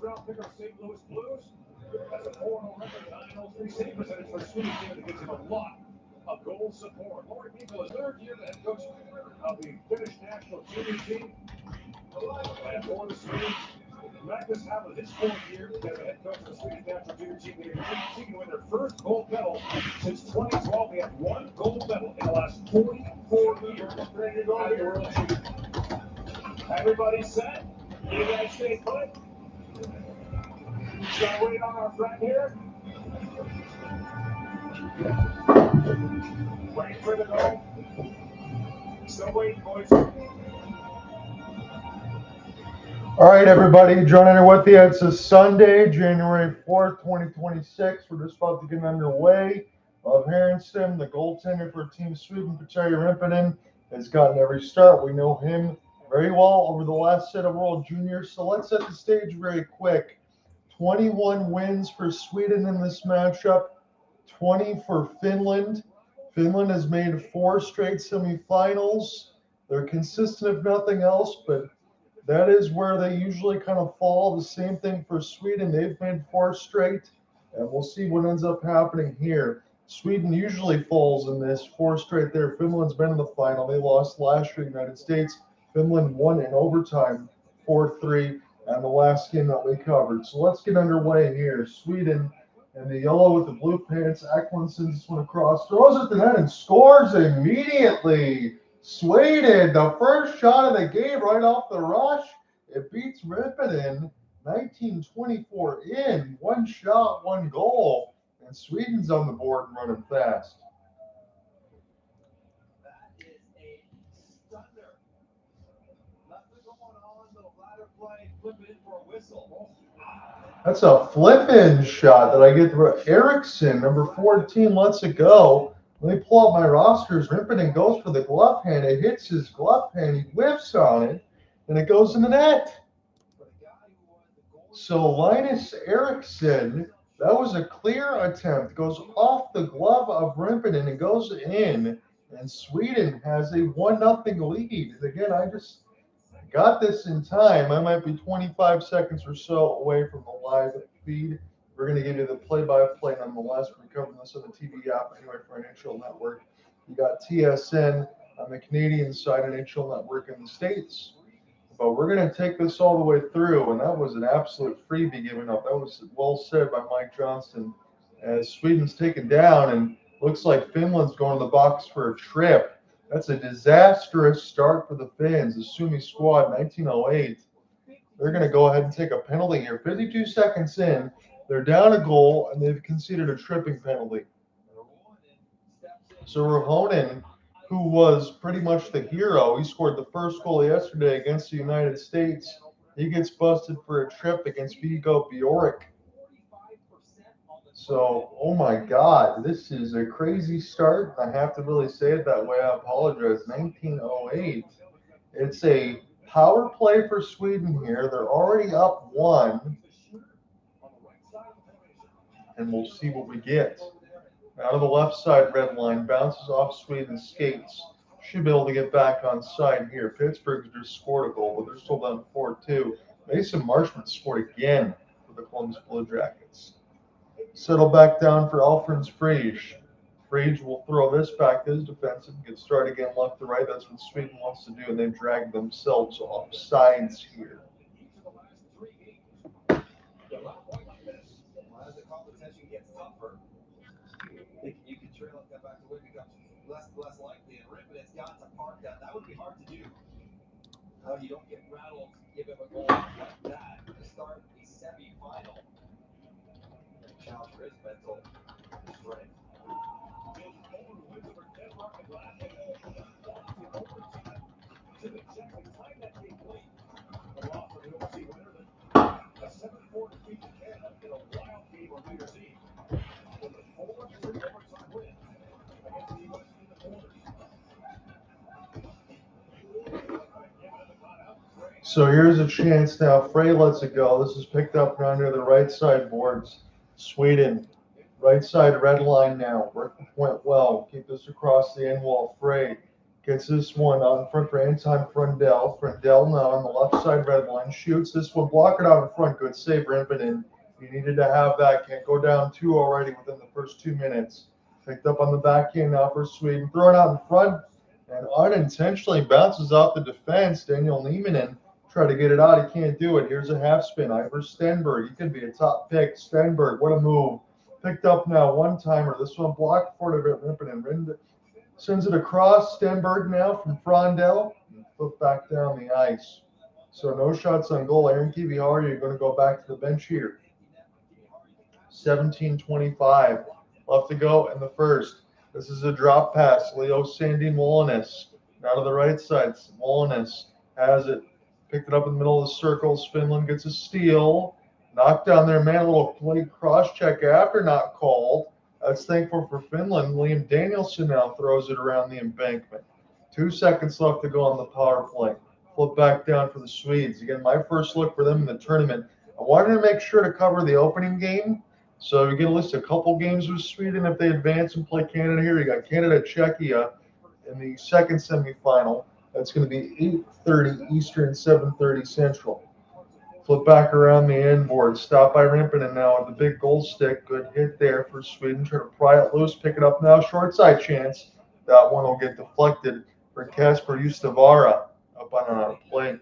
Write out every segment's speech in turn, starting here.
round pick of St. Louis Blues. That's a 4-0 record, 903 save percentage for a Swedish team that gives him a lot of goal support. Lord Viggo is third year head coach of the Finnish national junior team. And for the Swedes, Magnus Havelid, his fourth year as a head coach of the Swedish national junior team. They're seeking to win their first gold medal since 2012. They have one gold medal in the last 44 years at the World Championships. Everybody set? You guys stay put? Just gotta wait on our friend here. Wait for the goal. Still waiting, boys. All right, everybody, John here with you. It's a Sunday, January 4th, 2026. We're just about to get underway. Of Harenstam, the goaltender for Team Sweden, Pettersson, has gotten every start. We know him very well over the last set of World Juniors. So let's set the stage very quick. 21 wins for Sweden in this matchup, 20 for Finland. Finland has made 4 straight semifinals. They're consistent if nothing else, but that is where they usually kind of fall. The same thing for Sweden. They've made 4 straight, and we'll see what ends up happening here. Sweden usually falls in this 4 straight there. Finland's been in the final. They lost last year, United States. Finland won in overtime, 4-3, and the last game that we covered. So let's get underway here. Sweden in the yellow with the blue pants. Eklund sends this one across, throws it to net, and scores immediately. Sweden, the first shot of the game right off the rush. It beats Rippinen, 19-24 in. 1 shot, 1 goal. And Sweden's on the board and running fast. That is a stunner. Nothing going on. The ladder play. Flip it in for a whistle. That's a flip-in shot that I get to Eriksson, number 14, lets it go. Let me pull up my rosters. Rippinen goes for the glove hand. It hits his glove hand. He whiffs on it, and it goes in the net. So Linus Eriksson, that was a clear attempt. Goes off the glove of Rippinen and goes in. And Sweden has a 1-0 lead. And again, I just got this in time. I might be 25 seconds or so away from the live feed. We're going to give you the play-by-play nonetheless. We're covering this on the TV app anyway for NHL Network. You got TSN on the Canadian side, NHL Network in the States. But we're going to take this all the way through, and that was an absolute freebie given up. That was well said by Mike Johnston. As Sweden's taken down, and looks like Finland's going to the box for a trip. That's a disastrous start for the Finns. The Suomi squad, 1908. They're going to go ahead and take a penalty here. 52 seconds in. They're down a goal, and they've conceded a tripping penalty. So Ruhonen, who was pretty much the hero, he scored the first goal yesterday against the United States. He gets busted for a trip against Viggo Bjork. So, oh my God, this is a crazy start. I have to really say it that way. I apologize. 1908. It's a power play for Sweden here. They're already up 1. And we'll see what we get. Out of the left side red line, bounces off Sweden's skates. Should be able to get back on side here. Pittsburgh's just scored a goal, but they're still down 4-2. Mason Marshman scored again for the Columbus Blue Jackets. Settle back down for Alfred Frege. Frege will throw this back to his defensive, get started again left to right. That's what Sweden wants to do, and they've dragged themselves off sides here. As the competition gets tougher, thinking you can trail up that back away becomes less likely. And Rippenen's got to park that. That would be hard to do. How you don't get rattled, give him a goal like that to start the semi-final. Challenge for his mental strength. A 7-4 defeat to Canada in a wild game on New Year's Eve. With a 4-3 overtime win against the U.S. in the quarters. So here's a chance now. Frey lets it go. This is picked up down near the right side boards. Sweden, right side red line now. Work the point well. Keep this across the end wall. Frey Gets this one out in front for Anton Frondell. Frondell now on the left side red line. Shoots this one. Block it out in front. Good save, Rimpinen. You needed to have that. Can't go down 2 already within the first 2 minutes. Picked up on the backhand now for Sweden. Thrown out in front and unintentionally bounces off the defense. Daniel Nieminen tried to get it out. He can't do it. Here's a half spin. Ivar Stenberg. He could be a top pick. Stenberg, what a move. Picked up now. One-timer. This one blocked for Rimpinen. Sends it across. Stenberg now from Frondell. Flip back down the ice. So no shots on goal. Aaron Kiviharju, you're going to go back to the bench here. 17:25 left to go in the first. This is a drop pass. Leo Sandin Wallenius now to the right side. Wallenius has it. Picked it up in the middle of the circles. Finland gets a steal. Knocked down their man. A little play cross check after not called. That's thankful for Finland. Liam Danielson now throws it around the embankment. 2 seconds left to go on the power play. Flip back down for the Swedes. Again, my first look for them in the tournament. I wanted to make sure to cover the opening game. So we get at least a couple games with Sweden if they advance and play Canada here. You got Canada-Czechia in the second semifinal. That's going to be 8:30 Eastern, 7:30 Central. Flip back around the end board. Stop by Rimpinen now with the big goal stick. Good hit there for Sweden. Try to pry it loose. Pick it up now. Short side chance. That one will get deflected for Kasper Justavara up on our plate.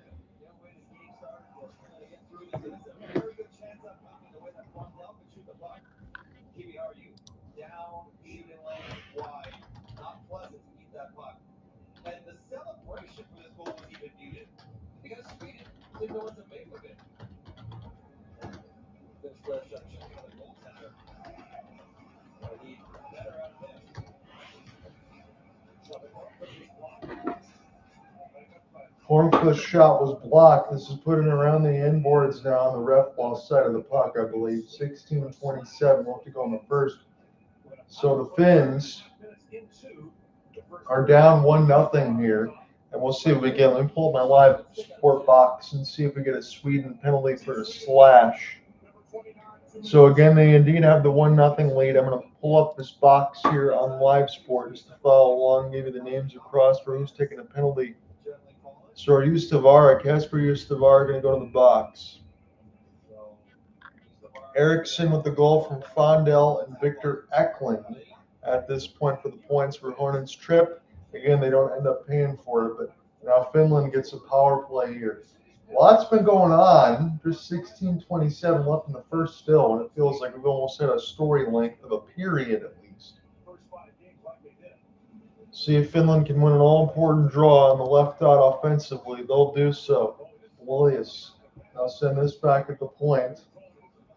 Ohrqvist's shot was blocked. This is putting around the end boards now on the ref ball side of the puck, I believe. 16:27 left to go in the first. So the Finns are down 1-0 here. And we'll see if we get. Let me pull up my live support box and see if we get a Sweden penalty for a slash. So again, they indeed have the 1-0 lead. I'm going to pull up this box here on live sport just to follow along, give you the names across for who's taking a penalty. So Justavara, Kasper Justavara, going to go to the box. Eriksson with the goal from Frondell and Victor Eklund at this point for the points for Hornets trip. Again, they don't end up paying for it, but now Finland gets a power play here. Lots been going on. Just 16:27 left in the first still, and it feels like we've almost had a story length of a period at least. See if Finland can win an all-important draw on the left dot offensively. They'll do so. Wallenius now send this back at the point.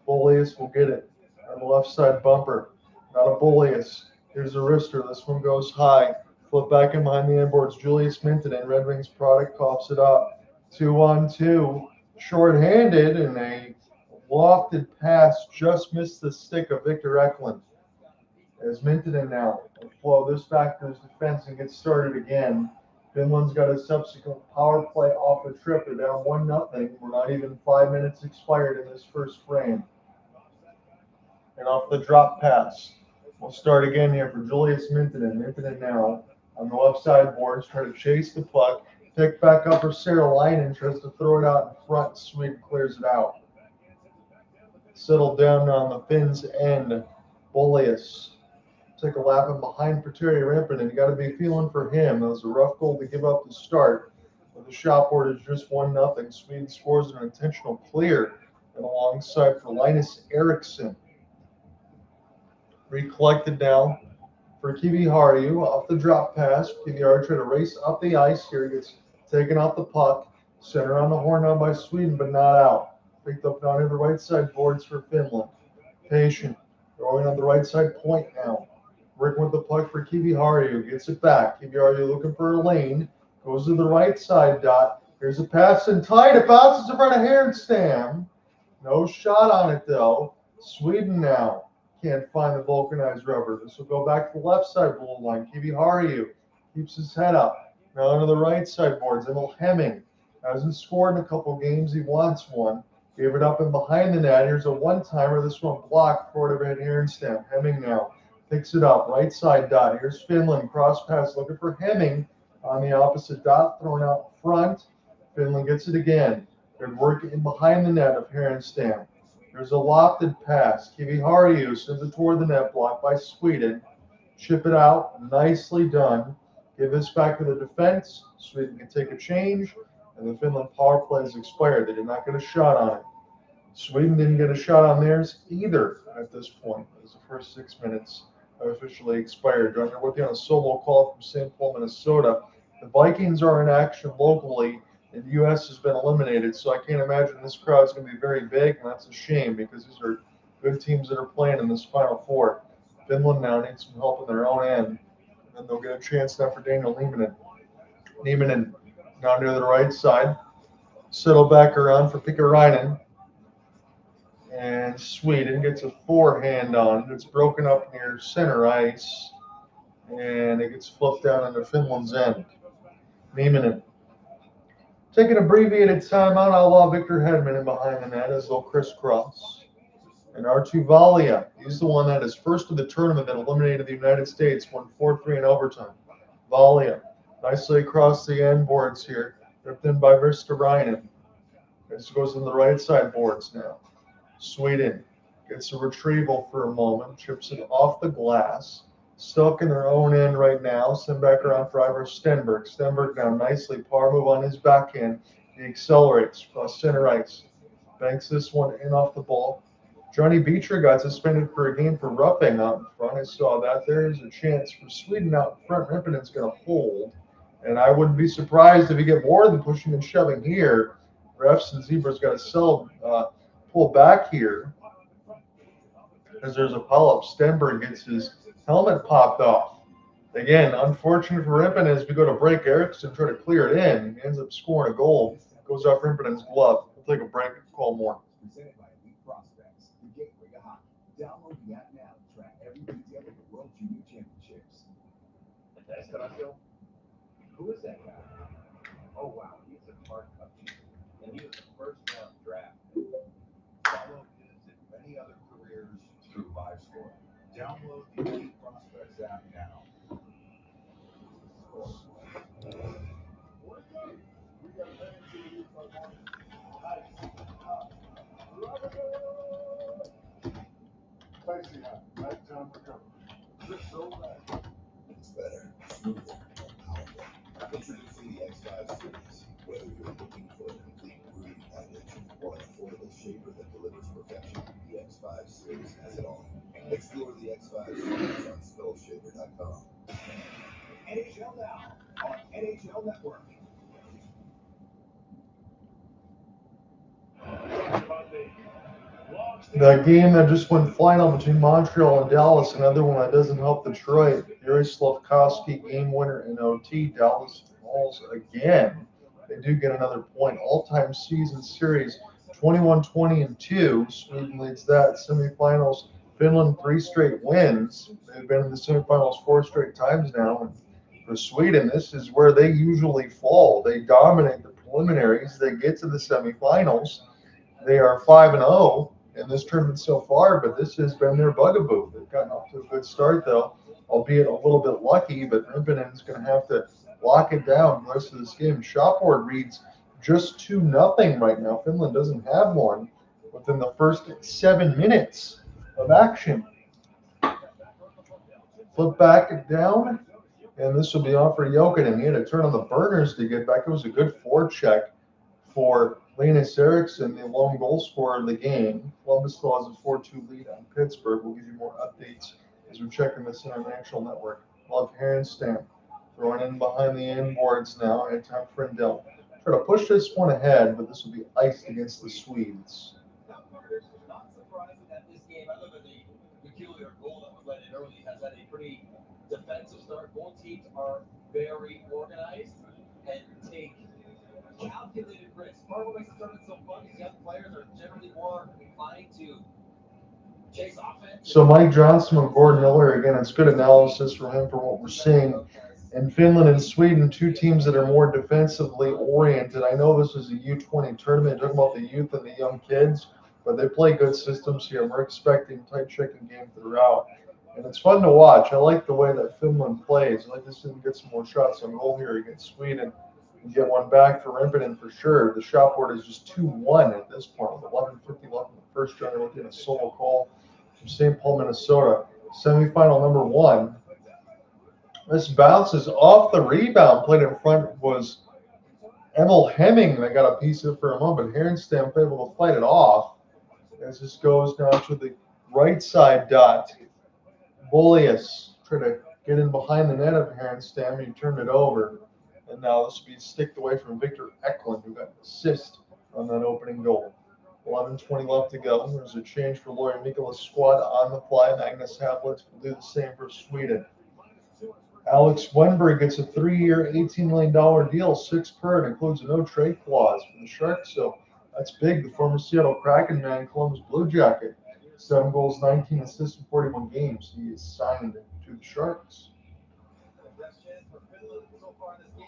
Wallenius will get it on the left side bumper. Not a Wallenius. Here's a wrister. This one goes high. Flip back in behind the end boards. Julius Milton and Red Wings product coughs it up. 2-on-2. Short-handed, and a lofted pass just missed the stick of Victor Eklund. As Mintonen now will flow this back to his defense and get started again. Finland's got a subsequent power play off the trip. They're down 1-0. We're not even 5 minutes expired in this first frame. And off the drop pass. We'll start again here for Julius Mintonen. Mintonen now on the left side boards, try to chase the puck. Pick back up for Sahlin, tries to throw it out in front. Sweden clears it out. Settled down on the Finns' end. Wallenius. Take a lap in behind Petteri Rimpinen. You got to be feeling for him. That was a rough goal to give up to start. But the shot board is just 1-0. Sweden scores an intentional clear. And alongside for Linus Eriksson. Recollected now for Kiviharju off the drop pass. Kiviharju trying to race up the ice here. Gets taken off the puck. Center on the horn now by Sweden, but not out. Picked up down in the right side boards for Finland. Patient. Throwing on the right side point now. Working with the puck for Kiviharju. Gets it back. Kiviharju looking for a lane. Goes to the right side dot. Here's a pass in tight. It bounces in front of Harenstam. No shot on it though. Sweden now can't find the vulcanized rubber. This will go back to the left side blue line. Kiviharju keeps his head up. Now onto the right side boards. Emil Hemming hasn't scored in a couple games. He wants one. Gave it up and behind the net. Here's a one-timer. This one blocked for overhead Harenstam. Hemming now picks it up. Right side dot. Here's Finland. Cross pass looking for Hemming. on the opposite dot, thrown out front. Finland gets it again. Good work in behind the net of Harenstam. There's a lofted pass. Harju sends it toward the net, blocked by Sweden. Chip it out. Nicely done. Give this back to the defense. Sweden can take a change. And the Finland power play is expired. They did not get a shot on it. Sweden didn't get a shot on theirs either at this point, as the first 6 minutes have officially expired. Joining with you on a solo call from St. Paul, Minnesota. The Vikings are in action locally, and the U.S. has been eliminated, so I can't imagine this crowd's going to be very big, and that's a shame because these are good teams that are playing in this Final Four. Finland now needs some help on their own end, and then they'll get a chance now for Daniel Nieminen. Nieminen now near the right side. Settle back around for Pikkarainen. And Sweden gets a forehand on. It's broken up near center ice. And it gets flipped down into Finland's end. Nieminen. Take an abbreviated timeout. I'll allow Victor Hedman in behind the net as they'll crisscross. And Arttu Valia, he's the one that is first of the tournament that eliminated the United States, won 4-3 in overtime. Valia, nicely across the end boards here. Ripped in by Ristarainen. This goes on the right side boards now. Sweden gets a retrieval for a moment, chips it off the glass. Stuck in their own end right now. Send back around for Ivar Stenberg. Stenberg now nicely. Power move on his backhand. He accelerates across center ice. Banks this one in off the ball. Johnny Beecher got suspended for a game for roughing out in front. I saw that. There's a chance for Sweden out in front. Rippinen's going to hold. And I wouldn't be surprised if he get more than pushing and shoving here. Refs and Zebra's got to pull back here. As there's a pull-up. Stenberg gets his helmet popped off. Again, unfortunate for Rippinen as we go to break. Eriksson try to clear it in. He ends up scoring a goal. Goes off Rippinen's glove. We'll take a break and call more. Presented by Elite Prospects, the gateway to hockey. Download the app now to track every detail of the World Junior Championships. Who is that guy? Oh, wow. He's a Clark Cup champion. And he was the first round draft. Follow his and many other careers through LiveScore. Download the Elite Prospects app now. It's better, smoother, more powerful. Introducing the X5 series. Whether you're looking for a complete groovy package or an affordable shaper that delivers perfection, the X5 series has it all. Explore the X5 series on spellshaper.com. NHL Now on NHL Network. The game that just went final between Montreal and Dallas, another one that doesn't help Detroit. Yuri Slafkovsky, game winner in OT. Dallas falls again. They do get another point. All-time season series, 21-20-2. Sweden leads that. Semifinals, Finland 3 straight wins. They've been in the semifinals 4 straight times now. And for Sweden, this is where they usually fall. They dominate the preliminaries. They get to the semifinals. They are 5-0 in this tournament so far, but this has been their bugaboo. They've gotten off to a good start, though, albeit a little bit lucky, but Rippinen is going to have to lock it down the rest of this game. Shot board reads just 2-0 right now. Finland doesn't have one within the first 7 minutes of action. Flip back and down, and this will be off for Jokinen. He had to turn on the burners to get back. It was a good forecheck for Linus Eriksson, the lone goal scorer of the game. Columbus still has a 4-2 lead on Pittsburgh. We'll give you more updates as we're checking this in on National Network. Love Harenstam throwing in behind the end boards now. Anton Frondell. Try to push this one ahead, but this will be iced against the Swedes. Not surprising that this game, other than the peculiar goal that was let in early, has had a pretty defensive start. Both teams are very organized and take calculated risks. Part of what makes the tournament so fun is young players are generally more inclined to chase offense. So Mike Johnson and Gordon Miller, again, it's good analysis from him for what we're seeing. In Finland and Sweden, 2 teams that are more defensively oriented. I know this is a U20 tournament, talking about the youth and the young kids, but they play good systems here. We're expecting tight checking game throughout. And it's fun to watch. I like the way that Finland plays. I like to see them get some more shots on goal here against Sweden and get one back for Rimpinen for sure. The shot board is just 2-1 at this point with 11:50 left in the first round. We're looking at a solo goal from St. Paul, Minnesota. Semifinal number 1. This bounces off the rebound. Played in front was Emil Hemming that got a piece of it for a moment. Harenstam able to fight it off. As this goes down to the right side dot. Wallenius tried to get in behind the net of Harenstam. He turned it over. And now this will be sticked away from Victor Eklund, who got an assist on that opening goal. 11:20 left to go. There's a change for Lori Mikola's squad on the fly. Magnus Havelid will do the same for Sweden. Alex Wenberg gets a 3-year, $18 million deal, 6 per. It includes a no-trade clause for the Sharks. So that's big. The former Seattle Kraken man, Columbus Blue Jacket. 7 goals, 19 assists in 41 games. He is signed to the Sharks. The best chance for Finland so far this game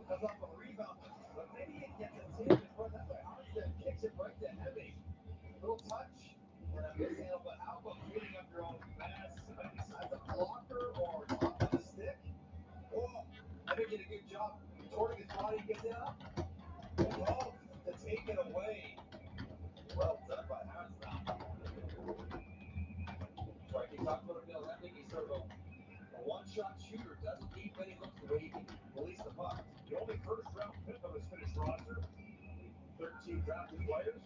comes off a rebound, but maybe it gets a tip in front. That's why Harenstam kicks it right to Hemming. Little touch and a mishandle, but how about cleaning up your own mess? Besides a blocker or top of the stick? Oh, Hemming did a good job contorting his body to get that up. Oh, to take it away. Well done by Harenstam. Right, you talked about Hemming. I think he's sort of a one-shot shooter. Doesn't keep when he looks the way he can release the puck. The only first-round pick on his finished roster. 13 drafted players.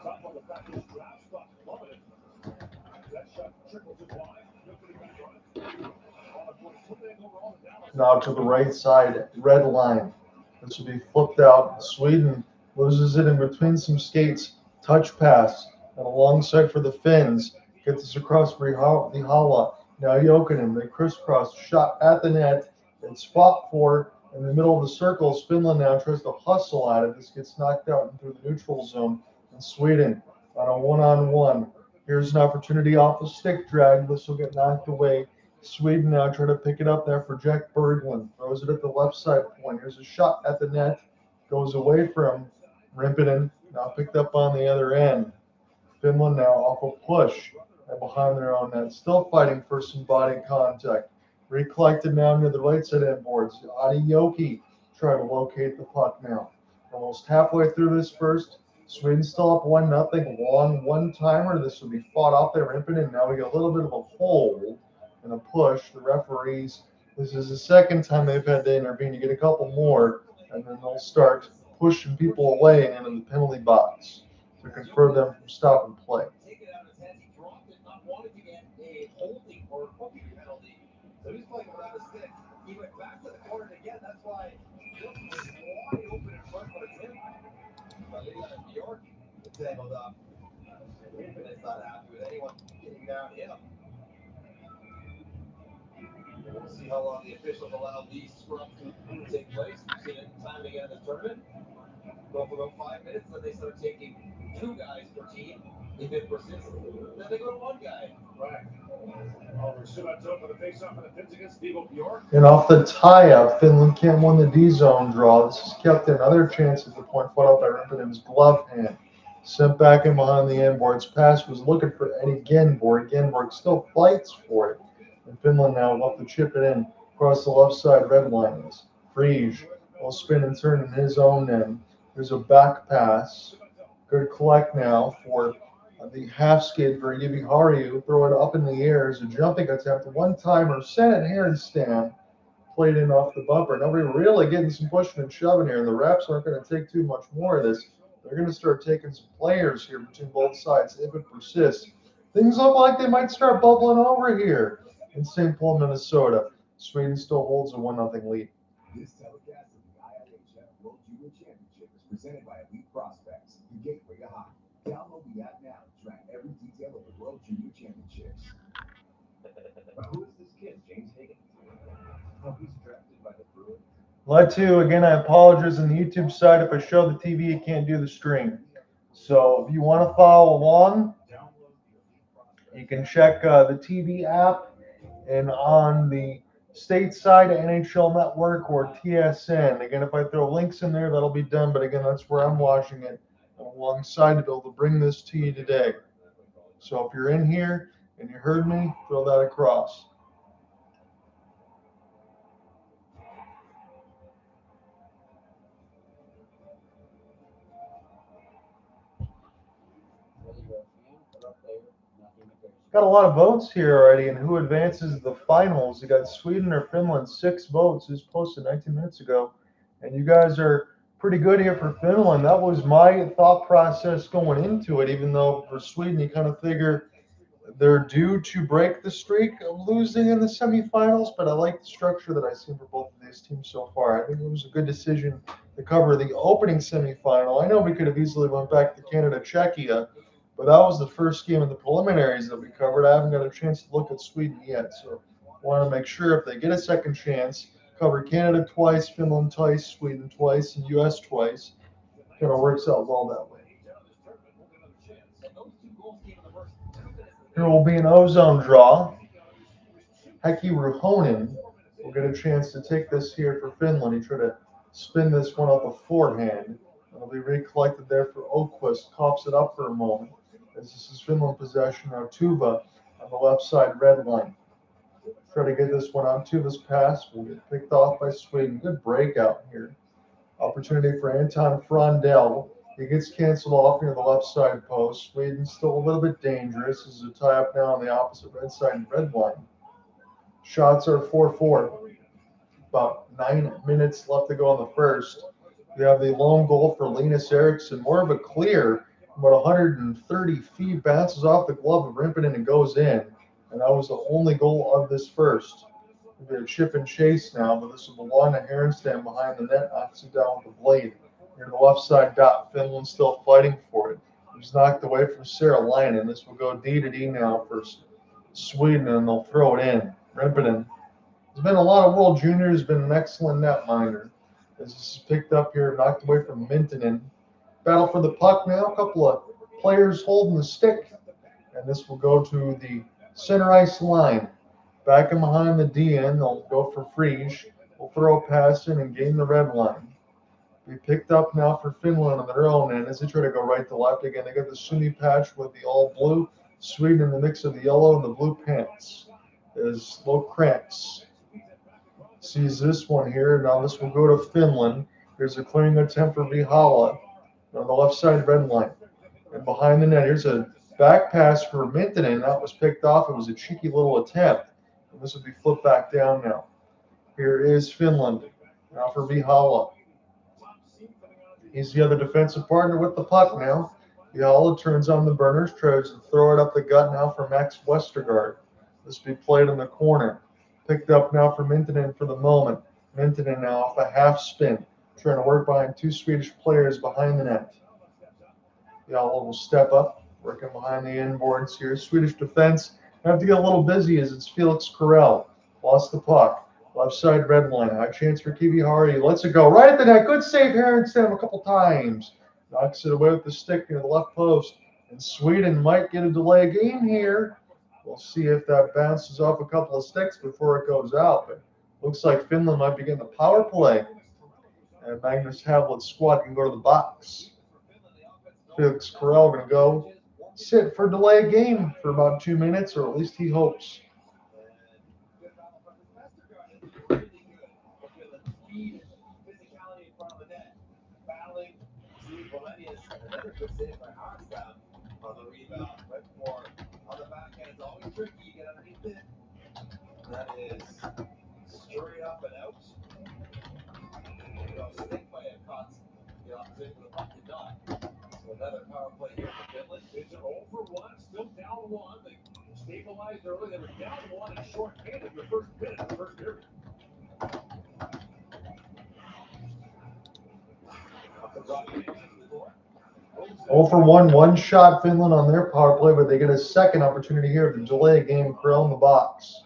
Talk about the fact his draft stock plummeted. That shot trickled to wide. Nobody back on it. Now to the right side, red line. This will be flipped out. Sweden loses it in between some skates. Touch pass. And alongside for the Finns. Gets this across for Vihala. Now Jokinen. They crisscross. Shot at the net. It's fought for in the middle of the circles. Finland now tries to hustle at it. This gets knocked out into the neutral zone. And Sweden on a one-on-one. Here's an opportunity off the stick drag. This will get knocked away. Sweden now trying to pick it up there for Jack Berglund. Throws it at the left side point. Here's a shot at the net. Goes away from Rimpinen. Now picked up on the other end. Finland now off a push and behind their own net. Still fighting for some body contact. Recollected now near the right side end boards. Adiyoki trying to locate the puck now. Almost halfway through this first. Sweden still up 1-0. Long one-timer. This will be fought off there. Rimpinen. Now we get a little bit of a hold and a push. The referees, this is the second time they've had to intervene. You get a couple more, and then they'll start pushing people away and into the penalty box to confer them from stop and play. Take it out of his hands. He dropped it, not wanting to get a holding or hooking penalty. So he's playing around his stick. He went back to the corner again. That's why Milton was wide open in front, but it's him. But Bjork tangled up. It's not happy with anyone getting down to him. We'll see how long the officials allow these scrums to take place. We've seen it time and again in the tournament. Go for about 5 minutes, then they start taking 2 guys per team. If it persists, then they go to 1 guy. Right. Oliver Sumato for the face-off for the Finns against Viggo Bjork. And off the tie-up, Finland can't win the D-zone draw. This has kept another chance at the point fought out by Rimpinen's glove hand. Sent back in behind the end boards. Pass was looking for Eddie Genborg. Genborg still fights for it. And Finland now will have to chip it in across the left side red line. Friege will spin and turn in his own end. There's a back pass. Good collect now for the half skate for Yivihariu. Throw it up in the air as a jumping attempt. One-timer. Senate Harenstam played in off the bumper. Now we're really getting some pushing and shoving here. And the refs aren't going to take too much more of this. They're going to start taking some players here between both sides if it persists. Things look like they might start bubbling over here in St. Paul, Minnesota. Sweden still holds a 1-0 lead. This telecast of the IIHF World Junior Championship is presented by Elite Prospects, the gateway to hockey. Download the app now to track every detail of the World Junior Championships. Who is this kid, James Hagan? Oh, he's drafted by the Bruins. Led to, again, I apologize on the YouTube side. If I show the TV, it can't do the stream. So if you want to follow along, you can check the TV app and on the stateside NHL Network or TSN. Again, if I throw links in there, that'll be done. But again, that's where I'm watching it alongside to be able to bring this to you today. So if you're in here and you heard me, throw that across. Got a lot of votes here already, and who advances the finals? You got Sweden or Finland, 6 votes. This was posted 19 minutes ago, and you guys are pretty good here for Finland. That was my thought process going into it, even though for Sweden you kind of figure they're due to break the streak of losing in the semifinals, but I like the structure that I've seen for both of these teams so far. I think it was a good decision to cover the opening semifinal. I know we could have easily went back to Canada, Czechia, but that was the first game of the preliminaries that we covered. I haven't got a chance to look at Sweden yet, so I want to make sure if they get a second chance, cover Canada twice, Finland twice, Sweden twice, and U.S. twice. Kind of works out well that way. Here will be an ozone draw. Heikki Ruhonen will get a chance to take this here for Finland. He tried to spin this one up beforehand. It'll be recollected there for Ohrqvist. Coughs it up for a moment. As this is Finland possession. Now Tuva on the left side red line. Try to get this one on Tuva's pass. Will get picked off by Sweden. Good breakout here. Opportunity for Anton Frondell. He gets canceled off near the left side post. Sweden still a little bit dangerous. This is a tie up now on the opposite red side red line. Shots are 4-4. About 9 minutes left to go in the first. We have the lone goal for Linus Eriksson. More of a clear, about 130 feet, bounces off the glove of Rimpinen and goes in. And that was the only goal of this first. It'll be a chip and chase now, but this will belong to Harenstam behind the net, knocks it down with the blade. Near the left side dot, Finland still fighting for it. It was knocked away from Sahlin. This will go D to D now for Sweden, and they'll throw it in. Rimpinen. There's been a lot of World Juniors, been an excellent netminder. As this is picked up here, knocked away from Milton. Battle for the puck now. A couple of players holding the stick, and this will go to the center ice line. Back and behind the DN, they'll go for Friege. We'll throw a pass in and gain the red line. Be picked up now for Finland on their own end as they try to go right to left again. They got the Sunni patch with the all blue. Sweden in the mix of the yellow and the blue pants. Is Ohrqvist. Sees this one here. Now this will go to Finland. Here's a clearing attempt for Vihala on the left side red line. And behind the net, here's a back pass for Milton. That was picked off. It was a cheeky little attempt. And this will be flipped back down now. Here is Finland. Now for Vihala. He's the other defensive partner with the puck now. Vihala turns on the burners, tries to throw it up the gut now for Max Westergaard. This will be played in the corner. Picked up now for Milton for the moment. Milton now off a half spin, trying to work behind 2 Swedish players behind the net. Vihala will step up, working behind the inboards here. Swedish defense have to get a little busy as it's Felix Carell. Lost the puck. Left side red line. High chance for Kiwi Hardy. Lets it go right at the net. Good save, Harenstam a couple times. Knocks it away with the stick near the left post. And Sweden might get a delay game here. We'll see if that bounces off a couple of sticks before it goes out. But looks like Finland might be getting a power play. And Magnus Havelid's squad can go to the box. Felix Carell going to go sit for delay game for about 2 minutes, or at least he hopes. Physicality in front of the net. Battling through Wallenius, and another good save by Harenstam on the rebound. Right more on the backhand. It's always tricky. You get underneath it. That is straight up and out. Stick by a cut. The opposite of the puck did not. So another power play here for Finland. It's an 0 for 1, still down 1. They stabilized early. They were down 1 and short-handed the first minute of the first period. 0 for 1, one shot Finland on their power play, but they get a second opportunity here to delay a game. Carell in the box.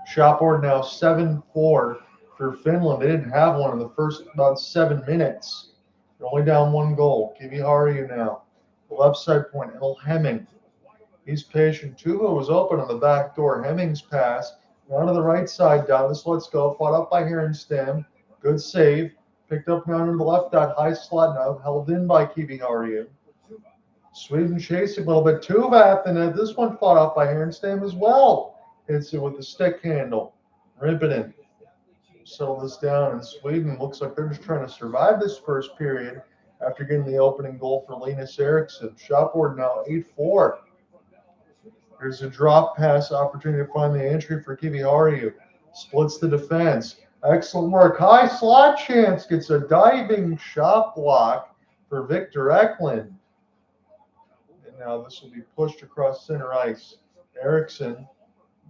Shot board now 7-4 for Finland. They didn't have one in the first about 7 minutes. They're only down 1 goal. Kiwi Harju now. The left side point, El Hemming. He's patient. Tuva was open on the back door. Hemming's pass. Now to the right side down. This lets go. Fought up by Harenstam. Good save. Picked up now to the left dot, high slot now, held in by Kiwi Harju. Sweden chasing a little bit. Two at the net. This one fought off by Harenstam as well. Hits it with the stick handle. Ripping. Settle this down, and Sweden looks like they're just trying to survive this first period after getting the opening goal for Linus Eriksson. Shot board now 8-4. Here's a drop pass opportunity to find the entry for Kiviharju. Splits the defense. Excellent work. High slot chance. Gets a diving shot block for Victor Eklund. And now this will be pushed across center ice. Eriksson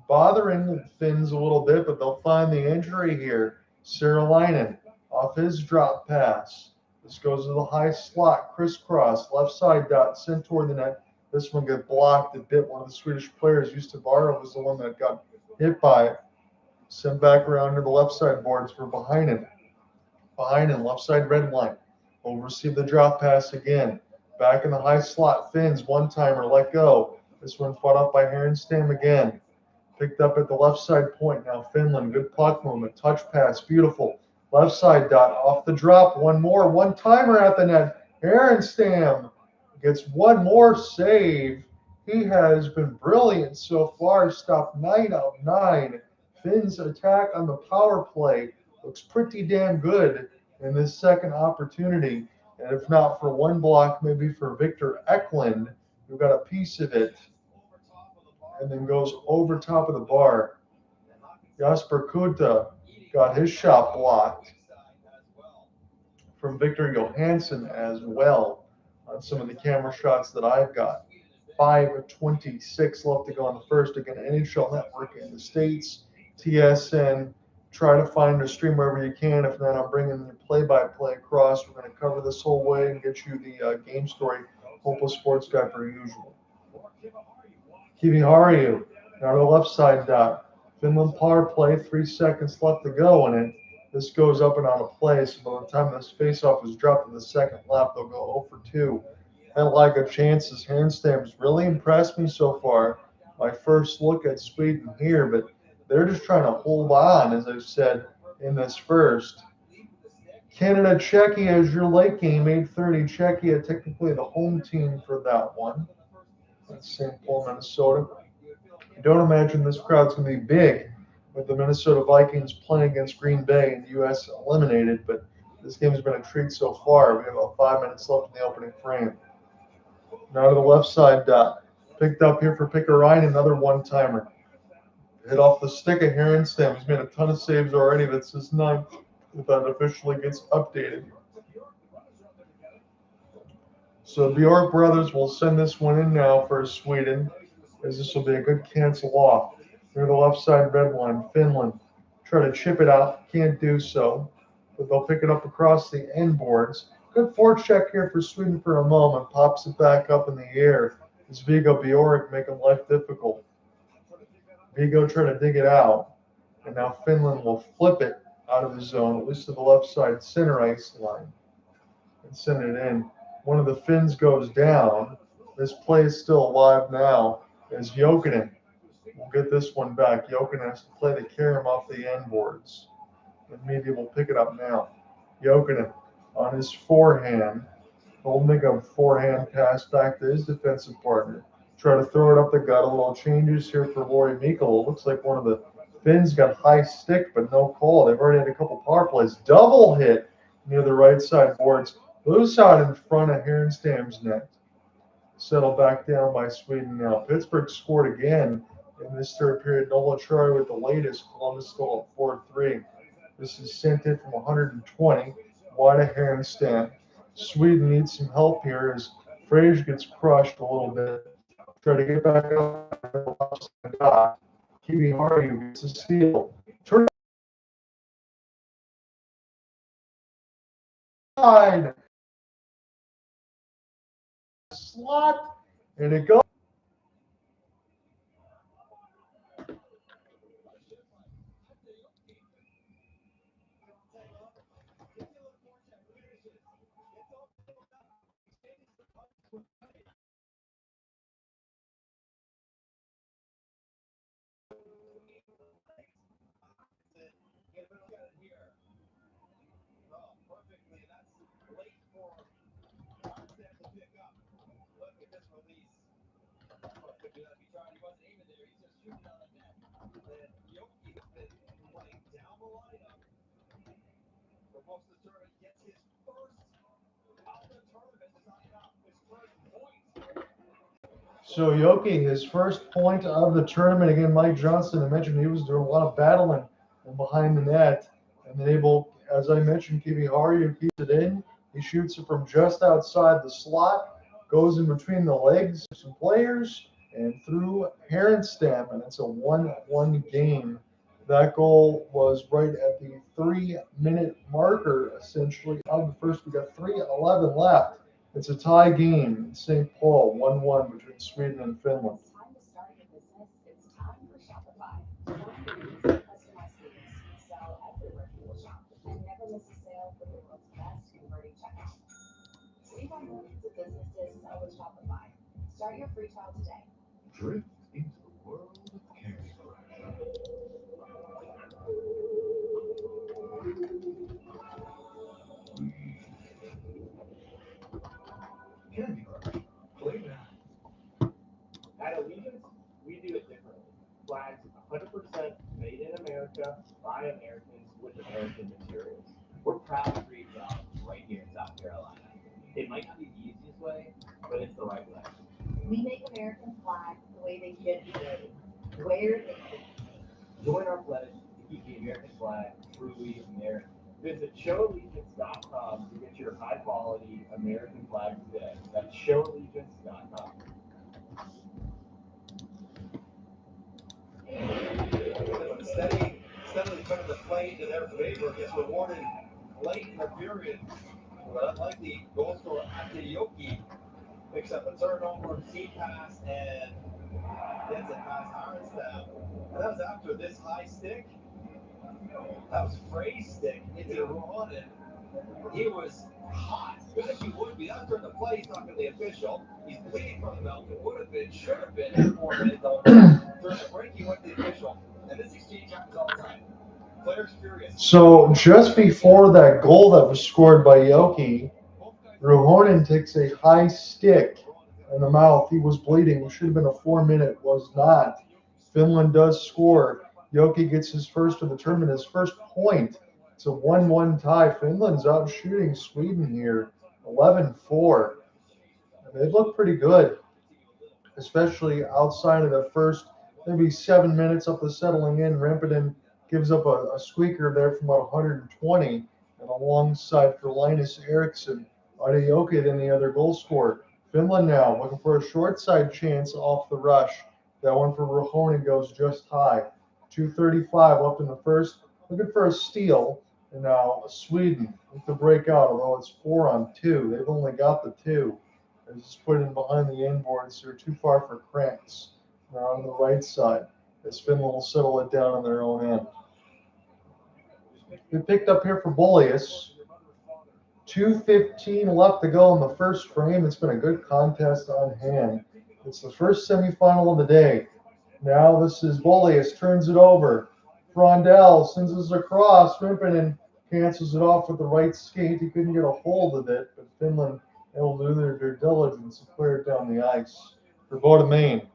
bothering the Finns a little bit, but they'll find the injury here. Saralainen off his drop pass. This goes to the high slot, crisscross, left side dot, sent toward the net. This one got blocked a bit. One of the Swedish players used to borrow was the one that got hit by it. Sent back around to the left side boards for Boumedienne. Boumedienne, left side red line. Will receive the drop pass again. Back in the high slot, Finns, one-timer, let go. This one fought up by Harenstam again. Picked up at the left side point. Now Finland, good puck movement, touch pass, beautiful. Left side dot, off the drop, one more, one-timer at the net. Harenstam gets one more save. He has been brilliant so far, stopped 9 out of 9. Finns' attack on the power play looks pretty damn good in this second opportunity. And if not for one block, maybe for Victor Eklund, who got a piece of it and then goes over top of the bar. Jasper Kuta got his shot blocked from Victor Johansson as well on some of the camera shots that I've got. 5:26 left to go on the first. Again, NHL Network in the States, TSN. Try to find a stream wherever you can. If not, I'm bringing the play-by-play across. We're going to cover this whole way and get you the game story. Hopeless Sports Guy per usual. Kiviharju, now to the left side dot. Finland power play, 3 seconds left to go in it. This goes up and out of play, so by the time this faceoff is dropped in the second lap, they'll go 0 for 2. I like a chances. Harenstam's really impressed me so far. My first look at Sweden here, but they're just trying to hold on, as I've said, in this first. Canada, Czechia is your late game, 8:30. Czechia, technically the home team for that one. That's St. Paul, Minnesota. I don't imagine this crowd's going to be big with the Minnesota Vikings playing against Green Bay and the U.S. eliminated, but this game's been a treat so far. We have about 5 minutes left in the opening frame. Now to the left side dot. Picked up here for Pickerainen, another one-timer. Hit off the stick of Harenstam. He's made a ton of saves already. That's his 9th. If that officially gets updated. So the Bjork brothers will send this one in now for Sweden, as this will be a good cancel off. Near the left side red line, Finland. Try to chip it out, can't do so, but they'll pick it up across the end boards. Good forecheck here for Sweden for a moment, pops it back up in the air. As Viggo Bjork making life difficult. Viggo trying to dig it out, and now Finland will flip it out of the zone, at least to the left side center ice line, and send it in. One of the Finns goes down. This play is still alive now as Jokinen will get this one back. Jokinen has to play to carry him off the end boards. And Media will pick it up now. Jokinen on his forehand. He'll make a forehand pass back to his defensive partner. Try to throw it up the gut. A little changes here for Lauri Mikkola. It looks like one of the Finns got high stick, but no call. They've already had a couple power plays. Double hit near the right side boards. Loose out in front of Harenstam's net. Settled back down by Sweden now. Pittsburgh scored again in this third period. Nola Chari with the latest. Columbus still at 4-3. This is sent in from 120. Wide of Harenstam. Sweden needs some help here as Frazier gets crushed a little bit. Try to get back up. Kiviharju gets a steal. Turn side. Slot. And it goes. Could do that if he tried. He wasn't aiming there. He's just shooting on the net. And Yoki has been playing down the lineup for most of the tournament. Gets his first of the tournament. Signing up his first point. So Yoki, his first point of the tournament. Again, Mike Johnson, I mentioned he was doing a lot of battling behind the net. And then able, as I mentioned, Kiviharu keeps it in. He shoots it from just outside the slot, goes in between the legs of some players, and through Harenstam, and it's a 1-1 game. That goal was right at the 3-minute marker, essentially, of the first. We got 3:11 left. It's a tie game in St. Paul, 1-1 between Sweden and Finland. Time to start your business. It's time for Shopify. Customize sales, sell everywhere people shop, and never miss a sale for the world's best converting checkout. See how millions of businesses sell with Shopify. Start your free trial today. Drift into the world of Candy Crush. Candy Crush. Play now. At Allegiance, we do it differently. Flags 100% made in America by Americans with American materials. We're proud to create jobs right here in South Carolina. It might not be the easiest way, but it's the right way. We make American flags the way they should be made, where they should be. Join our pledge to keep the American flag truly American. Visit showallegiance.com to get your high-quality American flag today. That's showallegiance.com. Steadily turning the play to their favor. Gets rewarded late in the period. But unlike the goal scorer, Yoki picks up a turnover, seat pass, and gets it past Harenstam. And that was after this high stick. That was Frey's stick into Rohan. He was hot. Good as he would be. That's during the play. He's talking to the official. He's bleeding from the mouth. It would have been, should have been 4 minutes. During the break, he went to the official. And this exchange happens all the time. Players furious. So just before that goal that was scored by Yoki, Ruhonen takes a high stick in the mouth. He was bleeding. It should have been a 4-minute, was not. Finland does score. Yoki gets his first of the tournament, his first point. It's a 1-1 tie. Finland's out shooting Sweden here, 11-4. And they look pretty good, especially outside of the first maybe 7 minutes up the settling in. Rempinen gives up a squeaker there from about 120, and alongside for Linus Eriksson, Yoki then the other goal scorer. Finland now looking for a short side chance off the rush. That one for Ruhonen goes just high. 2:35 left in the first. Looking for a steal. And now Sweden with the breakout, although it's 4-on-2. They've only got the 2. They're just put in behind the inboards. They're too far for Krantz. Now on the right side, as Finland will settle it down on their own end. We picked up here for Wallenius. 2:15 left to go in the first frame. It's been a good contest on hand. It's the first semifinal of the day. Now this is Wallenius, turns it over. Frondell sends us across. Rempinen cancels it off with the right skate. He couldn't get a hold of it, but Finland able to do their due diligence and clear it down the ice. For Boumedienne,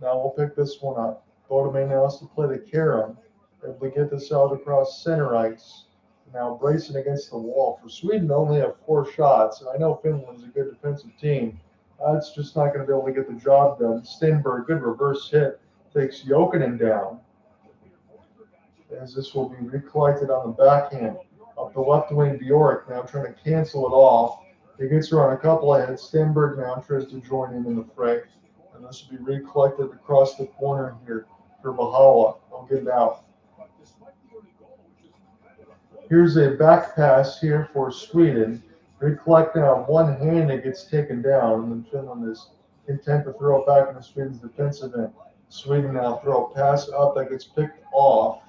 now we'll pick this one up. Boumedienne now has to play the carom. If we get this out across center ice, now bracing against the wall. For Sweden, only have 4 shots. And I know Finland's a good defensive team. It's just not going to be able to get the job done. Stenberg, good reverse hit, takes Jokinen down. As this will be recollected on the backhand. Up the left wing, Bjork now trying to cancel it off. He gets her on a couple of hits. Stenberg now tries to join in the fray. And this will be recollected across the corner here for Bahala. I'll get it out. Here's a back pass here for Sweden. Recollect now, one hand it gets taken down, and then Finland is content to throw it back into Sweden's defensive end. Sweden now throw a pass up that gets picked off.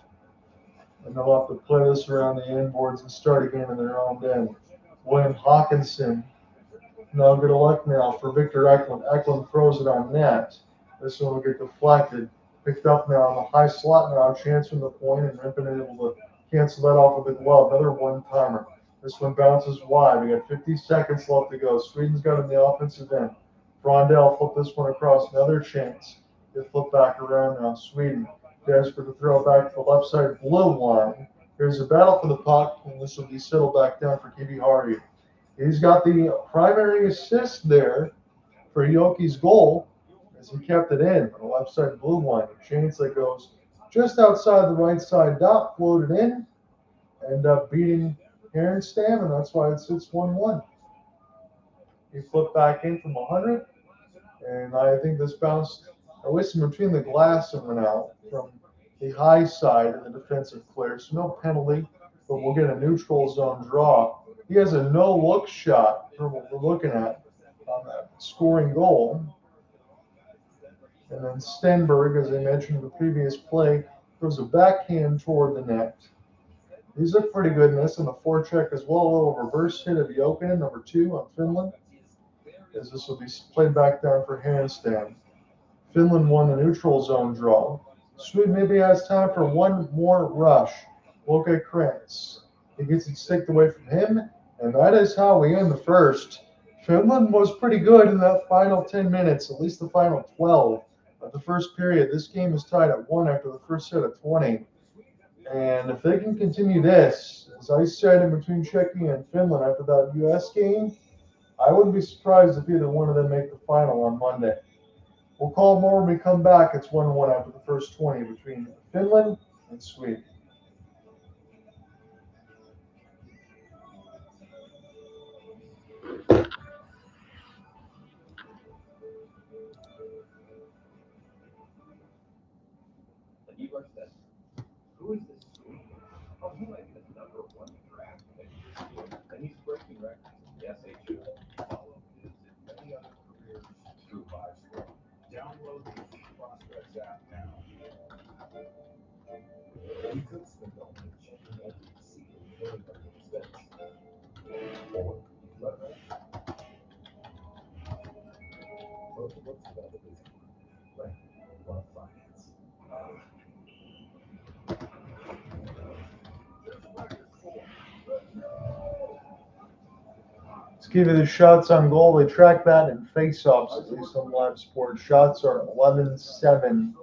And they'll have to play this around the inboards and start again in their own end. William Hawkinson now good luck now for Victor Eklund. Eklund throws it on net. This one will get deflected. Picked up now on the high slot now. Chance from the point, and Rempinen able to cancel that off with a glove. Another one-timer. This one bounces wide. We got 50 seconds left to go. Sweden's got in the offensive end. Frondell flipped this one across, another chance. They flip back around now. Sweden desperate to throw it back to the left side blue line. There's a battle for the puck, and this will be settled back down for Ivar. He's got the primary assist there for Yoki's goal as he kept it in on the left side blue line. A chance that goes just outside the right side dot, floated in, end up beating Harenstam, and that's why it sits 1-1. He flipped back in from 100, and I think this bounced at least in between the glass and went out from the high side of the defensive clear. So no penalty, but we'll get a neutral zone draw. He has a no-look shot for what we're looking at on that scoring goal. And then Stenberg, as I mentioned in the previous play, throws a backhand toward the net. These look pretty good in this, and the forecheck as well. A little reverse hit of Jokinen, number 2 on Finland, as this will be played back down for Harenstam. Finland won the neutral zone draw. Sweden maybe has time for one more rush. Look at Krantz. He gets it sticked away from him, and that is how we end the first. Finland was pretty good in that final 10 minutes, at least the final 12 of the first period. This game is tied at 1 after the first set of 20. And if they can continue this, as I said in between Czechia and Finland after that U.S. game, I wouldn't be surprised if either one of them make the final on Monday. We'll call more when we come back. It's 1-1 after the first 20 between Finland and Sweden. Ivar said, who is this Swede? Oh, he might be the #1 draft pick. And he's breaking records in the SHL. Follow his and many other careers through 5 Star. Download the Elite Prospects app now. You could spend all night checking every single thing on your expense. Or you could let it rest. Both of what's about the business. Right. Love finance. Let's give you the shots on goal. They track that in face-offs, at least on live sport. Shots are 11-7.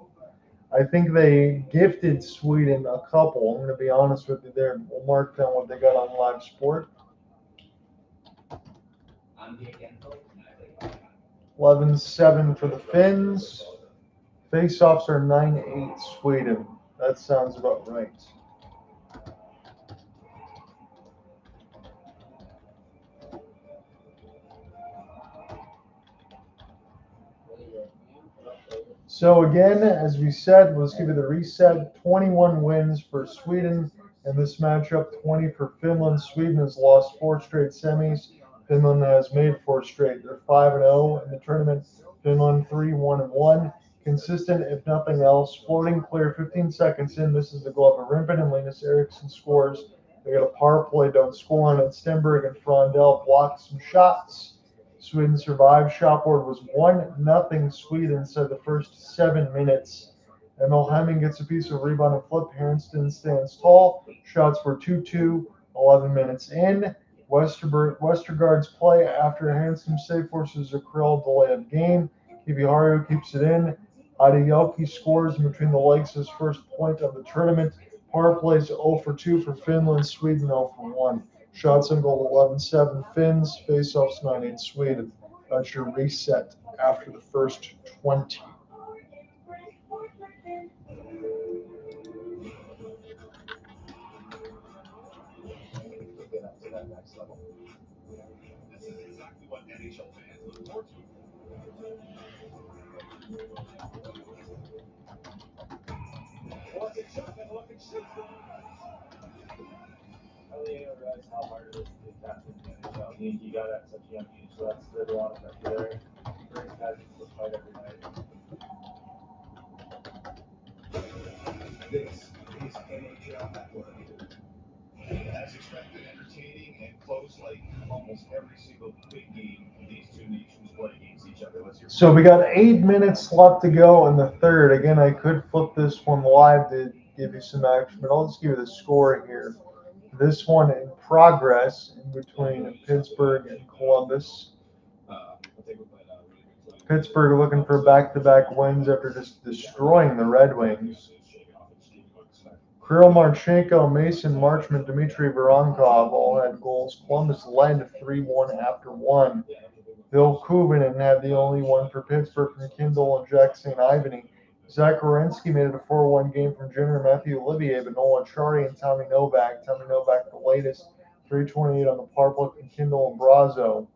I think they gifted Sweden a couple. I'm going to be honest with you there. We'll mark down what they got on live sport. 11-7 for the Finns. Face-offs are 9-8 Sweden. That sounds about right. So again, as we said, let's give you the reset. 21 wins for Sweden in this matchup, 20 for Finland. Sweden has lost 4 straight semis. Finland has made 4 straight. They're 5-0 in the tournament. Finland 3-1-1. Consistent, if nothing else. Floating clear, 15 seconds in. This is the goal of Rimpen, and Linus Eriksson scores. They got a power play, don't score on it. Stenberg and Frondell block some shots. Sweden survived. Shot board was 1-0 Sweden, said the first 7 minutes. Emil Hemming gets a piece of rebound and flip. Harenstam stands tall. Shots were 2-2, 11 minutes in. Westergaard's play after Harenstam save forces a Carell delay of game. Ivar keeps it in. Adejoki scores in between the legs his first point of the tournament. Power plays 0 for 2 for Finland. Sweden 0 for 1. Shots on goal 11-7 Finns. Face-offs 9-8 Sweden. That's your reset after the first 20. Get up to that next level. This is exactly what NHL fans look forward to. Look at Chuck and look at Shit. I don't think I realized how hard it is to be captain in the NHL. You got at such a young age, so that's there's a lot of pressure there. Brings guys to fight every night. This is NHL Network. As expected, entertaining and close like almost every single big game these two nations play against each other. Let's hear. So we got 8 minutes left to go in the third. Again, I could flip this one live to give you some action, but I'll just give you the score here. This one in progress in between Pittsburgh and Columbus. I think we're playing really good play. Pittsburgh looking for back-to-back wins after just destroying the Red Wings. Kirill Marchenko, Mason Marchment, Dmitry Voronkov all had goals. Columbus led 3-1 after one. Bill Kuvanen had the only one for Pittsburgh from Kindle and Jack St. Ivany. Zach Werenski made it a 4-1 game from Junior Matthew Olivier, but Nolan Chari and Tommy Novak. Tommy Novak the latest, 328 on the power play from Kindle and Brazo.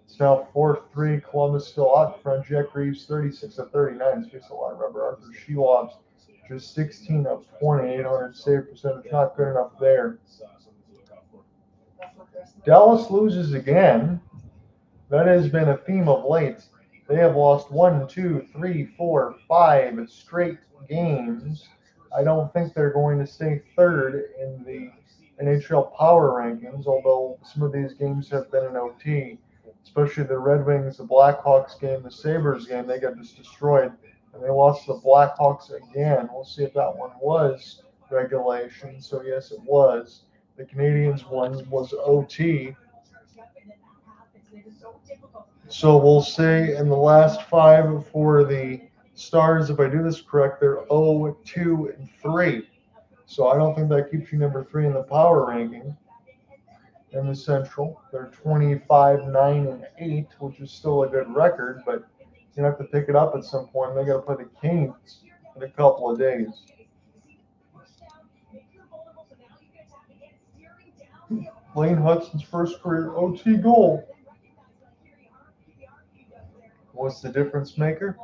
It's now 4-3. Columbus still out front. Jack Reeves 36-39. He's faced a lot of rubber. Arthur Shelov's just 16 of 20, 800 save percentage. Not good enough there. Dallas loses again. That has been a theme of late. They have lost 1, 2, 3, 4, 5 straight games. I don't think they're going to stay third in the NHL power rankings, although some of these games have been an OT, especially the Red Wings, the Blackhawks game, the Sabres game. They got just destroyed, and they lost to the Blackhawks again. We'll see if that one was regulation. So, yes, it was. The Canadiens one was OT. So we'll say in the last 5 for the Stars, if I do this correct, they're 0, 2, and 3. So I don't think that keeps you number 3 in the power ranking in the Central. They're 25, 9, and 8, which is still a good record, but you have to pick it up at some point. They got to play the Canes in a couple of days. Lane Hudson's first career OT goal. What's the difference maker?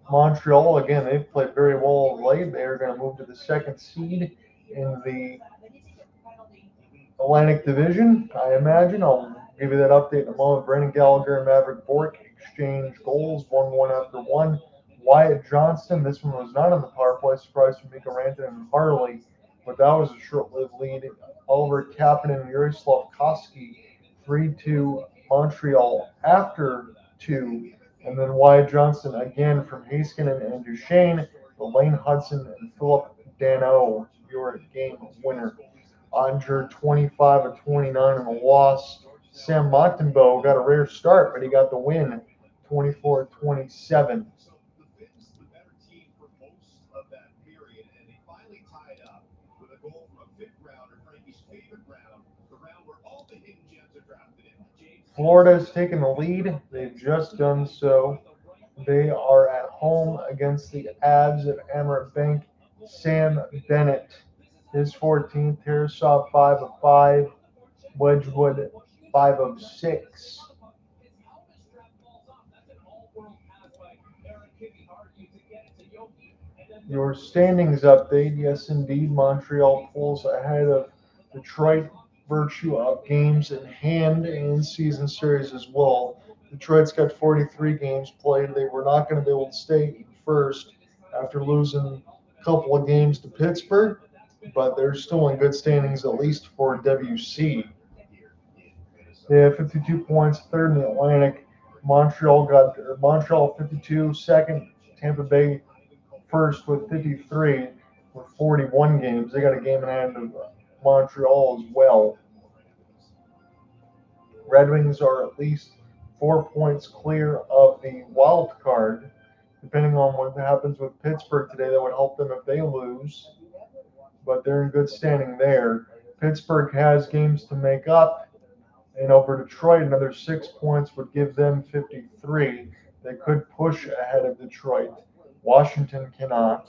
Montreal, again, they've played very well of late. They are going to move to the second seed in the Atlantic Division, I imagine. I'll give you that update in a moment. Brendan Gallagher and Maverick Bork exchange goals, 1-1 after one. Wyatt Johnston, this one was not on the power play. Surprise from Mikko Rantanen and Harley, but that was a short-lived lead. Oliver Kapanen and Yaroslav Koski, 3-2 Montreal after 2. And then Wyatt Johnston again from Heiskanen and Duchesne, Lane Hudson and Philip Danault, your game winner. Onger 25 of 29 in the loss. Sam Montembeault got a rare start, but he got the win, 24-27. Florida has taken the lead. They've just done so. They are at home against the Avs at Amerant Bank. Sam Bennett, his 14th. Tarasov 5 of 5. Wedgwood 5 of 6. Your standings update. Yes, indeed. Montreal pulls ahead of Detroit. Virtue of games in hand and season series as well. Detroit's got 43 games played. They were not going to be able to stay first after losing a couple of games to Pittsburgh, but they're still in good standings, at least for WC. They have 52 points, third in the Atlantic. Montreal 52, second. Tampa Bay first with 53 with 41 games. They got a game in hand of Montreal as well. Red Wings are at least 4 points clear of the wild card. Depending on what happens with Pittsburgh today, that would help them if they lose. But they're in good standing there. Pittsburgh has games to make up. And over Detroit, another 6 points would give them 53. They could push ahead of Detroit. Washington cannot.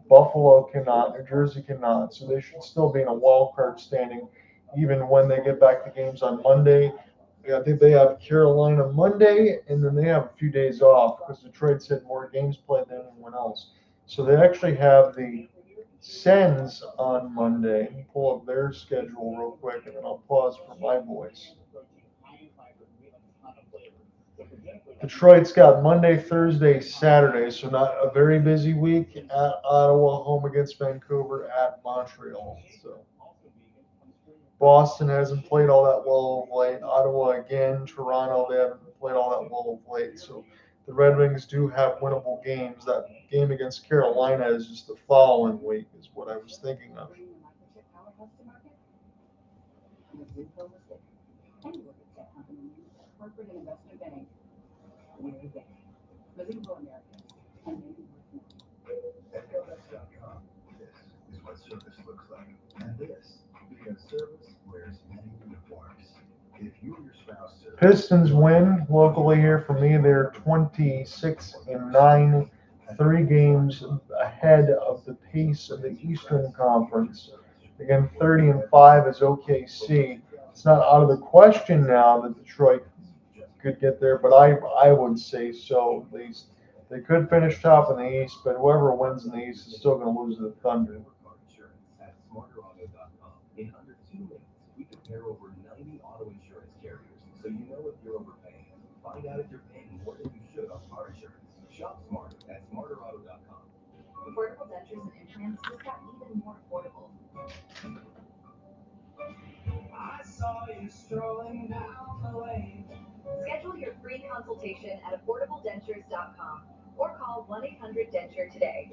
Buffalo cannot. New Jersey cannot. So they should still be in a wild card standing even when they get back to games on Monday. I think they have Carolina Monday, and then they have a few days off because Detroit's had more games played than anyone else. So they actually have the Sens on Monday. Let me pull up their schedule real quick, and then I'll pause for my voice. Detroit's got Monday, Thursday, Saturday, so not a very busy week at Ottawa, home against Vancouver, at Montreal. So Boston hasn't played all that well of late. Ottawa again, Toronto, they haven't played all that well of late. So the Red Wings do have winnable games. That game against Carolina is just the following week, is what I was thinking of. Miserable Americans, and maybe worth more. At GoTenders.com, this is what service looks like. And this, because service wears many uniforms. If you or your spouse serve, Pistons win locally here for me. They're 26-9, 3 games ahead of the pace of the Eastern Conference. Again, 30-5 is OKC. It's not out of the question now that Detroit could get there, but I would say so at least. They could finish top in the East, but whoever wins in the East is still going to lose to the Thunder. At smarterauto.com. In under 2 minutes, we compare over 90 auto insurance carriers, so you know if you're overpaying. Find out if you're paying more than you should on car insurance. Shop smarter at smarterauto.com. Affordable dentures and implants just got even more affordable. I saw you strolling down the lane. Schedule your free consultation at affordabledentures.com or call 1-800-DENTURE today.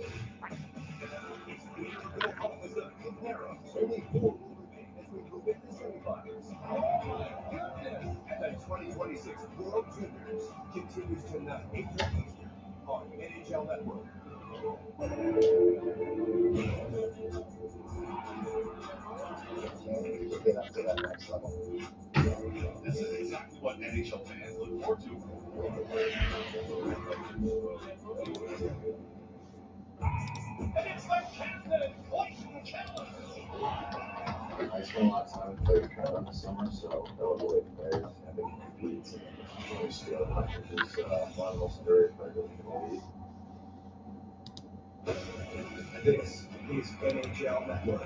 It's the miracle office of Camaro. Only 4 will remain as we move into semifinals. Oh my goodness! And the 2026 Goaltenders continues tonight, 8:30 Eastern on NHL Network. get up to that next level. This is exactly what NHL fans look forward to. And it's the captain, Clayton Keller. I spent a lot of time with player training in the summer, so I would avoid players. I think he competes and really skill, which is one of the most underrated players in the league. This is NHL Network.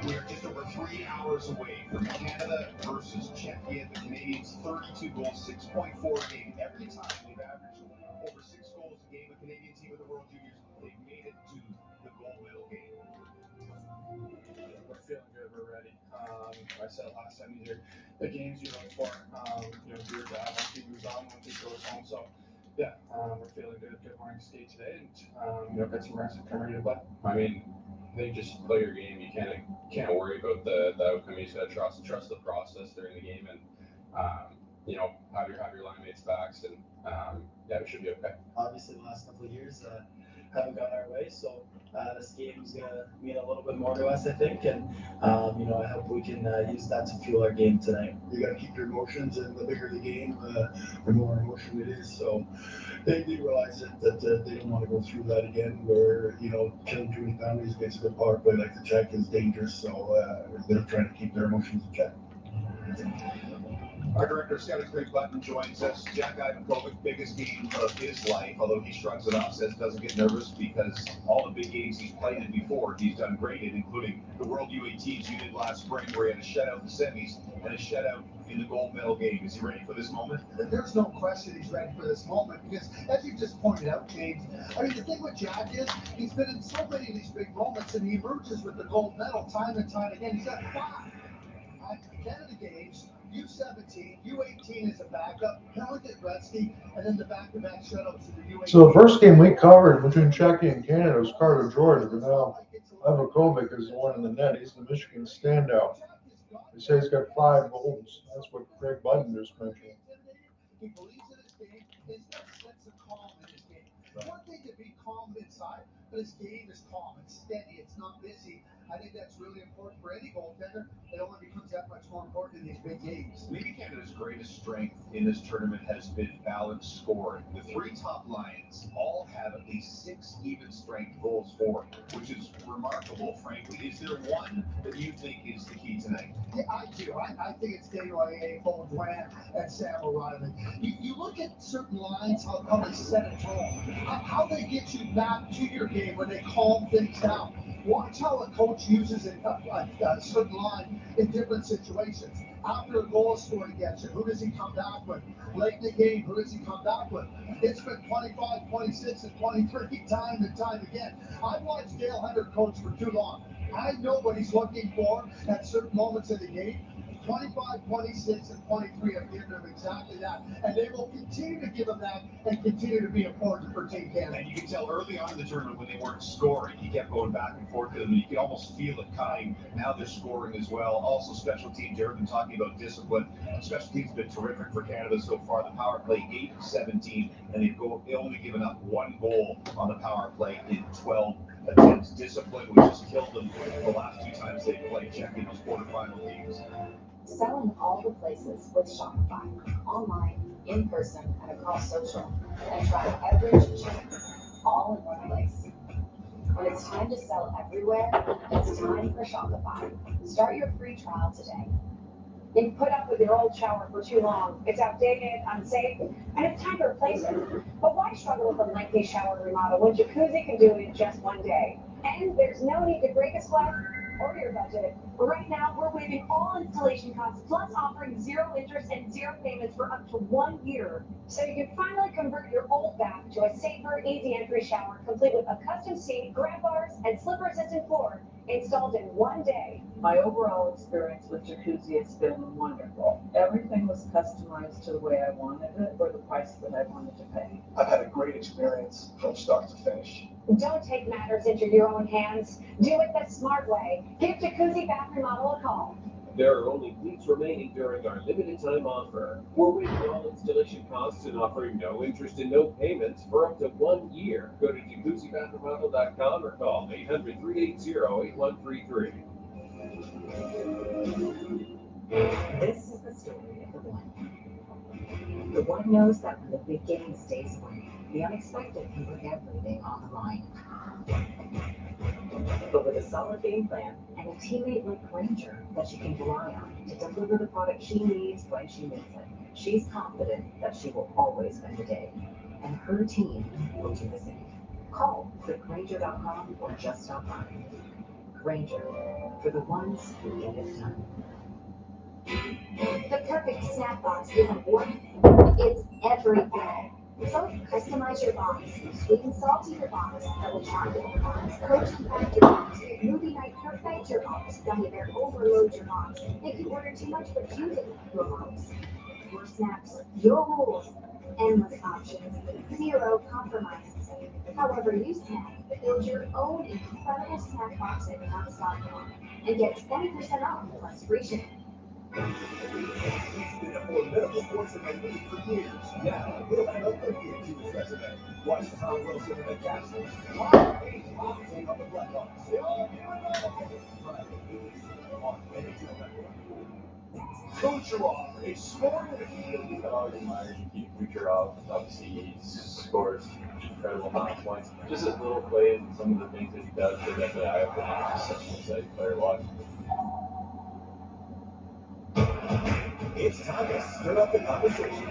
We're just over 3 hours away from Canada versus Czechia. The Canadians 32 goals, 6.4 a game. Every time they've averaged over 6 goals a game, a Canadian team in the World Juniors, they've made it to the gold medal game. We're feeling good. We're ready. I said last time these are the games you look for. Your dad, one team moves on, one team goes home. So, yeah, we're feeling good. Good morning skate today, and got some rest and come ready to play. I mean, they just play your game. You can't worry about the outcome. You just gotta trust the process during the game, and have your line mates' backs, and yeah, we should be okay. Obviously, the last couple of years haven't gone our way, so this game's gonna mean a little bit more to us, I think, and I hope we can use that to fuel our game tonight. You got to keep your emotions, and the bigger the game, the more emotion it is. So they realize that they don't want to go through that again, where killing too many families against a good power play like the Czech is dangerous. So they're trying to keep their emotions in check. Our director of scouting, Greg Button, joins us. Jack Ivankovic, biggest game of his life, although he shrugs it off, says doesn't get nervous because all the big games he's played in before, he's done great in, including the World U18s you did last spring, where he had a shutout in the semis and a shutout in the gold medal game. Is he ready for this moment? There's no question he's ready for this moment because, as you just pointed out, James, I mean, the thing with Jack is he's been in so many of these big moments and he emerges with the gold medal time and time again. He's got 5 Canada games, U17, U18 as a backup, Pelican Gretzky, and then the back-to-back shutouts in the U18. So the first game we covered between Czechia and Canada was Carter George, but now Ivankovic is the one in the net. He's the Michigan standout. They say he's got 5 goals. That's what Greg Button just mentioned. He believes in his game. He's got a sense of calm in his game. One thing to be calm inside, but his game is calm. It's steady. It's not busy. I think that's really important for any goaltender. It only becomes that much more important in these big games. Maybe Canada's greatest strength in this tournament has been balanced scoring. The 3 top lines all have at least 6 even strength goals for, which is remarkable, frankly. Is there one that you think is the key tonight? Yeah, I do. I think it's Desnoyers, Boumedienne, and Sam O'Reilly. You look at certain lines, how they set a tone, how they get you back to your game when they calm things down. Watch how a coach uses a certain line in different situations. After a goal is scored against you, who does he come back with? Late in the game, who does he come back with? It's been 25, 26, and 23 time and time again. I've watched Dale Hunter coach for too long. I know what he's looking for at certain moments of the game. 25, 26, and 23 have given them exactly that. And they will continue to give them that and continue to be important for Team Canada. And you can tell early on in the tournament when they weren't scoring, he kept going back and forth to them. You can almost feel it coming. Now they're scoring as well. Also, special teams. Jared been talking about discipline. Special teams have been terrific for Canada so far. The power play 8 of 17, and they've only given up 1 goal on the power play in 12 attempts. Discipline, which has killed them the last 2 times they played, checking those quarterfinal games. Sell in all the places with Shopify, online, in person, and across social. And try every check all in one place. When it's time to sell everywhere, it's time for Shopify. Start your free trial today. You've put up with your old shower for too long. It's outdated, unsafe, and it's time to replace it. But why struggle with a lengthy shower remodel when Jacuzzi can do it in just one day? And there's no need to break a sweat or your budget. Right now, we're waiving all installation costs, plus offering 0 interest and 0 payments for up to 1 year. So you can finally convert your old bath to a safer, easy entry shower, complete with a custom seat, grab bars, and slipper-resistant floor, installed in 1 day. My overall experience with Jacuzzi has been wonderful. Everything was customized to the way I wanted it or the price that I wanted to pay. I've had a great experience from start to finish. Don't take matters into your own hands. Do it the smart way. Give Jacuzzi Bath Remodel a call. There are only weeks remaining during our limited time offer. We're waiving all installation costs and offering no interest and no payments for up to 1 year. Go to jacuzzibathremodel.com or call 800-380-8133. This is the story of the one. The one knows that when the big game stays away, the unexpected can put everything on the line. But with a solid game plan and a teammate like Granger that she can rely on to deliver the product she needs when she needs it, she's confident that she will always win the day. And her team will do the same. Call quickgranger.com or just stop by. Granger, for the ones who get it done. The perfect snack box isn't one, it's everything. So customize your box, sweet and salty your box, double chocolate your box, protein packed your box, movie night perfect your box, gummy bear overload your box, if you order too much but you didn't your box. Your snacks, your rules, endless options, 0 compromises. However you snack, build your own incredible snack box at nuts.com and get 20% off plus free shipping. It's been a formidable sports event for years. Now, he'll have a look into his resume. Watch Tom Wilson and the Gastrin. Take on the Blackhawks. Friday, 8 on NHL Network. Kucherov, a scoring machine. I've always admired Kucherov. Obviously, he scores incredible amount of points. Just his little plays and some of the things that he does, they're definitely eye-opening. He's such an exciting player to watch. It's time to stir up the conversation.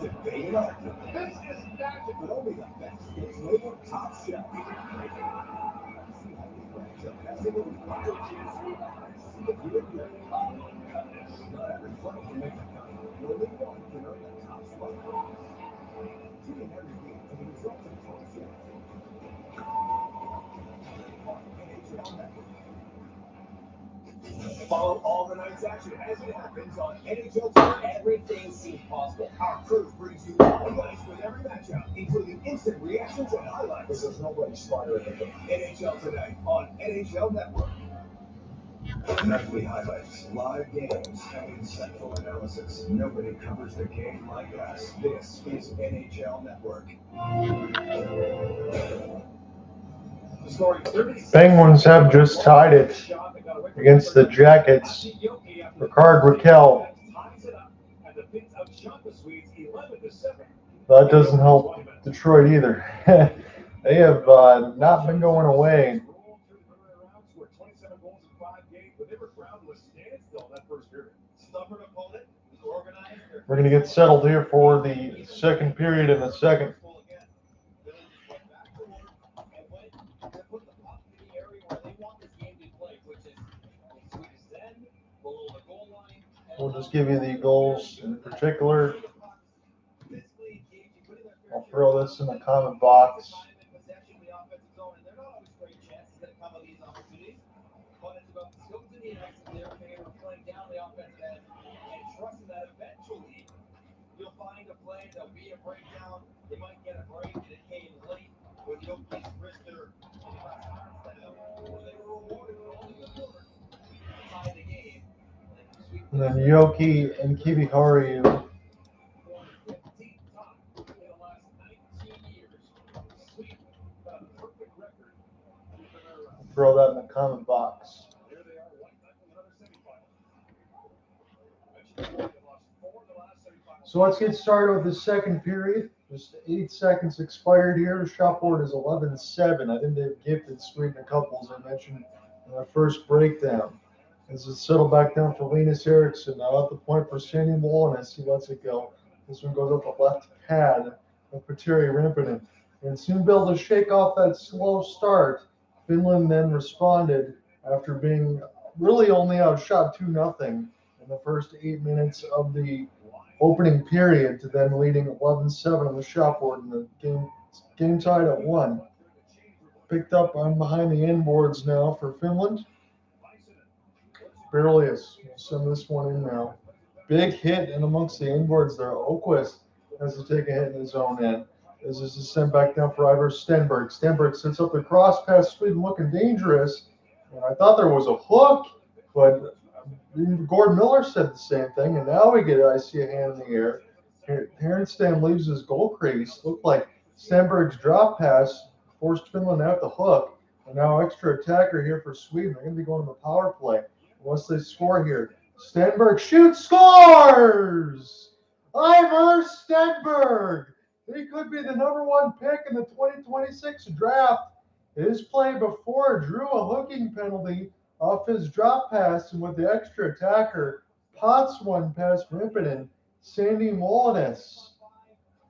Debate and argue. This is magic, but only the best. It's labeled Top Shelf. See how these brands are messing with beverages. See if you agree. Not every play can make the cut. Only one can earn the top spot. Tune in every week for the results of Top Shelf. On NHL Network. Follow all the night's action as it happens on NHL Tonight. Everything seems possible. Our crew brings you all the ice with every matchup, including instant reactions and highlights. There's nobody smarter than them. NHL Tonight on NHL Network. Nightly highlights, live games, and insightful analysis. Nobody covers the game like us. This is NHL Network. Penguins have just tied it against the Jackets. Ricard Raquel. That doesn't help Detroit either. They have not been going away. We're going to get settled here for the second period in a second. We'll just give you the goals in particular. I'll throw this in the comment box. their favor, playing down the offensive end and trusting that eventually you'll find a play, there'll be a breakdown, you might get a break, and it came late with Ohrqvist wrister and Harenstam, where they were rewarded for only good work to tie the game. And then Yoki and Kibihari For the 15th time in the last 19 years, Sweden got a perfect record for their throw that in the comment box. Here they are, white knuckling another semifinal. Mentioned before, they lost 4 of the last semifinals. So let's get started with the second period. Just 8 seconds expired here. The shot board is 11-7. I think they've gifted Sweden a couple, as I mentioned in our first breakdown. As it settled back down for Linus Eriksson. Now at the point for Sandy Wallenius, he lets it go. This one goes up the left pad of Petteri Rimpinen. And soon be able to shake off that slow start. Finland then responded after being really only outshot 2-0 in the first 8 minutes of the opening period to then leading 11-7 on the shot board, and the game tied at 1. Picked up on behind the inboards now for Finland. Berlius will send this one in now. Big hit in amongst the inboards there. Ohrqvist has to take a hit in his own end. As this is sent back down for Ivar Stenberg. Stenberg sets up the cross pass. Sweden looking dangerous. And I thought there was a hook, but Gordon Miller said the same thing. And now I see a hand in the air. Harenstam leaves his goal crease. Looked like Stenberg's drop pass forced Finland out the hook. And now extra attacker here for Sweden. They're going to be going to the power play once they score here. Stenberg shoots, scores! Ivar Stenberg! He could be the #1 pick in the 2026 draft. His play before drew a hooking penalty off his drop pass, and with the extra attacker, pots one past Rimpinen, Sandy Wallenius.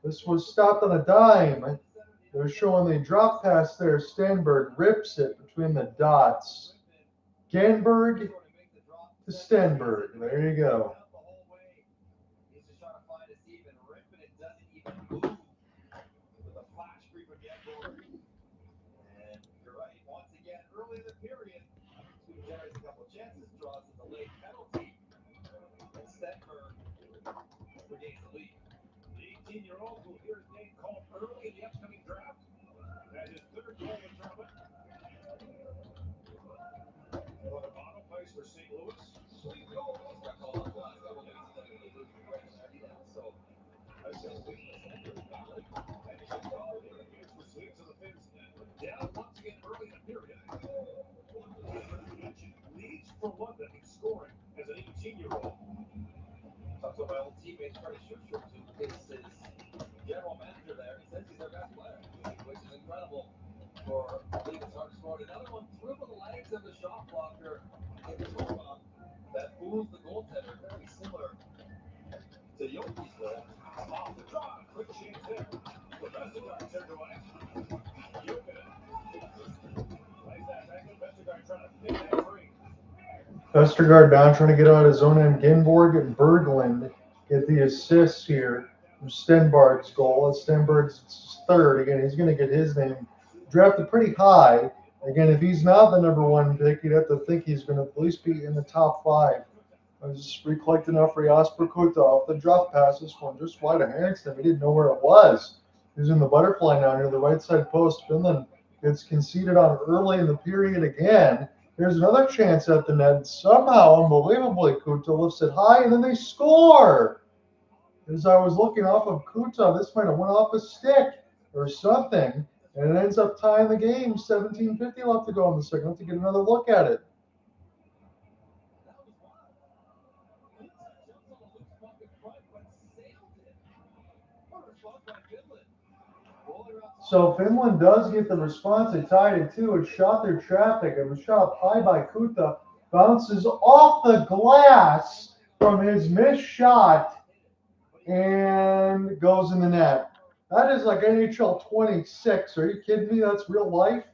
This was stopped on a dime. They're showing the drop pass there. Stenberg rips it between the dots. Ganberg to Stenberg. There you go. And you're right, once again, early in the period, Sweden generates a couple of chances, draws a delayed penalty, and Stenberg regains the lead. The 18-year-old will hear his name called early in the upcoming draft. And his third goal of the tournament. Bottom place for St. Louis. Sweet goal. Got called up the last couple of minutes. He's not going to lose the right now. So, I said Sweden is valid. And he should call it. Here's for Sweden to the Finns. Down once again early in the period. Leads for London in scoring as an 18-year-old. Talked to my old teammate, Freddie Schuster, who is his general manager there. He says he's their best player, which is incredible for Linus Ohrqvist. Another one through the legs of the shot blocker in Torma that fools the goaltender, very similar to Yoki's goal. Off the draw, quick chance there. The Vestergaard turned away. Vestergaard down trying to get out his own end. Ginborg and Berglund get the assists here from Stenberg's goal. It's Stenberg's third. Again, he's going to get his name drafted pretty high. Again, if he's not the #1 pick, you'd have to think he's going to at least be in the top 5. I was just recollecting enough for Jasper Kuta off the drop pass. This one just wide of Harenstam. He didn't know where it was. He's in the butterfly now near the right side post. Finland gets conceded on early in the period again. Here's another chance at the net. Somehow, unbelievably, Kuta lifts it high, and then they score. As I was looking off of Kuta, this might have went off a stick or something, and it ends up tying the game. 17:50 left to go in the second. Let's get another look at it. So Finland does get the response. They tied it 2. It shot their traffic. It was shot high by Kuta. Bounces off the glass from his missed shot and goes in the net. That is like NHL 26. Are you kidding me? That's real life.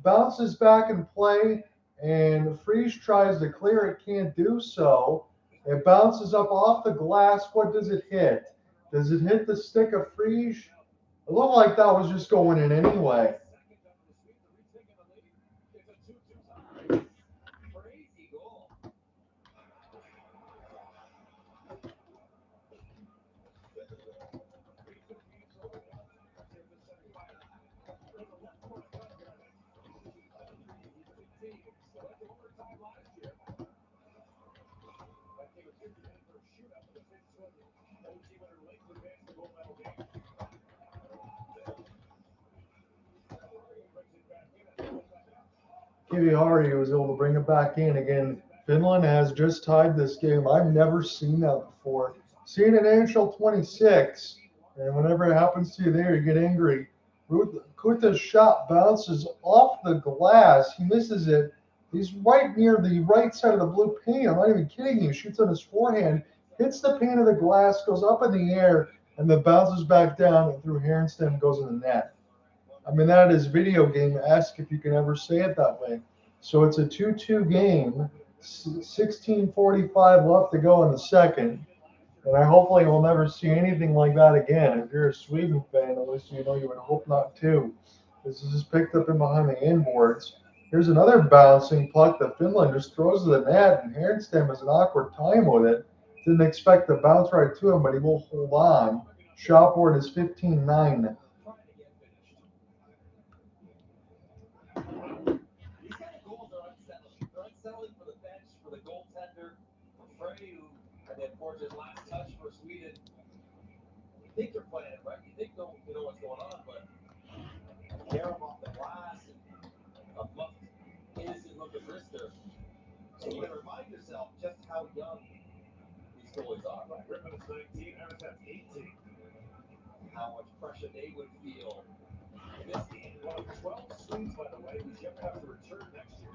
Bounces back in play, and Frisch tries to clear it. Can't do so. It bounces up off the glass. What does it hit? Does it hit the stick of Frisch? It looked like that was just going in anyway. Kiviari was able to bring it back in again. Finland has just tied this game. I've never seen that before. Seen it in NHL 26, and whenever it happens to you there, you get angry. Kuta's shot bounces off the glass. He misses it. He's right near the right side of the blue paint. I'm not even kidding you. Shoots on his forehand, hits the pane of the glass, goes up in the air, and then bounces back down and through Harenstam and goes in the net. I mean, that is video game-esque, if you can ever say it that way. So it's a 2-2 game, 16:45 left to go in the second. And I hopefully will never see anything like that again. If you're a Sweden fan, at least you know you would hope not to. This is just picked up in behind the inboards. Here's another bouncing puck that Finland just throws to the net, and Harenstam has an awkward time with it. Didn't expect to bounce right to him, but he will hold on. Shot board is 15-9. For the bench, for the goaltender, for Frey, who had that fortunate last touch for Sweden. You think you're playing it right, you think you know what's going on, but Carell off the glass and a muffed, innocent look at Rister. And you gotta remind yourself just how young these goalies are. Right, Griffin is 19, Harentam's 18. How much pressure they would feel in this game. One of 12 Swedes, by the way, who's yet to have to return next year.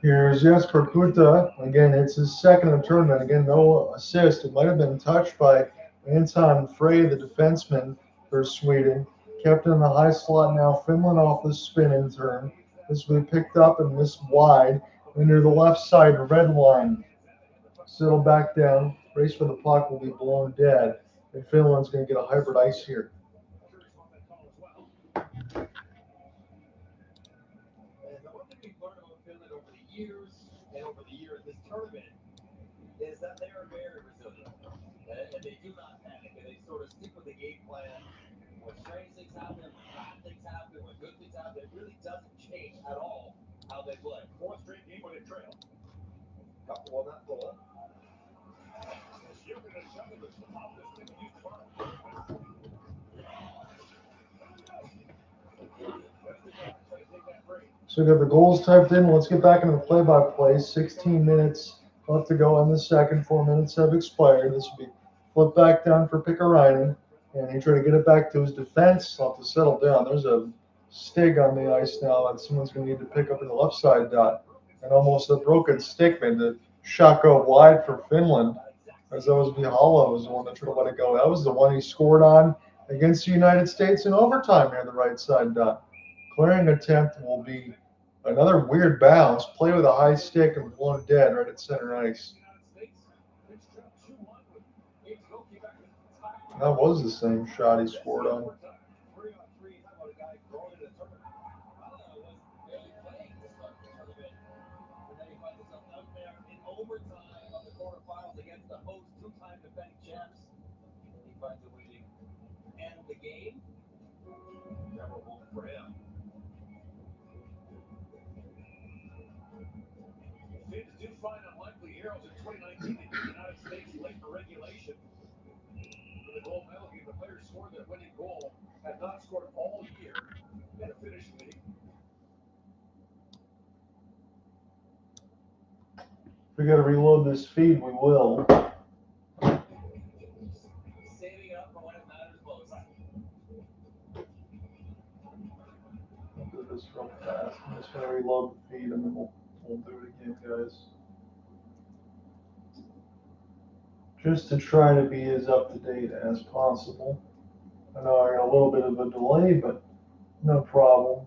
Here's Jesper Kuta. Again, it's his second in the tournament. Again, no assist. It might have been touched by Anton Frey, the defenseman for Sweden. Kept in the high slot now. Finland off the spin in turn. This will be picked up and missed wide. Into the left side red line. Settle back down. Race for the puck will be blown dead. And Finland's going to get a hybrid ice here. This tournament is that they are very resilient and they do not panic and they sort of stick with the game plan. When strange things happen, when bad things happen, when good things happen, it really doesn't change at all how they play. Fourth straight game with a trail. Couple on that goal. So we got the goals typed in. Let's get back into the play-by-play. 16 minutes left to go in the second. 4 minutes have expired. This will be flipped back down for Pikkarainen. And he tried to get it back to his defense. He'll have to settle down. There's a stig on the ice now that someone's going to need to pick up in the left side dot. And almost a broken stickman. The shot go wide for Finland. As that was Vihala was the one that tried to let it go. That was the one he scored on against the United States in overtime near the right side dot. Clearing attempt will be another weird bounce. Play with a high stick and blown dead right at center ice. That was the same shot he scored on. For him. Finns do find unlikely arrows in 2019 in the United States late for regulation. In the gold medal game, the players scored their winning goal, had not scored all year, and a finish leading. If we got to reload this feed, we will. Saving it up for when it matters most. I'll do this real fast. I'm just going to reload the feed and then we'll do it again, guys. Just to try to be as up to date as possible. I know I got a little bit of a delay, but no problem.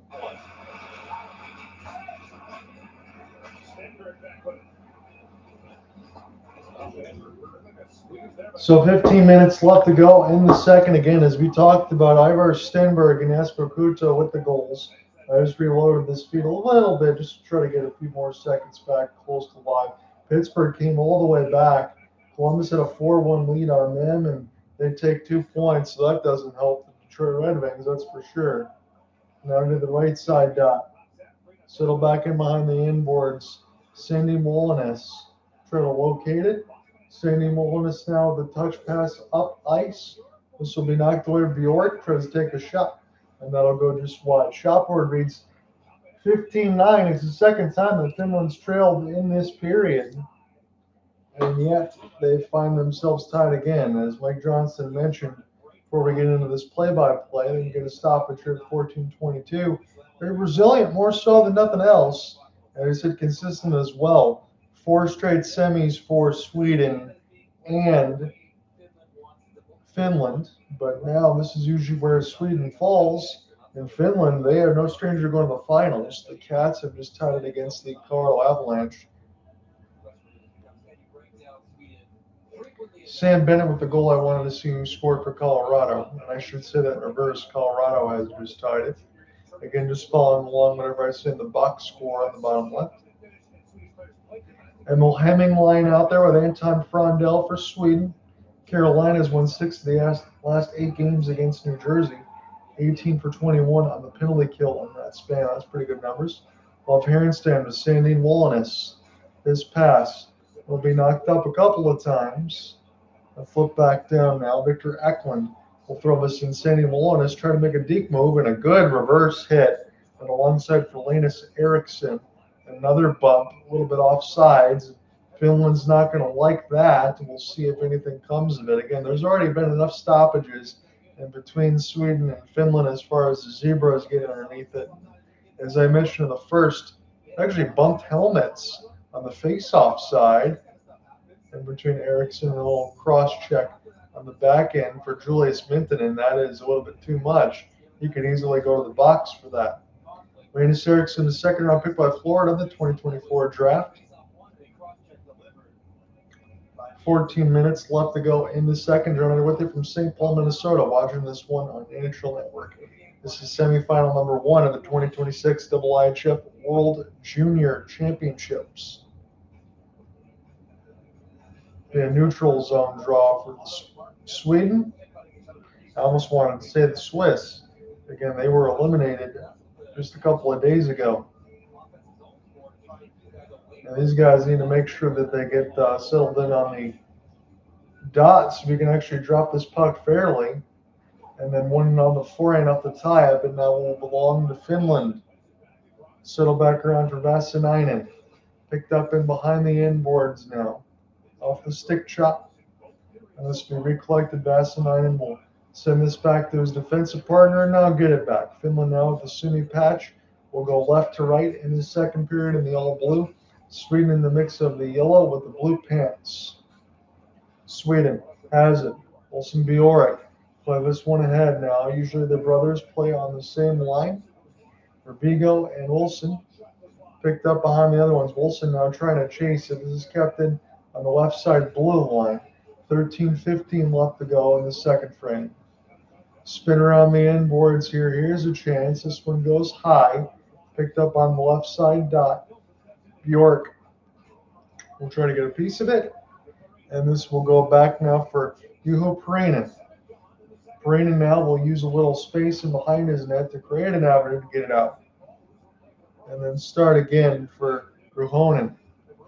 So 15 minutes left to go in the second. Again, as we talked about, Ivar, Stenberg, and Jesper Kuta with the goals. I just reloaded this feed a little bit just to try to get a few more seconds back close to live. Pittsburgh came all the way back. Columbus had a 4-1 lead on them, and they take 2 points, so that doesn't help the Detroit Red Wings, that's for sure. Now to the right side dot. Settle back in behind the inboards. Sandy Wallenius. Try to locate it. Sandy Wallenius now with the touch pass up ice. This will be knocked away. Bjork tries to take a shot, and that'll go just wide. Shot board reads 15-9. It's the second time that Finland's trailed in this period, and yet they find themselves tied again. As Mike Johnson mentioned before we get into this play-by-play, they get a stoppage here at 14:22. Very resilient, more so than nothing else. And I said consistent as well. 4 straight semis for Sweden and Finland, but now this is usually where Sweden falls. In Finland, they are no stranger to going to the finals. The Cats have just tied it against the Colorado Avalanche. Sam Bennett with the goal I wanted to see, who scored for Colorado. And I should say that in reverse, Colorado has just tied it. Again, just following along whenever I say the box score on the bottom left. Emil Hemming line out there with Anton Frondell for Sweden. Carolina's won 6 of the last 8 games against New Jersey. 18 for 21 on the penalty kill in that span. That's pretty good numbers. Off Harenstam to Sandy Wallenius. This pass will be knocked up a couple of times. A flip back down now. Victor Eklund will throw this in. Sandy Wallenius trying to make a deep move and a good reverse hit. And alongside for Linus Eriksson. Another bump, a little bit off sides. Finland's not going to like that. We'll see if anything comes of it. Again, there's already been enough stoppages in between Sweden and Finland as far as the Zebras getting underneath it. As I mentioned in the first, actually bumped helmets on the face-off side in between Eriksson and a little cross-check on the back end for Julius Milton, and that is a little bit too much. You could easily go to the box for that. Linus Eriksson, the second-round pick by Florida in the 2024 draft. 14 minutes left to go in the second. Joining with you from St. Paul, Minnesota, watching this one on NHL Network. This is semifinal number 1 of the 2026 IIHF World Junior Championships. A neutral zone draw for Sweden. I almost wanted to say the Swiss. Again, they were eliminated just a couple of days ago. And these guys need to make sure that they get settled in on the dots so we can actually drop this puck fairly. And then one on the forehand off the tie-up, and now will belong to Finland. Settle back around for Vassanainen. Picked up in behind the inboards now. Off the stick chop. And this will be recollected. Vassanainen will send this back to his defensive partner and now get it back. Finland now with the semi patch will go left to right in the second period in the all blue. Sweden in the mix of the yellow with the blue pants. Sweden has it. Olsen Bjork play this one ahead now. Usually the brothers play on the same line. For Viggo and Olsen. Picked up behind the other ones. Olsen now trying to chase it. This is kept in on the left side blue line. 13-15 left to go in the second frame. Spin around the inboards here. Here's a chance. This one goes high. Picked up on the left side dot. Bjork will try to get a piece of it. And this will go back now for Juho Parainen. Parainen now will use a little space in behind his net to create an avenue to get it out. And then start again for Ruhonen.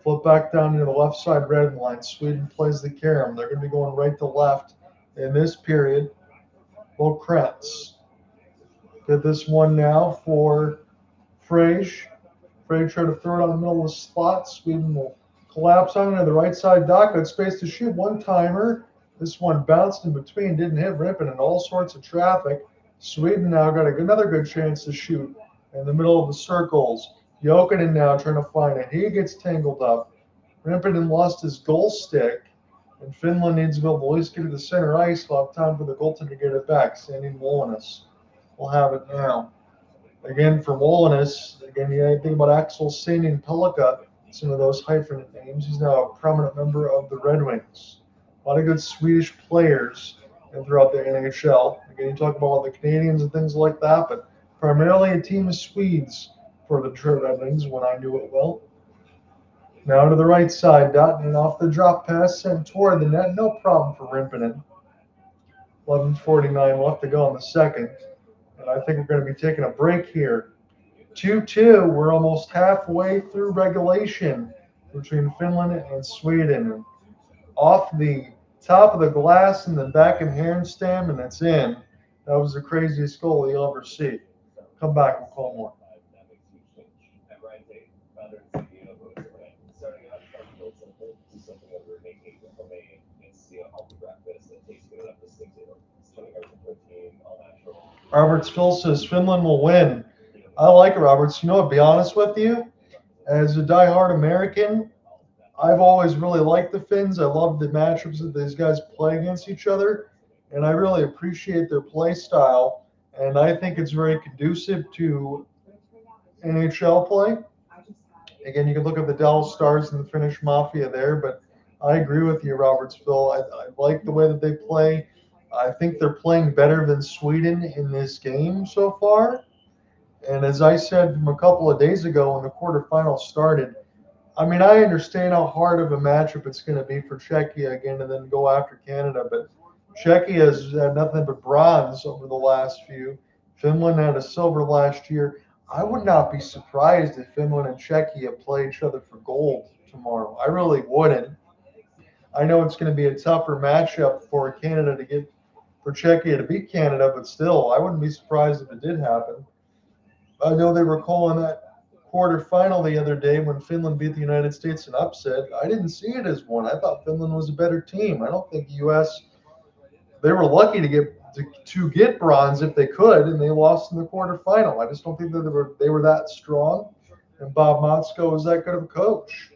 Flip back down to the left side red line. Sweden plays the carom. They're going to be going right to left in this period. Ohrqvist. Did this one now for Frege. Frege tried to throw it on the middle of the slot. Sweden will collapse on it to the right side dock. Got space to shoot. One-timer. This one bounced in between. Didn't hit Rippin in all sorts of traffic. Sweden now got another good chance to shoot in the middle of the circles. Jokinen now trying to find it. He gets tangled up. Rippin lost his goal stick. And Finland needs to be able to at least get to the center ice. We'll have time for the goaltender to get it back. Sandy Wallenius will have it now. Again, for Wallenius, again, you think about Axel Sandin Pellikka, some of those hyphenate names. He's now a prominent member of the Red Wings. A lot of good Swedish players throughout the NHL. Again, you talk about all the Canadians and things like that, but primarily a team of Swedes for the Red Wings when I knew it well. Now to the right side, dot, and off the drop pass sent toward the net. No problem for Rimpinen. 11:49 left to go in the second. And I think we're going to be taking a break here. 2-2. We're almost halfway through regulation between Finland and Sweden. Off the top of the glass and then back in Harenstam, and it's in. That was the craziest goal you'll ever see. Come back and call more. Starting out from Milton to something that we're making from a healthy breakfast that tastes good enough to stick to. It's 20 grams of protein, all natural. Roberts Phil says Finland will win. I like it, Roberts. You know what, to be honest with you, as a diehard American, I've always really liked the Finns. I love the matchups that these guys play against each other, and I really appreciate their play style, and I think it's very conducive to NHL play. Again, you can look at the Dallas Stars and the Finnish Mafia there, but I agree with you, Roberts Phil. I like the way that they play. I think they're playing better than Sweden in this game so far. And as I said from a couple of days ago when the quarterfinals started, I mean, I understand how hard of a matchup it's going to be for Czechia again and then go after Canada, but Czechia has had nothing but bronze over the last few. Finland had a silver last year. I would not be surprised if Finland and Czechia play each other for gold tomorrow. I really wouldn't. I know it's going to be a tougher matchup for Canada to get, for Czechia to beat Canada, but still, I wouldn't be surprised if it did happen. I know they were calling that quarterfinal the other day when Finland beat the United States in upset. I didn't see it as one. I thought Finland was a better team. I don't think the U.S. They were lucky to get bronze if they could, and they lost in the quarterfinal. I just don't think that they were that strong, and Bob Motzko was that good of a coach.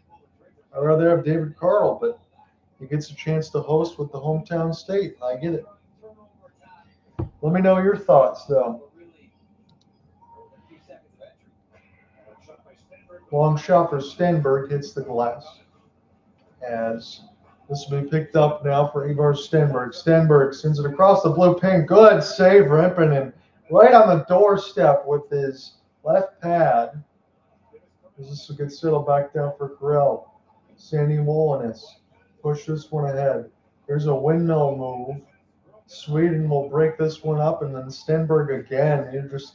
I'd rather have David Carl, but he gets a chance to host with the hometown state, and I get it. Let me know your thoughts, though. Long shot for Stenberg hits the glass. As this will be picked up now for Ivar Stenberg. Stenberg sends it across the blue pin. Good save, Rimpinen. Right on the doorstep with his left pad. This will get settled back down for Carell. Sandy Wallenius. Push this one ahead. There's a windmill move. Sweden will break this one up, and then Stenberg again. You're just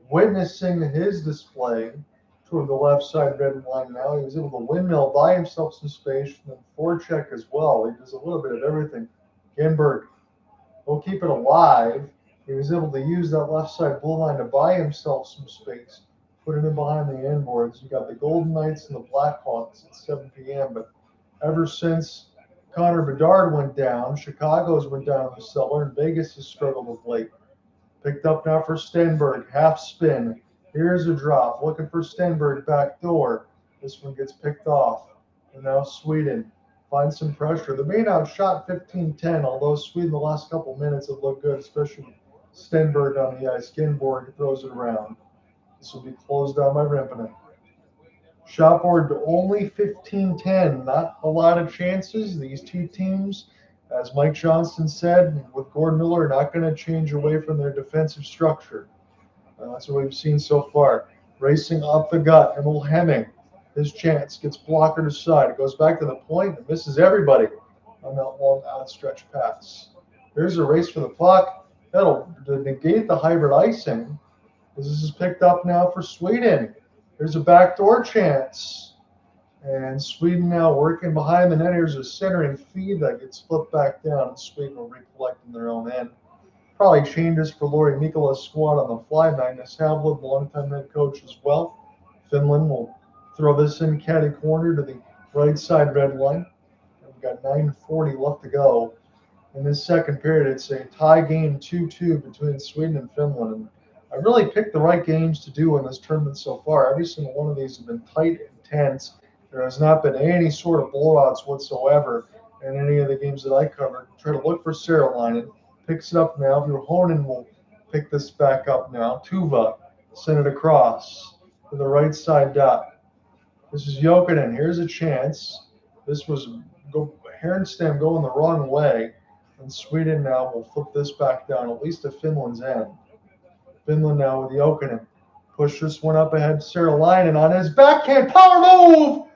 witnessing his display toward the left side red line now. He was able to windmill, buy himself some space, and then forecheck as well. He does a little bit of everything. Genberg will keep it alive. He was able to use that left side blue line to buy himself some space, put it in behind the end boards. You got the Golden Knights and the Blackhawks at 7 p.m., but ever since Connor Bedard went down, Chicago's went down in the cellar, and Vegas has struggled of late. Picked up now for Stenberg, half spin. Here's a drop, looking for Stenberg back door. This one gets picked off. And now Sweden finds some pressure. The main outshot 15-10, although Sweden the last couple minutes have looked good, especially Stenberg on the ice. Genborg throws it around. This will be closed down by Rimpinen. Shot board to only 15-10. Not a lot of chances. These two teams, as Mike Johnston said, with Gordon Miller, are not going to change away from their defensive structure. That's what we've seen so far. Racing up the gut, Emil Hemming. His chance gets blocked aside. It goes back to the point and misses everybody on that long outstretched pass. Here's a race for the puck. That'll negate the hybrid icing. This is picked up now for Sweden. Here's a backdoor chance. And Sweden now working behind the net. Here's a centering feed that gets flipped back down, and Sweden will recollect in their own end. Probably changes for Lori Mikola's squad on the fly. Magnus Havelid, longtime head coach as well. Finland will throw this in caddy corner to the right side red line. We've got 9:40 left to go. In this second period, it's a tie game 2-2 between Sweden and Finland. And I really picked the right games to do in this tournament so far. Every single one of these have been tight and tense. There has not been any sort of blowouts whatsoever in any of the games that I covered. Try to look for Saralainen. Picks it up now. Honen will pick this back up now. Tuva send it across to the right side dot. This is Jokinen. Here's a chance. This was Harenstam going the wrong way. And Sweden now will flip this back down, at least to Finland's end. Finland now with Jokinen. Push this one up ahead. Saralainen on his backhand power move.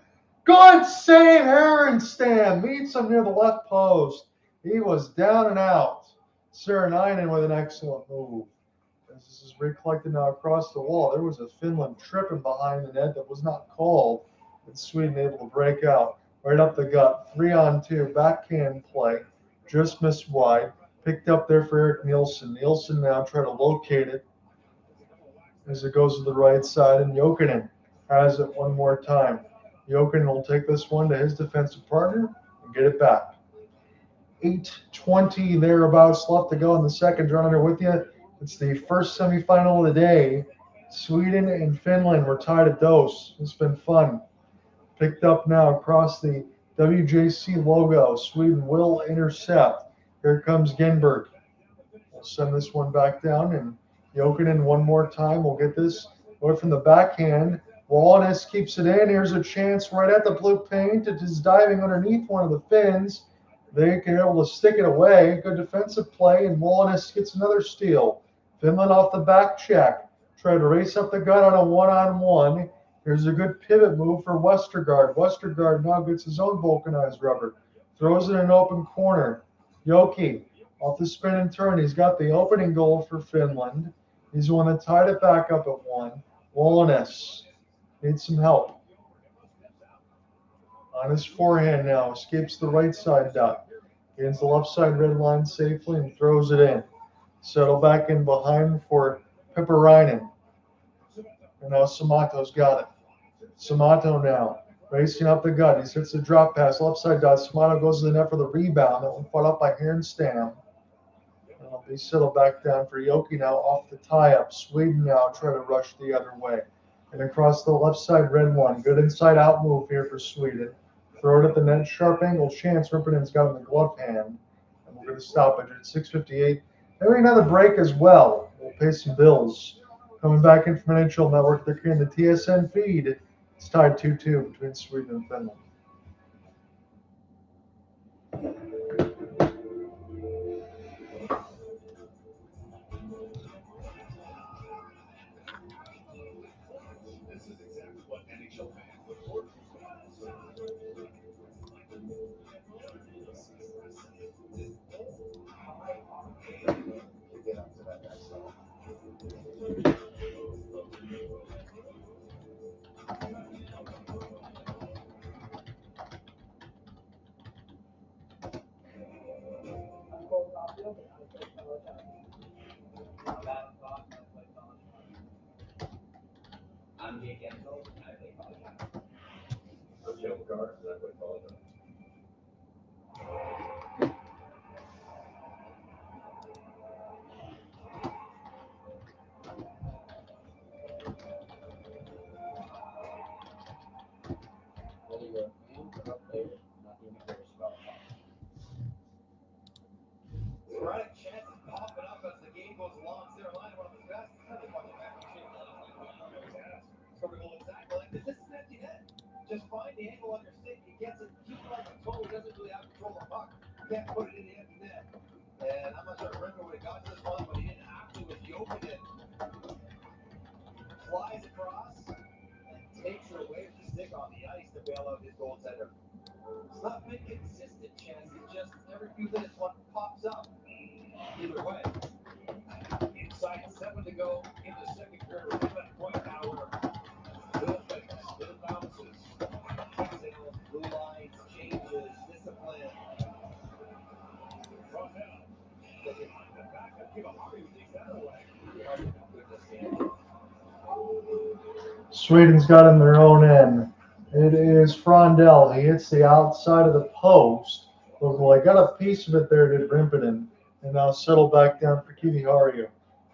Good save. Harenstam meets him near the left post. He was down and out. Saralainen with an excellent move. This is recollected now across the wall. There was a Finland tripping behind the net that was not called, and Sweden able to break out. Right up the gut, 3-on-2, backhand play, just missed wide, picked up there for Eric Nielsen. Nielsen now trying to locate it as it goes to the right side, and Jokinen has it one more time. Jokinen will take this one to his defensive partner and get it back. 8:20 thereabouts left to go in the second. John, under with you. It's the first semifinal of the day. Sweden and Finland were tied at dose. It's been fun. Picked up now across the WJC logo. Sweden will intercept. Here comes Ginberg. We'll send this one back down, and Jokinen one more time. We'll get this away from the backhand. Wallenius keeps it in. Here's a chance right at the blue paint. It is diving underneath one of the Finns. They can be able to stick it away. Good defensive play, and Wallenius gets another steal. Finland off the back check. Try to race up the gut on a one-on-one. Here's a good pivot move for Westergaard. Westergaard now gets his own vulcanized rubber. Throws it in an open corner. Joki off the spin and turn. He's got the opening goal for Finland. He's the one that tied it back up at one. Wallenius needs some help. On his forehand now, escapes the right side dot. Gains the left side red line safely and throws it in. Settle back in behind for Pepperinen. And now Samato's got it. Samato now racing up the gut. He hits the drop pass, left side dot. Samato goes to the net for the rebound. That one fought up by Harenstam. And it'll be settled back down for Joki now off the tie-up. Sweden now trying to rush the other way. And across the left side red line. Good inside out move here for Sweden. Throw it at the net. Sharp angle chance. Rippinen's got in the glove hand. And we're going to stop it at 6:58. Maybe another break as well. We'll pay some bills. Coming back in from an NHL network, they're creating the TSN feed. It's tied 2-2 between Sweden and Finland. This is exactly what NHL fans look forward to. Get up to that next level. I'm Jake Enzo, and I play college hockey. I'm Joe McCarr, and I play college. Whether you're a fan or a player, nothing matters about hockey. Sporadic chances popping up as the game goes along. Center line, one of the best. Scored a goal exactly like this. This is an empty net. Just find the angle on your stick. He gets it. Keep it on control. He doesn't really have control of the puck. Can't put it in the empty net. And I'm not sure if River would have got to this one, but he didn't have to with the open it. Flies across and takes it away with the stick on the ice to bail out his goaltender. It's not been consistent chances, just every few minutes one pops up. Either way. Inside 7 to go in the second period. 7-point power. Little fakes, little bounces. Signals, blue lines, changes, discipline. Frondell. The backup give a hurry. Takes that away. Sweden's got in their own end. It is Frondell. He hits the outside of the post. Well, I got a piece of it there to Rimpinen. And now settle back down for Kiviharju.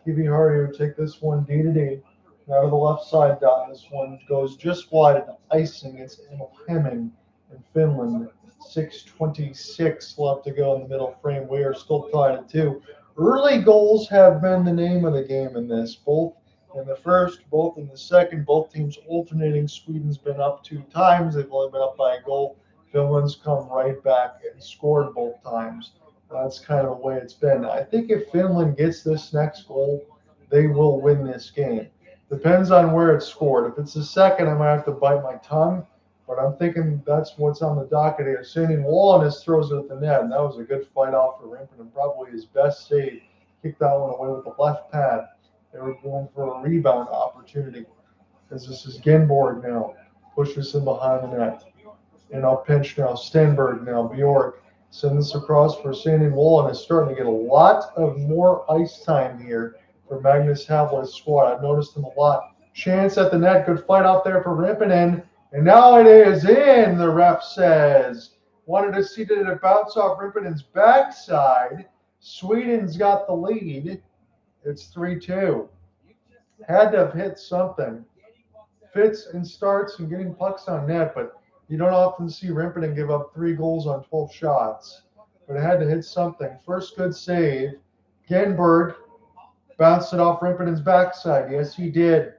Kiviharju take this one D-to-D. Out of the left side dot. This one goes just wide of icing. It's Emil Hemming in Finland. 6:26 left to go in the middle frame. We are still tied at 2. Early goals have been the name of the game in this. Both in the first, both in the second. Both teams alternating. Sweden's been up 2 times. They've only been up by a goal. Finland's come right back and scored both times. That's kind of the way it's been. I think if Finland gets this next goal, they will win this game. Depends on where it's scored. If it's the second, I might have to bite my tongue. But I'm thinking that's what's on the docket here. Sandin Wallenius throws it at the net, and that was a good fight off for Rimpinen. Probably his best save. Kicked that one away with the left pad. They were going for a rebound opportunity. As this is Genborg now. Pushes him behind the net. And I'll pinch now. Stenberg now. Bjork send this across for Sandy Wall, and is starting to get a lot of more ice time here for Magnus Havelid's squad. I've noticed him a lot. Chance at the net. Good fight out there for Rippinen. And now it is in, the ref says. Wanted to see that it bounce off Rippinen's backside. Sweden's got the lead. It's 3-2. Had to have hit something. Fits and starts and getting pucks on net, but you don't often see Rimpinen give up 3 goals on 12 shots. But it had to hit something. First good save. Genberg bounced it off Rimpinen's backside. Yes, he did.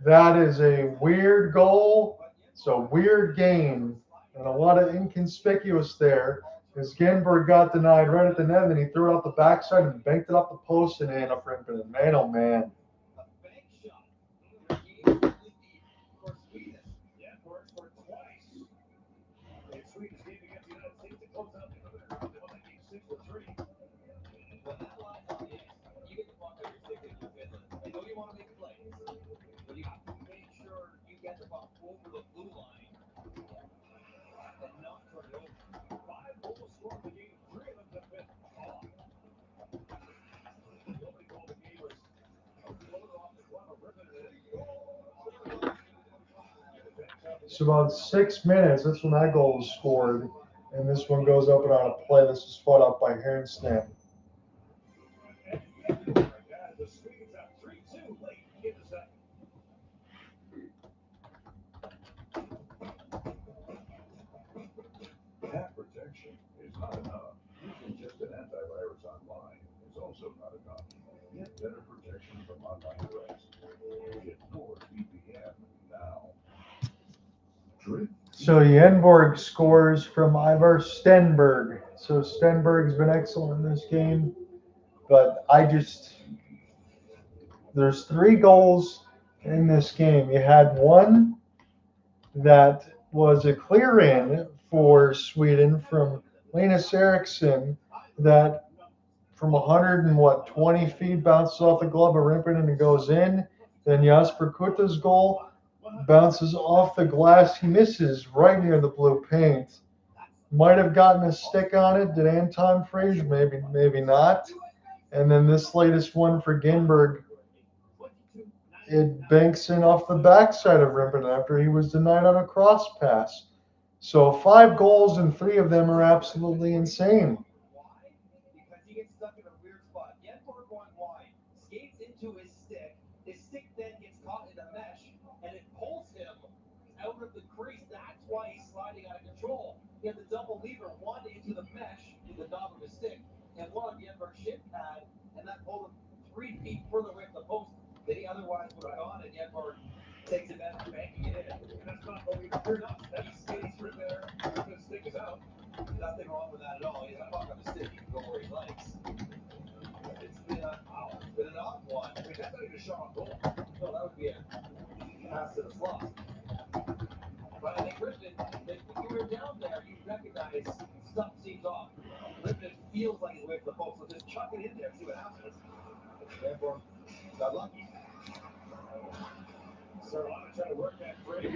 That is a weird goal. It's a weird game. And a lot of inconspicuous there. As Genberg got denied right at the net, and then he threw it out the backside and banked it off the post and in up Rimpinen. Man, oh man. So about 6 minutes, that's when that goal was scored. And this one goes up and on a play. This is fought out by Harenstam. Cat protection is not enough. Using just an antivirus online is also not enough. Get better protection from online threats. Get more VPN now. So Yenborg scores from Ivar Stenberg. So Stenberg's been excellent in this game. But there's 3 goals in this game. You had one that was a clear in for Sweden from Linus Eriksson that from 120 feet bounces off the glove of Rimpinen and goes in. Then Jasper Kutta's goal bounces off the glass. He misses right near the blue paint. Might have gotten a stick on it. Did Anton Fraser? Maybe not. And then this latest one for Genberg, it banks in off the backside of Rimpinen after he was denied on a cross pass. So 5 goals and 3 of them are absolutely insane. Because he gets stuck in a weird spot. Genberg going wide, skates into his stick. His stick then gets caught in the mesh, and it pulls him out of the crease. That's why he's sliding out of control. He had the double lever, one into the mesh in the knob of his stick, and one on Genberg's shin pad, and that pulled him 3 feet further away from the post than he otherwise would have gone, and Genberg takes advantage of banking it in. That's not the lever. Sure enough, he skates through there, his stick is out. Nothing wrong with that at all. He has a puck on the stick. He can go where he likes. It's been an odd one. I mean, that's not even a shot on goal. No, that would be a pass to the slot. But I think Rippin, if you were down there, you recognize stuff seems off. Rippin feels like he's away from the post, so just chuck it in there and see what happens. Therefore, got lucky. Sarlana trying to work that free.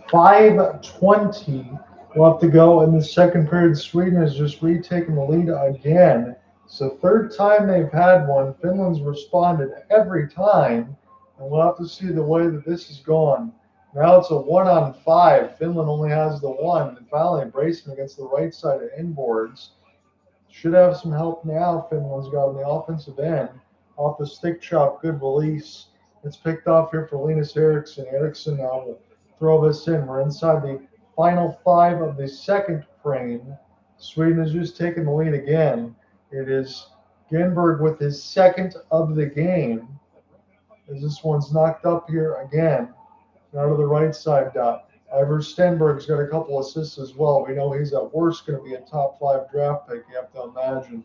5:20 left to go in the second period. Sweden has just retaken the lead again. It's the 3rd time they've had one. Finland's responded every time, and we'll have to see the way that this has gone. Now it's a 1-on-5. Finland only has the 1. And finally, Brayson against the right side of inboards. Should have some help now. Finland's got on the offensive end. Off the stick chop, good release. It's picked off here for Linus Eriksson. Eriksson now will throw this in. We're inside the final 5 of the second frame. Sweden has just taken the lead again. It is Genberg with his 2nd of the game. As this one's knocked up here again. Now to the right side dot. Ivar Stenberg's got a couple assists as well. We know he's at worst going to be a top 5 draft pick, you have to imagine.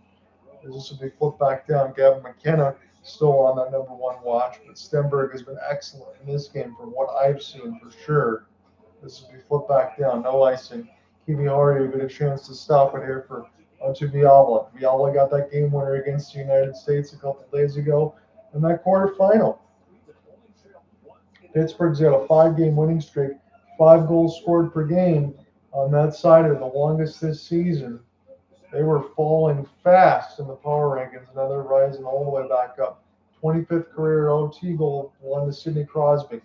As this will be flipped back down. Gavin McKenna still on that number 1 watch, but Stenberg has been excellent in this game from what I've seen for sure. This will be flipped back down, no icing. Kiwi Hardy will get a chance to stop it here for to Fiala. Fiala got that game winner against the United States a couple days ago in that quarterfinal. Pittsburgh's got a 5-game winning streak, 5 goals scored per game on that side of it, the longest this season. They were falling fast in the power rankings. Now they're rising all the way back up. 25th career OT goal won to Sidney Crosby.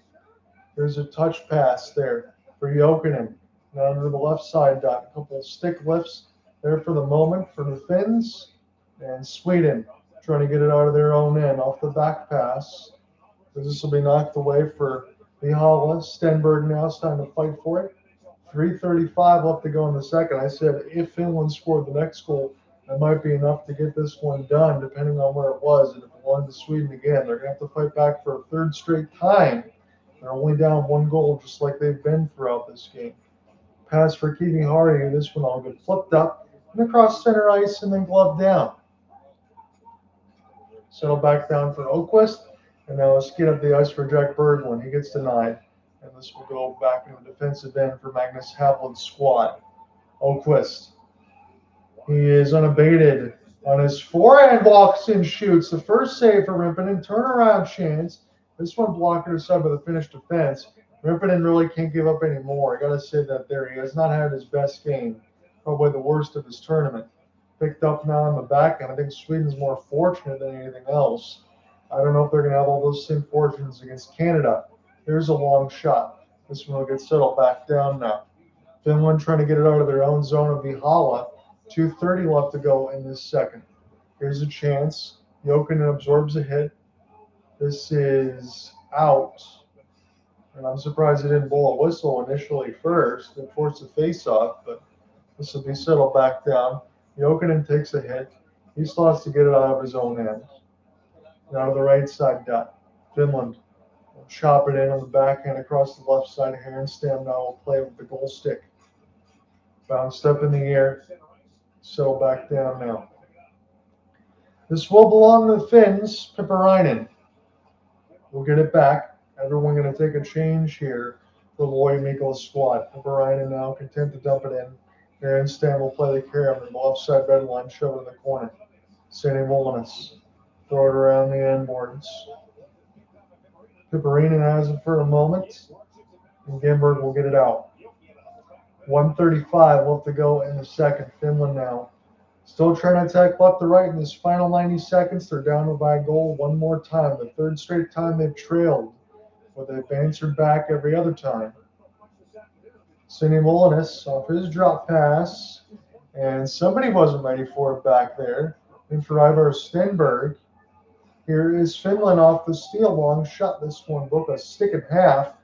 There's a touch pass there for Jokinen. Now to the left side dot. A couple of stick lifts there for the moment for the Finns. And Sweden trying to get it out of their own end off the back pass. This will be knocked away for Fiala. Stenberg now is time to fight for it. 3:35 left to go in the second. I said if Finland scored the next goal, that might be enough to get this one done, depending on where it was. And if it belonged to Sweden again, they're going to have to fight back for a third straight time. They're only down 1 goal, just like they've been throughout this game. Pass for Keating Hardy. This one all get flipped up and across center ice and then gloved down. Settle back down for Ohrqvist. And now a skid up the ice for Jack Berglund. He gets denied. And this will go back into the defensive end for Magnus Havelid's squad. Ohrqvist. He is unabated on his forehand, walks and shoots. The first save for Rimpinen. Turnaround chance. This one blocked aside by the Finnish defense. Rimpinen really can't give up anymore. I got to say that there. He has not had his best game. Probably the worst of his tournament. Picked up now on the back end. I think Sweden's more fortunate than anything else. I don't know if they're going to have all those same fortunes against Canada. Here's a long shot. This one will get settled back down now. Finland trying to get it out of their own zone of Vihala. 2:30 left to go in this second. Here's a chance. Jokinen absorbs a hit. This is out. And I'm surprised they didn't blow a whistle initially first and force the face-off, but this will be settled back down. Jokinen takes a hit. He still has to get it out of his own end. Now to the right side dot. Finland will chop it in on the backhand across the left side. Harenstam now will play with the goal stick. Bounced up in the air. Settle back down now. This will belong to the Finns. Pipparainen will get it back. Everyone going to take a change here for Lloyd Mikkel's squad. Pipparainen now content to dump it in. Harenstam will play the carry on the left side red line, shove it in the corner. Wallenius. Throw it around the end boards. Pipparainen has it for a moment. And Gimberg will get it out. 1:35 left to go in the second. Finland now. Still trying to attack left to right in this final 90 seconds. They're down by a goal one more time. The third straight time they've trailed. But they've answered back every other time. Wallenius off his drop pass. And somebody wasn't ready for it back there. And for Ivar Stenberg. Here is Finland off the steal. Long shot. This one broke a stick in half.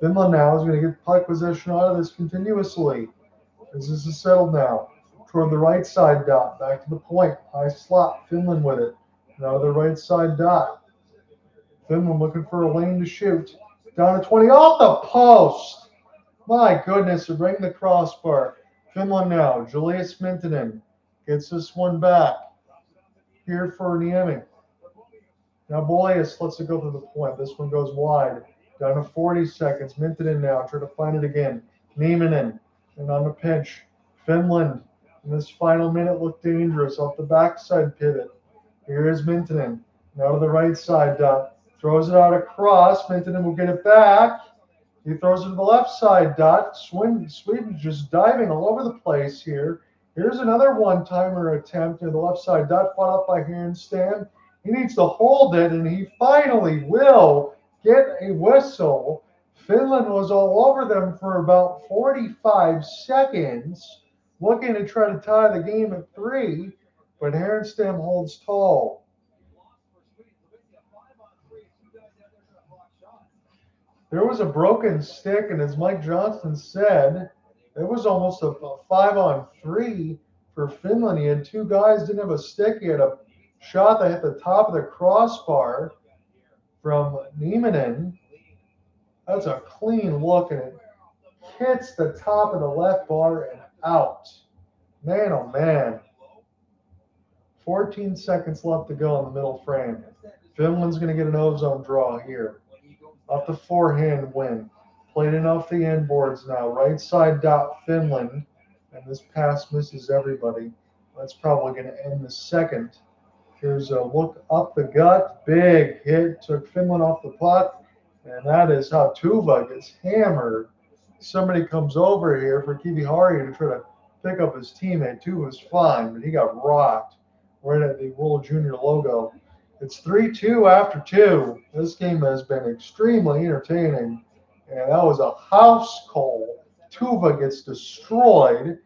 Finland now is going to get puck possession out of this continuously. This is settled now. Toward the right side dot. Back to the point. High slot. Finland with it. Now to the right side dot. Finland looking for a lane to shoot. Down to 20. Off the post. My goodness. It rang the crossbar. Finland now. Julius Mintonen gets this one back. Here for Niemi. Now Boyes lets it go to the point. This one goes wide. Down to 40 seconds. Mintonen now. Try to find it again. Nieminen. And on the pinch. Finland. In this final minute looked dangerous off the backside pivot. Here is Mintonen. Now to the right side dot. Throws it out across. Mintonen will get it back. He throws it to the left side dot. Sweden's just diving all over the place here. Here's another one-timer attempt near the left side dot. Fought up by Harenstam. He needs to hold it, and he finally will get a whistle. Finland was all over them for about 45 seconds, looking to try to tie the game at 3, but Harenstam holds tall. There was a broken stick, and as Mike Johnson said, it was almost a 5-on-3 for Finland. He had 2 guys, didn't have a stick. He had a shot that hit the top of the crossbar from Nieminen. That's a clean look, and it hits the top of the left bar and out. Man, oh man. 14 seconds left to go in the middle frame. Finland's going to get an ozone draw here. Off the forehand win. Played it off the end boards now. Right side dot Finland. And this pass misses everybody. That's probably going to end the second. Here's a look up the gut. Big hit. Took Finland off the puck. And that is how Tuva gets hammered. Somebody comes over here for Kivihari to try to pick up his teammate. Tuva's fine, but he got rocked right at the World Junior logo. It's 3-2 after 2. This game has been extremely entertaining. And that was a house call. Tuva gets destroyed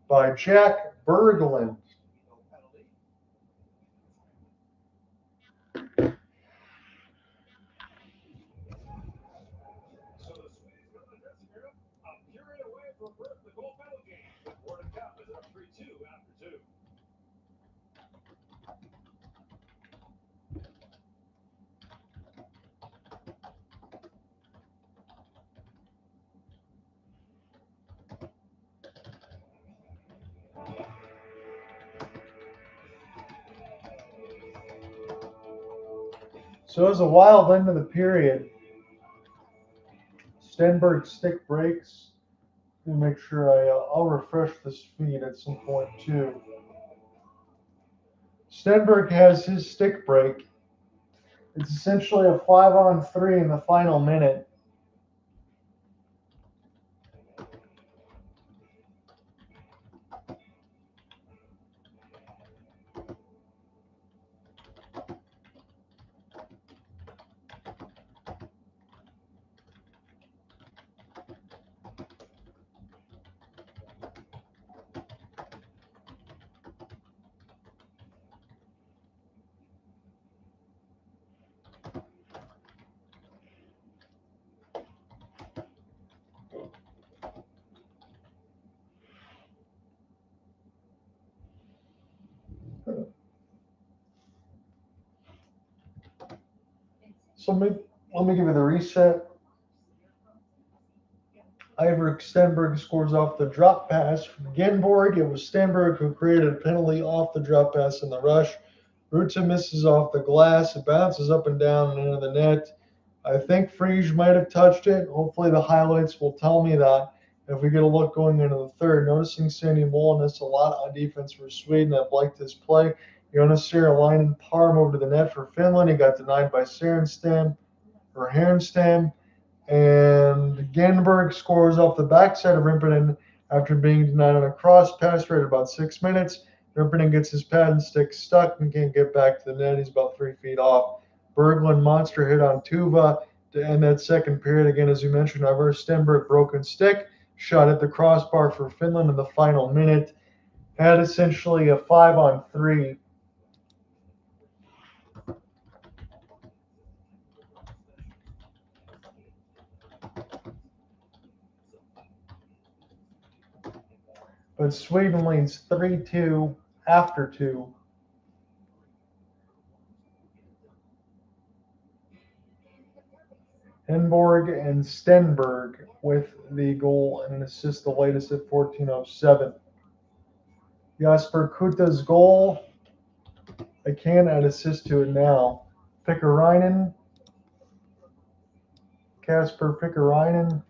by Jack Berglund. So the Swedes go to the dressing room, a period away from birth the gold medal game. More to come as up 3-2 after 2. So it was a wild end of the period. Stenberg stick breaks. Let me make sure I'll refresh this feed at some point too. Stenberg has his stick break. It's essentially a 5-on-3 in the final minute. So let me give you the reset. Ivar Stenberg scores off the drop pass from Genborg. It was Stenberg who created a penalty off the drop pass in the rush. Ruta misses off the glass. It bounces up and down and into the net. I think Friese might have touched it. Hopefully the highlights will tell me that. If we get a look going into the third, noticing Sandy Wallenius a lot on defense for Sweden. I've liked his play. Jonas Sahlin Parm over to the net for Finland. He got denied by Herenstam. And Genberg scores off the backside of Rimpinen after being denied on a cross pass right at about 6 minutes. Rimpinen gets his pad and stick stuck and can't get back to the net. He's about 3 feet off. Berglund monster hit on Tuva to end that second period. Again, as you mentioned, Ivar Stenberg broken stick, shot at the crossbar for Finland in the final minute. Had essentially a 5-on-3. But Sweden leads 3-2 after 2. Henborg and Stenberg with the goal and an assist, the latest at 14:07. Jasper Kuta's goal. I can add assist to it now. Pikkarainen. Kasper Pikkarainen.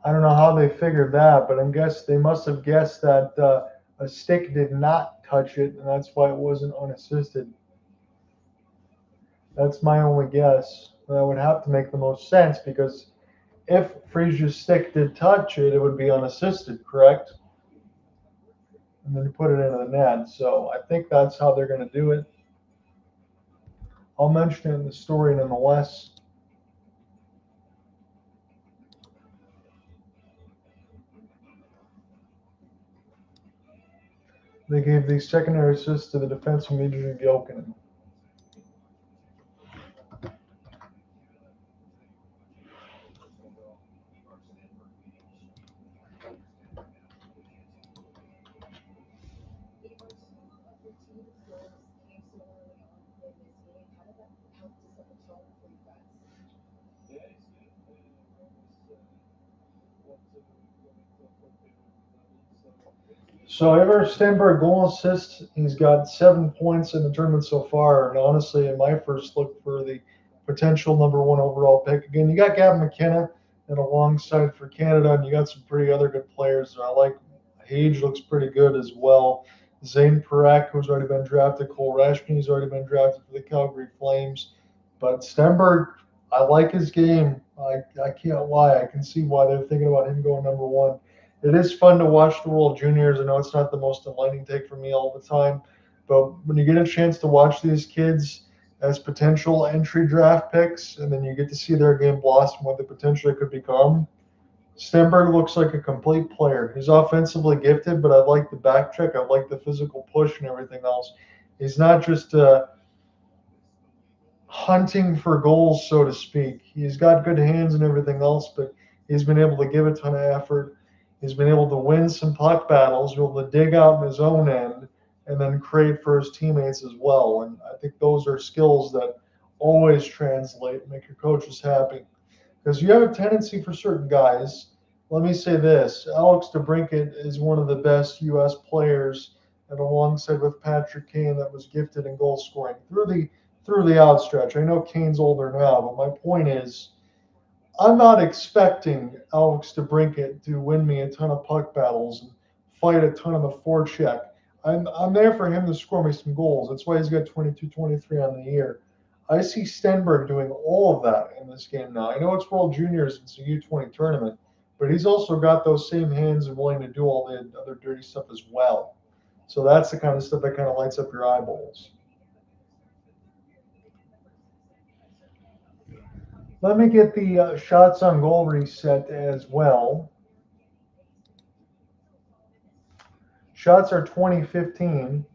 I don't know how they figured that, but they must have guessed that a stick did not touch it, and that's why it wasn't unassisted. That's my only guess. That would have to make the most sense because if Friese's stick did touch it, it would be unassisted, correct? And then you put it into the net. So I think that's how they're going to do it. I'll mention it in the story nonetheless. They gave the secondary assist to the defenseman Viggo Johansson. So Ivar Stenberg goal assists. He's got 7 points in the tournament so far. And honestly, in my first look for the potential #1 overall pick, again, you got Gavin McKenna, and alongside for Canada, and you got some pretty other good players. I like Hage looks pretty good as well. Zane Parak, who's already been drafted, Cole Rashkin's already been drafted for the Calgary Flames. But Stenberg, I like his game. I can't lie. I can see why they're thinking about him going number one. It is fun to watch the World Juniors. I know it's not the most enlightening take for me all the time, but when you get a chance to watch these kids as potential entry draft picks, and then you get to see their game blossom, what they potentially could become, Stenberg looks like a complete player. He's offensively gifted, but I like the back check. I like the physical push and everything else. He's not just hunting for goals, so to speak. He's got good hands and everything else, but he's been able to give a ton of effort. He's been able to win some puck battles, be able to dig out in his own end, and then create for his teammates as well. And I think those are skills that always translate and make your coaches happy. Because you have a tendency for certain guys. Let me say this: Alex DeBrincat is one of the best U.S. players, and alongside with Patrick Kane, that was gifted in goal scoring through the outstretch. I know Kane's older now, but my point is, I'm not expecting Alex DeBrincat to win me a ton of puck battles and fight a ton of the forecheck. I'm there for him to score me some goals. That's why he's got 22, 23 on the year. I see Stenberg doing all of that in this game now. I know it's World Juniors, it's a U20 tournament, but he's also got those same hands and willing to do all the other dirty stuff as well. So that's the kind of stuff that kind of lights up your eyeballs. Let me get the shots on goal reset as well. Shots are 2015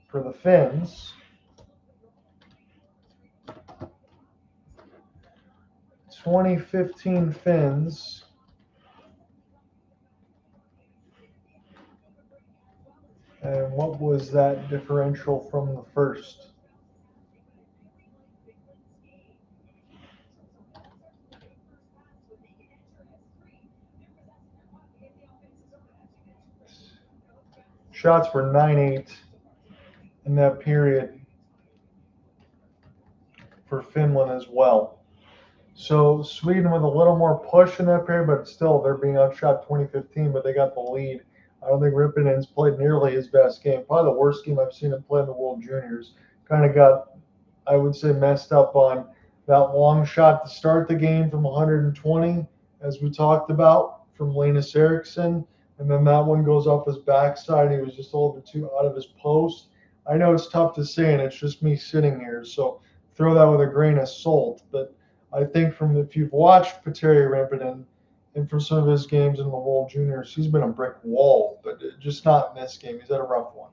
for the Finns. 2015 Finns. And what was that differential from the first? Shots were 9-8 in that period for Finland as well. So Sweden with a little more push in that period, but still they're being outshot 2015, but they got the lead. I don't think Rippinen's played nearly his best game. Probably the worst game I've seen him play in the World Juniors. Kind of got, I would say, messed up on that long shot to start the game from 120, as we talked about, from Linus Eriksson. And then that one goes off his backside. He was just a little bit too out of his post. I know it's tough to say, and it's just me sitting here, so throw that with a grain of salt. But I think from if you've watched Petteri Rimpinen and from some of his games in the World Juniors, he's been a brick wall, but just not in this game. He's had a rough one.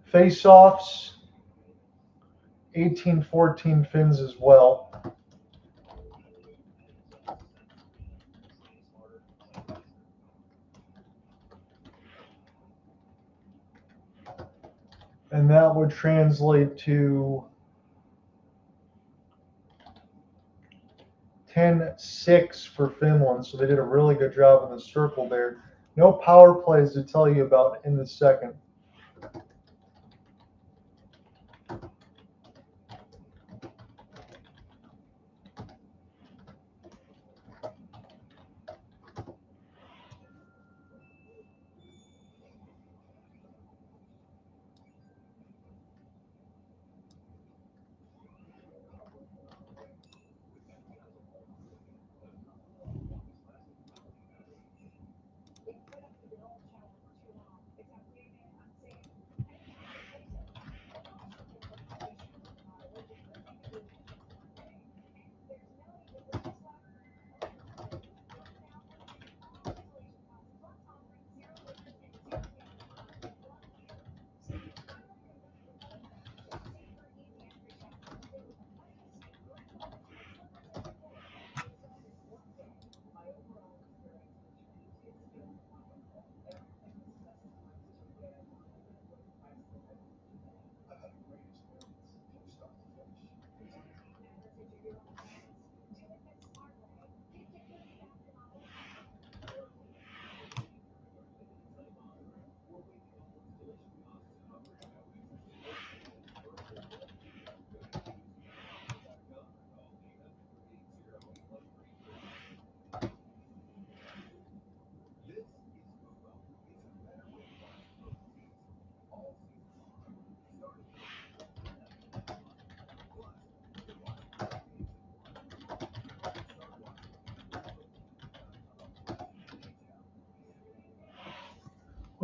Face-offs, 18-14 Finns as well. And that would translate to 10-6 for Finland. So they did a really good job in the circle there. No power plays to tell you about in the second.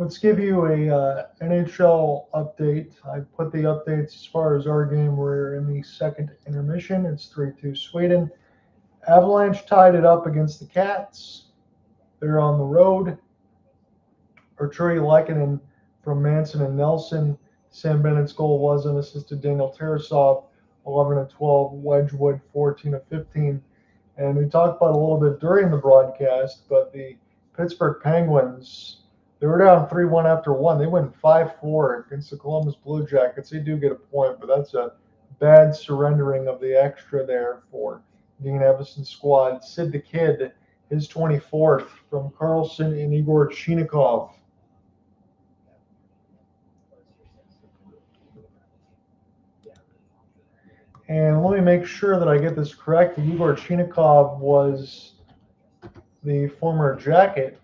Let's give you a NHL update. I put the updates as far as our game. We're in the second intermission. It's 3-2 Sweden. Avalanche tied it up against the Cats. They're on the road. Arturi Lehkonen from Manson and Nelson. Sam Bennett's goal was unassisted. Daniel Tarasov, 11-12. Wedgwood, 14-15. And we talked about it a little bit during the broadcast, but the Pittsburgh Penguins, they were down 3-1 after one. They win 5-4 against the Columbus Blue Jackets. They do get a point, but that's a bad surrendering of the extra there for Dean Evason's squad. Sid the Kid, his 24th from Carlson and Igor Chinikov. And let me make sure that I get this correct. Igor Chinikov was the former Jacket.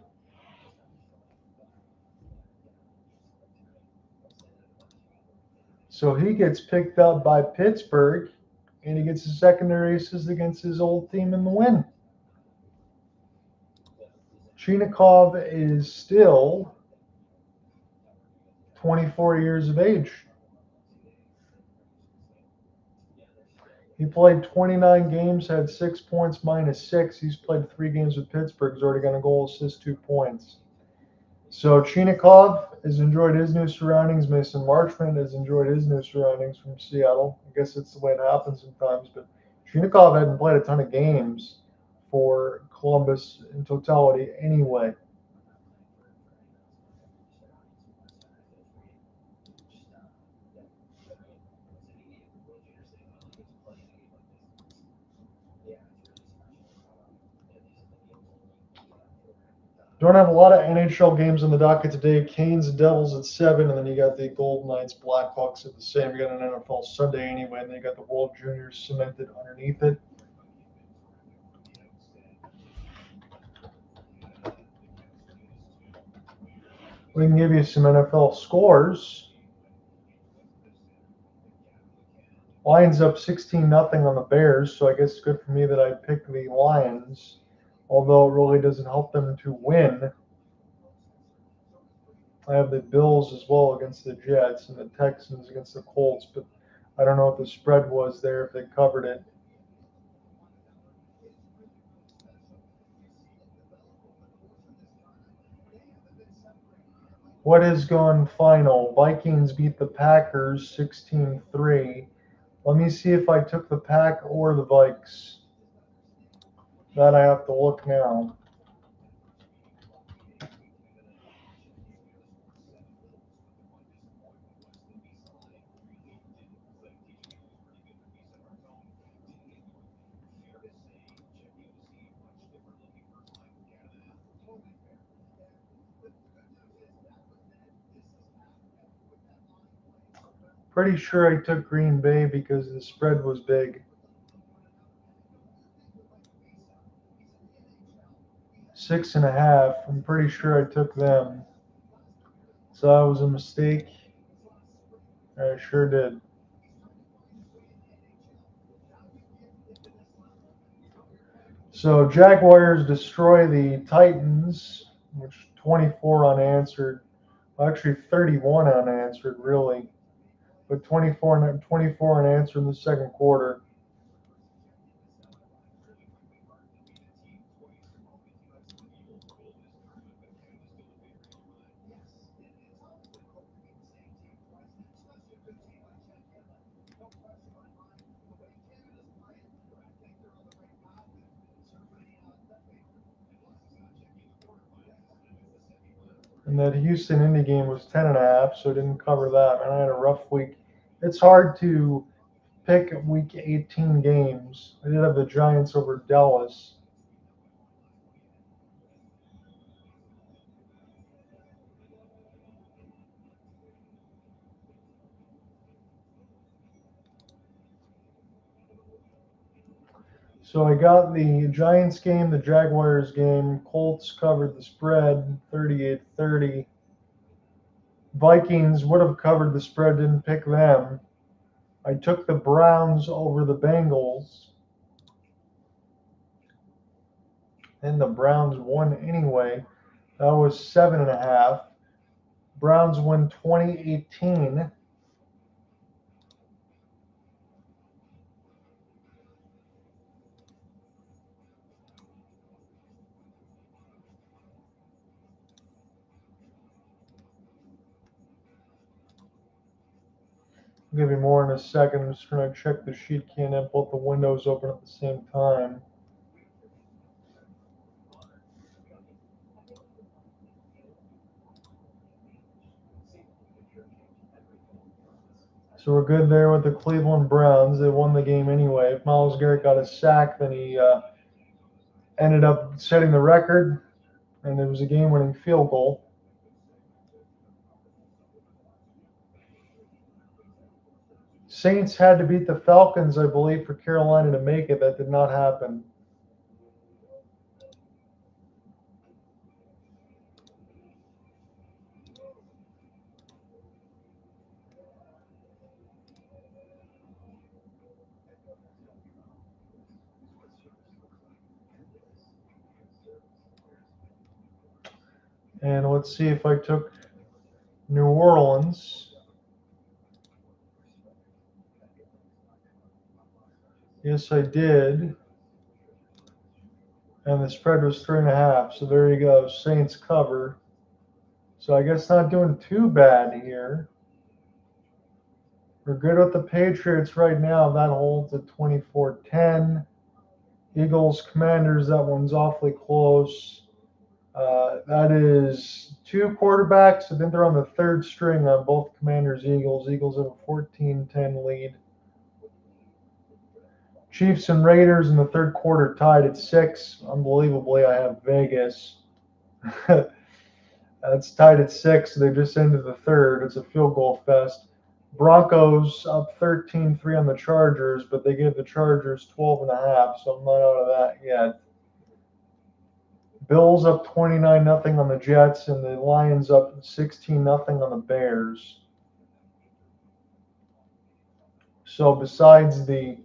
So he gets picked up by Pittsburgh, and he gets a secondary assist against his old team in the win. Chinikov is still 24 years of age. He played 29 games, had 6 points, -6. He's played 3 games with Pittsburgh. He's already got a goal, assist, 2 points. So Chinikov has enjoyed his new surroundings. Mason Marchment has enjoyed his new surroundings from Seattle. I guess it's the way it happens sometimes. But Chinikov hadn't played a ton of games for Columbus in totality anyway. Don't have a lot of NHL games on the docket today. Canes and Devils at 7, and then you got the Golden Knights, Blackhawks at the same. You got an NFL Sunday anyway, and then you got the World Juniors cemented underneath it. We can give you some NFL scores. Lions up 16-0 on the Bears, so I guess it's good for me that I picked the Lions, although it really doesn't help them to win. I have the Bills as well against the Jets and the Texans against the Colts, but I don't know what the spread was there, if they covered it. What has gone final? Vikings beat the Packers 16-3. Let me see if I took the Pack or the Vikes. That I have to look now. Pretty sure I took Green Bay because the spread was big. 6.5. I'm pretty sure I took them. So that was a mistake. I sure did. So Jaguars destroy the Titans, which 24 unanswered. Actually 31 unanswered, really. But 24 unanswered in the second quarter. And that Houston Indy game was 10.5, so I didn't cover that. And I had a rough week. It's hard to pick week 18 games. I did have the Giants over Dallas. So I got the Giants game, the Jaguars game. Colts covered the spread, 38-30. Vikings would have covered the spread, didn't pick them. I took the Browns over the Bengals. And the Browns won anyway. That was 7.5. Browns win 20-18. I'll give you more in a second. I'm just going to check the sheet. Can't have both the windows open at the same time. So we're good there with the Cleveland Browns. They won the game anyway. If Myles Garrett got a sack, then he ended up setting the record, and it was a game-winning field goal. Saints had to beat the Falcons, I believe, for Carolina to make it. That did not happen. And let's see if I took New Orleans. Yes, I did. And the spread was 3.5. So there you go. Saints cover. So I guess not doing too bad here. We're good with the Patriots right now. That holds at 24-10. Eagles, Commanders, that one's awfully close. That is 2 quarterbacks. I think they're on the 3rd string on both Commanders, Eagles. Eagles have a 14-10 lead. Chiefs and Raiders in the 3rd quarter tied at 6. Unbelievably, I have Vegas. It's tied at 6. They just ended the 3rd. It's a field goal fest. Broncos up 13-3 on the Chargers, but they gave the Chargers 12.5, so I'm not out of that yet. Bills up 29-0 on the Jets, and the Lions up 16-0 on the Bears. So besides the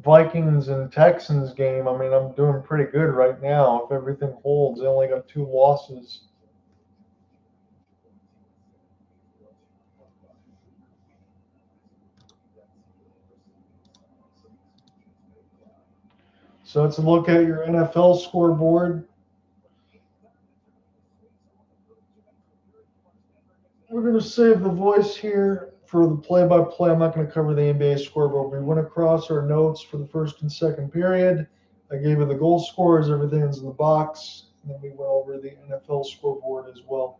Vikings and Texans game, I mean, I'm doing pretty good right now. If everything holds, they only got 2 losses. So let's look at your NFL scoreboard. We're going to save the voice here for the play-by-play. I'm not going to cover the NBA scoreboard. We went across our notes for the 1st and 2nd period. I gave you the goal scores. Everything's in the box. And then we went over the NFL scoreboard as well.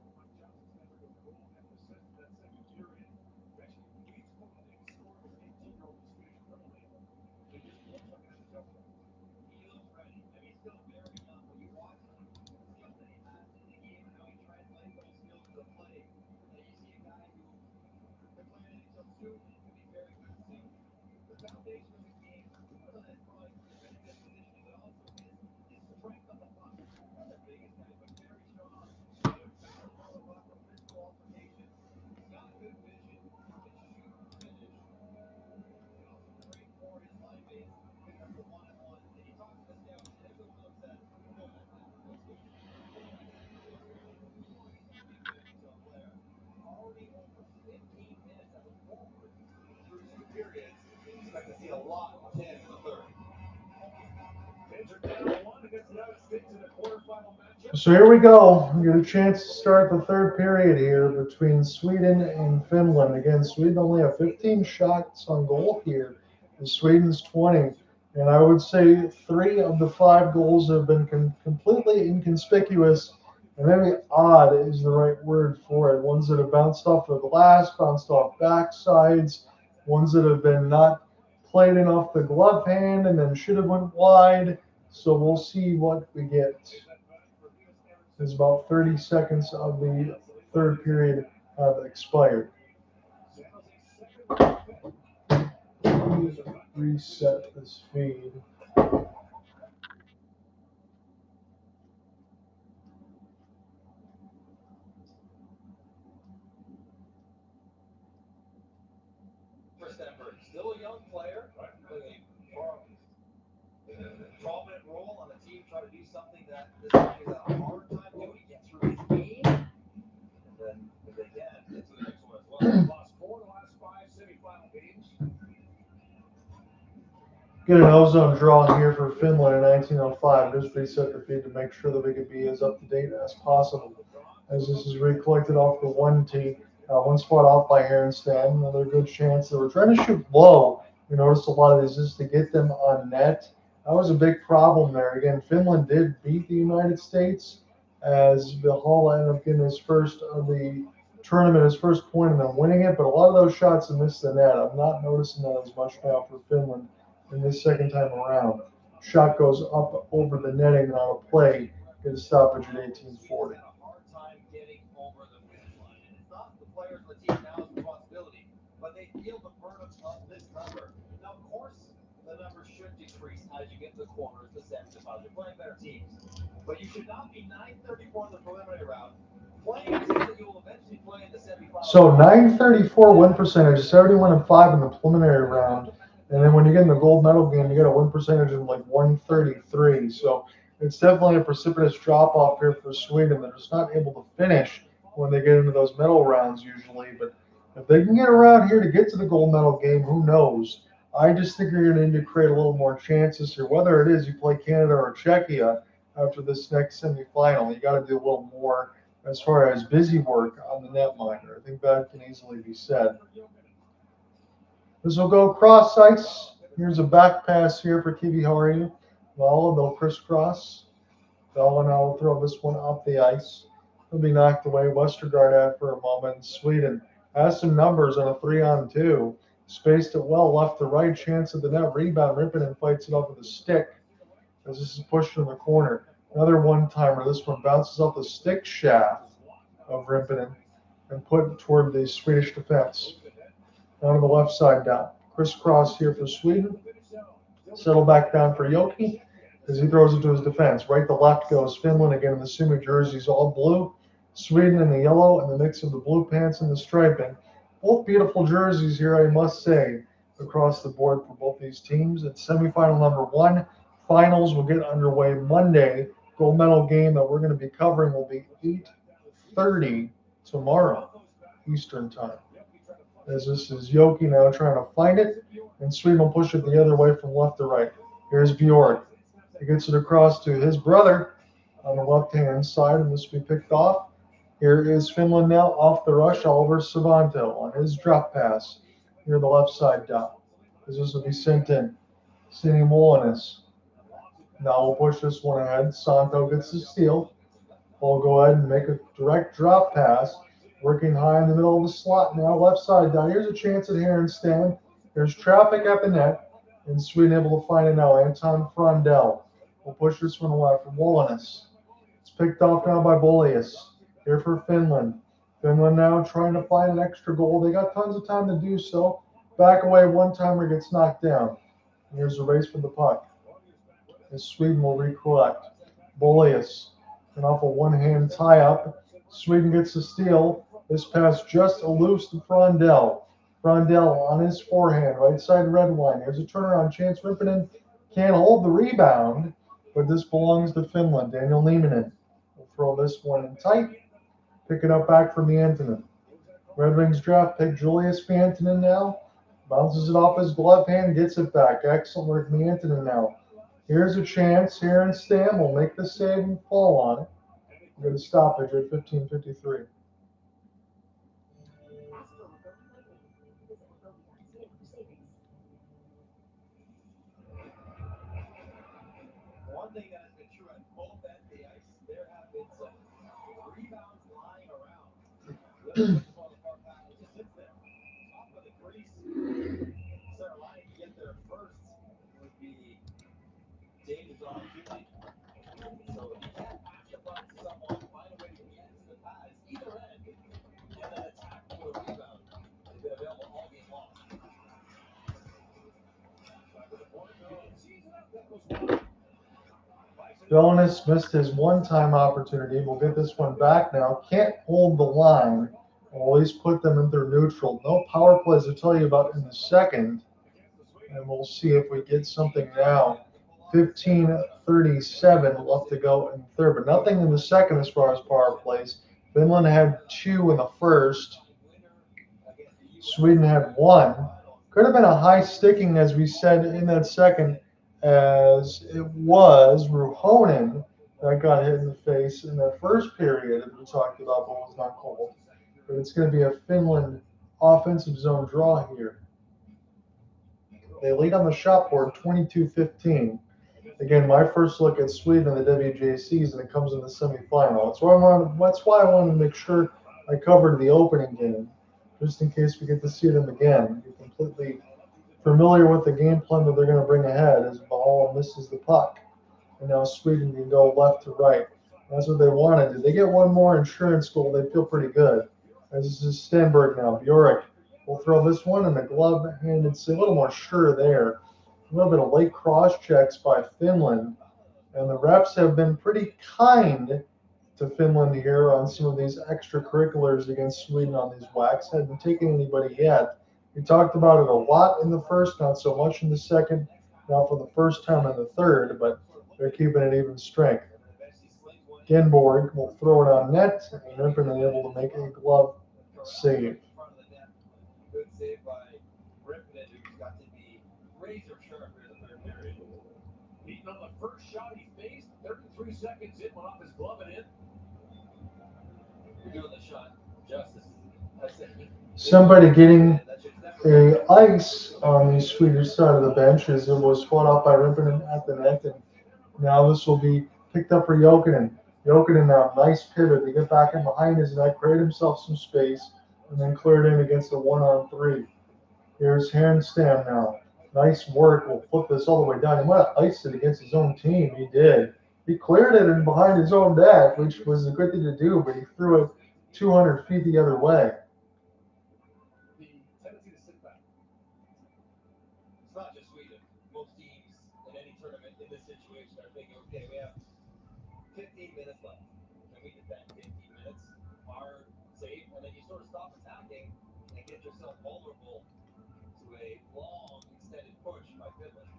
So here we go. We get a chance to start the 3rd period here between Sweden and Finland. Again, Sweden only have 15 shots on goal here, and Sweden's 20. And I would say 3 of the 5 goals have been completely inconspicuous, and maybe odd is the right word for it. Ones that have bounced off the glass, bounced off backsides, ones that have been not played in off the glove hand and then should have went wide. So we'll see what we get. It's about 30 seconds of the 3rd period have expired. Reset this feed. For Stenberg, still a young player, playing a prominent role on the team, trying to do something that this guy has a hard time doing, get through his game. And then get an ozone draw here for Finland in 1905. Just reset the feed to make sure that we could be as up to date as possible. As this is recollected off the one spot off by Harenstam. Another good chance. They were trying to shoot low. We noticed a lot of these just to get them on net. That was a big problem there. Again, Finland did beat the United States as Hall ended up getting his first of the tournament, his first point, and then winning it. But a lot of those shots have missed the net. I'm not noticing that as much now for Finland in this second time around. Shot goes up over the netting and on a play, get a stoppage at 1840. But they feel the burden of this number. Now, of course, the number should decrease as you get to the corners, the semifinals. You're playing better teams. But you should not be 934 in the preliminary round, playing teams that you will eventually play in the semifinals. So 934 win percentage, 71-5 in the preliminary round. And then when you get in the gold medal game, you get a win percentage of like 133. So it's definitely a precipitous drop off here for Sweden. They're just not able to finish when they get into those medal rounds usually. But if they can get around here to get to the gold medal game, who knows? I just think you're going to need to create a little more chances here. Whether it is you play Canada or Czechia after this next semifinal, you got to do a little more as far as busy work on the netminder. I think that can easily be said. This will go cross ice. Here's a back pass here for Kiwi. How are you? Well, they'll crisscross. Bell now will throw this one off the ice. He'll be knocked away. Westergaard out for a moment. Sweden has some numbers on a 3-on-2. Spaced it well, left to right. Chance at the net. Rebound. Rippinen fights it off with a stick as this is pushed in the corner. Another one-timer. This one bounces off the stick shaft of Rippinen and put toward the Swedish defense. Down to the left side down. Crisscross here for Sweden. Settle back down for Yoki as he throws it to his defense. Right to left goes Finland. Again, in the Sumi jerseys, all blue. Sweden in the yellow and the mix of the blue pants and the striping. Both beautiful jerseys here, I must say, across the board for both these teams. It's semifinal number 1. Finals will get underway Monday. Gold medal game that we're going to be covering will be 8:30 tomorrow Eastern time. As this is Yoki now trying to find it, and Sweden will push it the other way from left to right. Here's Bjork. He gets it across to his brother on the left-hand side, and this will be picked off. Here is Finland now off the rush. Oliver Savanto on his drop pass near the left side down. As this will be sent in. Sini Wallenius. Now we'll push this one ahead. Santo gets the steal. We'll go ahead and make a direct drop pass. Working high in the middle of the slot now, left side down. Here's a chance at Harenstam. There's traffic at the net, and Sweden able to find it now. Anton Frondell will push this one away from Wallenius. It's picked off now by Boumedienne. Here for Finland. Finland now trying to find an extra goal. They got tons of time to do so. Back away, one-timer gets knocked down. And here's a race for the puck. As Sweden will recollect. Boumedienne, and off a one-hand tie-up. Sweden gets the steal. This pass just loose to Frondell. Frondell on his forehand, right side red line. Here's a turnaround chance. Rippinen can't hold the rebound, but this belongs to Finland. Daniel Nieminen will throw this one in tight. Pick it up back from Antonin. Red Wings draft pick Julius Antonin now. Bounces it off his glove hand, gets it back. Excellent work from Antonin now. Here's a chance. Harenstam will make the save and fall on it. We're going to stoppage at 15:53. One thing that has been true at both ends of the ice, there have been some rebounds lying around. It just sits there. Top of the crease. Sarah Lying to get there first would be David's opportunity. So if you can't pass the puck to someone, find a way to get to the pass, either end, and then attack for the rebound. They've been available all game long. Jonas missed his one-time opportunity. We'll get this one back now. Can't hold the line. We'll at least put them in their neutral. No power plays to tell you about in the second. And we'll see if we get something now. 15:37 left to go in the third, but nothing in the second as far as power plays. Finland had 2 in the first. Sweden had 1. Could have been a high sticking, as we said in that second, as it was Ruhonen that got hit in the face in that first period that we talked about, but was not called. But it's going to be a Finland offensive zone draw here. They lead on the shot board 22-15. Again, my first look at Sweden in the WJCs, and it comes in the semifinal. That's why I wanted to make sure I covered the opening game, just in case we get to see them again. Be completely familiar with the game plan that they're going to bring ahead as Bahal misses the puck. And now Sweden can go left to right. That's what they want to do. They get one more insurance goal, they feel pretty good. As this is Stenberg now. Bjork will throw this one in the glove-handed, a little more sure there. A little bit of late cross checks by Finland. And the refs have been pretty kind to Finland here on some of these extracurriculars against Sweden on these whacks. Hadn't taken anybody yet. We talked about it a lot in the first, not so much in the second, now for the first time in the third, but they're keeping it even strength. Genborg will throw it on net, and Herman able to make a glove save. Good save by Ripken, who's got to be razor sharp in the third period. Beaten on the first shot he faced, 33 seconds in, went off his glove and in. You're doing the shot justice. Somebody getting a ice on the Swedish side of the bench as it was fought off by Ripken at the net, and now this will be picked up for Jokinen. Jokinen now, nice pivot to get back in behind his net, create himself some space, and then clear it in against a 1-on-3. Here's Harenstam now. Nice work. We'll flip this all the way down. He might have iced it against his own team. He did. He cleared it in behind his own net, which was a good thing to do, but he threw it 200 feet the other way. The tendency to sit back. It's not just Sweden. Most teams in any tournament in this situation are thinking, okay, we have 15 minutes left. Can we defend 15 minutes? Are safe, and then you sort of stop attacking and get yourself vulnerable to a long, extended push by Finland.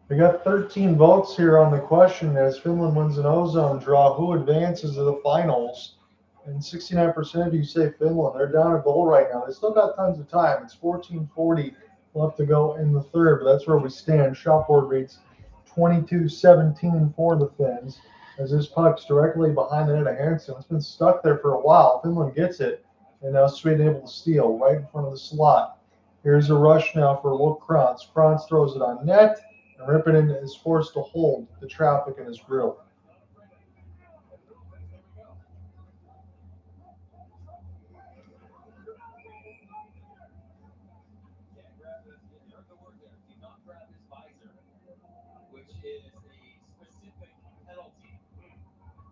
We got 13 votes here on the question as Finland wins an ozone draw. Who advances to the finals? And 69% of you say Finland. They're down a goal right now. They still got tons of time. It's 14:40 left to go in the third, but that's where we stand. Shot board reads 22-17 for the Finns as this puck's directly behind the net of Harenstam. It's been stuck there for a while. Finland gets it, and now Sweden able to steal right in front of the slot. Here's a rush now for Krantz. Krantz throws it on net, and Ripken is forced to hold the traffic in his grill.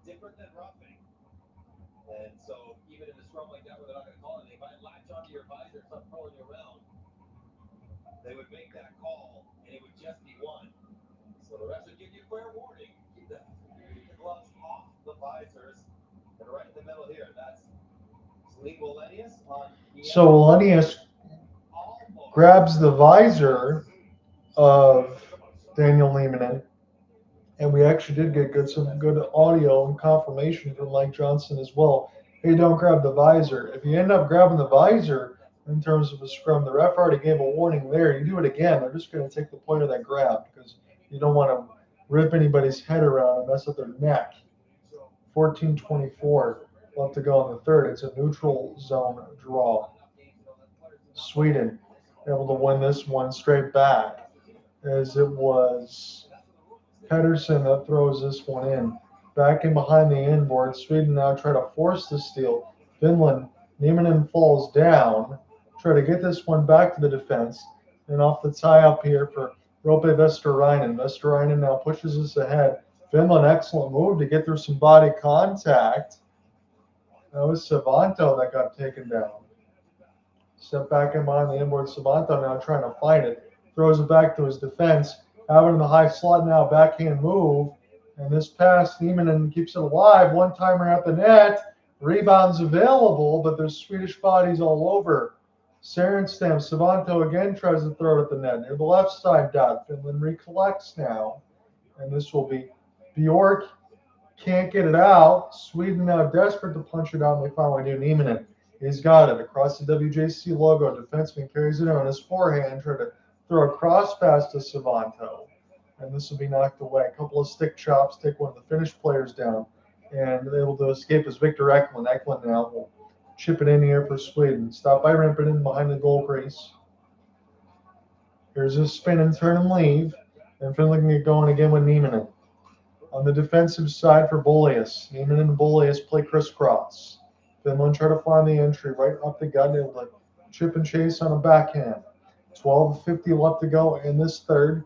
Different than roughing. And so even in a scrum like that where they're not going to call it, if I latch onto your visor, start pulling you around, they would make that call and it would just be one. So the refs would give you fair warning. Keep the gloves off the visors. And right in the middle here, that's Wallenius on So Wallenius grabs the visor of Daniel Nieminen. And we actually did get some good audio and confirmation from Mike Johnson as well. Hey, don't grab the visor. If you end up grabbing the visor in terms of a scrum, the ref already gave a warning there. You do it again, they're just going to take the player that grabbed because you don't want to rip anybody's head around and mess up their neck. 14:24 left to go in the third. It's a neutral zone draw. Sweden able to win this one straight back as it was Pettersson that throws this one in. Back in behind the inboard. Sweden now try to force the steal. Finland, Nieminen falls down. Try to get this one back to the defense. And off the tie up here for Rope Vesterainen. Vesterainen now pushes us ahead. Finland, excellent move to get through some body contact. That was Savanto that got taken down. Step back in behind the inboard. Savanto now trying to find it. Throws it back to his defense. Having the high slot now, backhand move. And this pass, Nieminen keeps it alive. One-timer at the net. Rebounds available, but there's Swedish bodies all over. Harenstam, Savanto again tries to throw it at the net. Near the left side dot. Finland recollects now. And this will be Bjork. Can't get it out. Sweden now desperate to punch it out, and they finally do. Nieminen He's got it across the WJC logo. Defenseman carries it on his forehand, trying to throw a cross pass to Savanto. And this will be knocked away. A couple of stick chops take one of the Finnish players down. And able to escape is Victor Eklund. Eklund now will chip it in here for Sweden. Stop by Rimpinen behind the goal crease. Here's a spin and turn and leave. And Finland can get going again with Nieminen. On the defensive side for Wallenius. Nieminen and Wallenius play crisscross. Finland try to find the entry right up the gut, able to chip and chase on a backhand. 12:50 left to go in this third.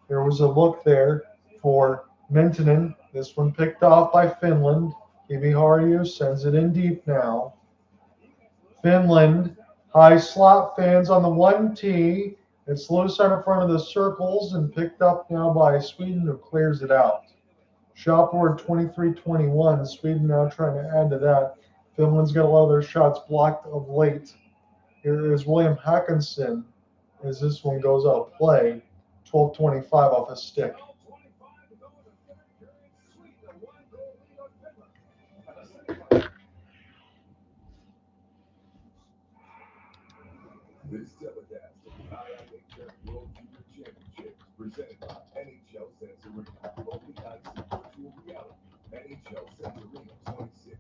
There was a look there for Milton. This one picked off by Finland. Kiviharju sends it in deep now. Finland, high slot fans on the 1T. It's loose on in front of the circles and picked up now by Sweden, who clears it out. Shot board 23-21. Sweden now trying to add to that. Finland's got a lot of their shots blocked of late. Here is William Hackinson as this one goes out of play. 12:25 off a stick. This telecast of the IIHF World Junior Championships presented by NHL Sensory, only on virtual reality. NHL Sensory 26.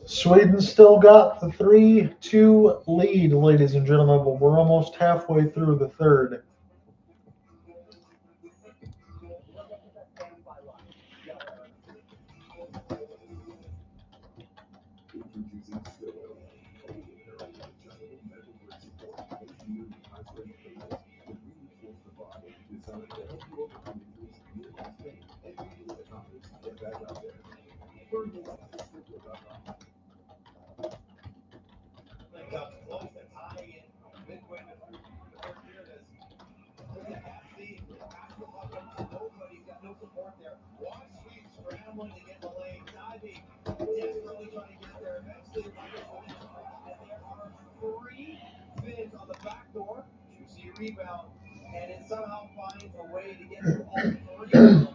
Sweden still got the 3-2 lead, ladies and gentlemen, but we're almost halfway through the third. Rebound, and it somehow finds a way to get through all three of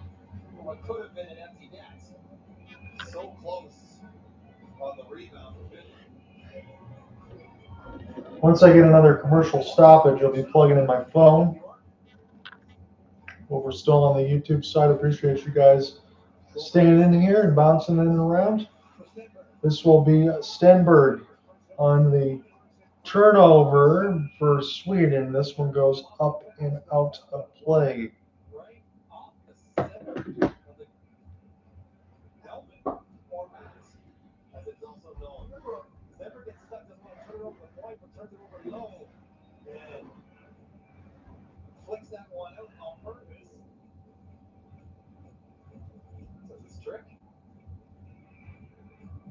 what could have been an empty net. So close on the rebound for Finland. Once I get another commercial stoppage, I'll be plugging in my phone. But we're still on the YouTube side. Appreciate you guys staying in here and bouncing in and around. This will be Stenberg on the turnover for Sweden. This one goes up and out of play. Right off the center of the helmet format, as it's also known. Never gets stuck, doesn't want to turn it over the point, but turns it over low and flicks that one out on purpose. So this trick.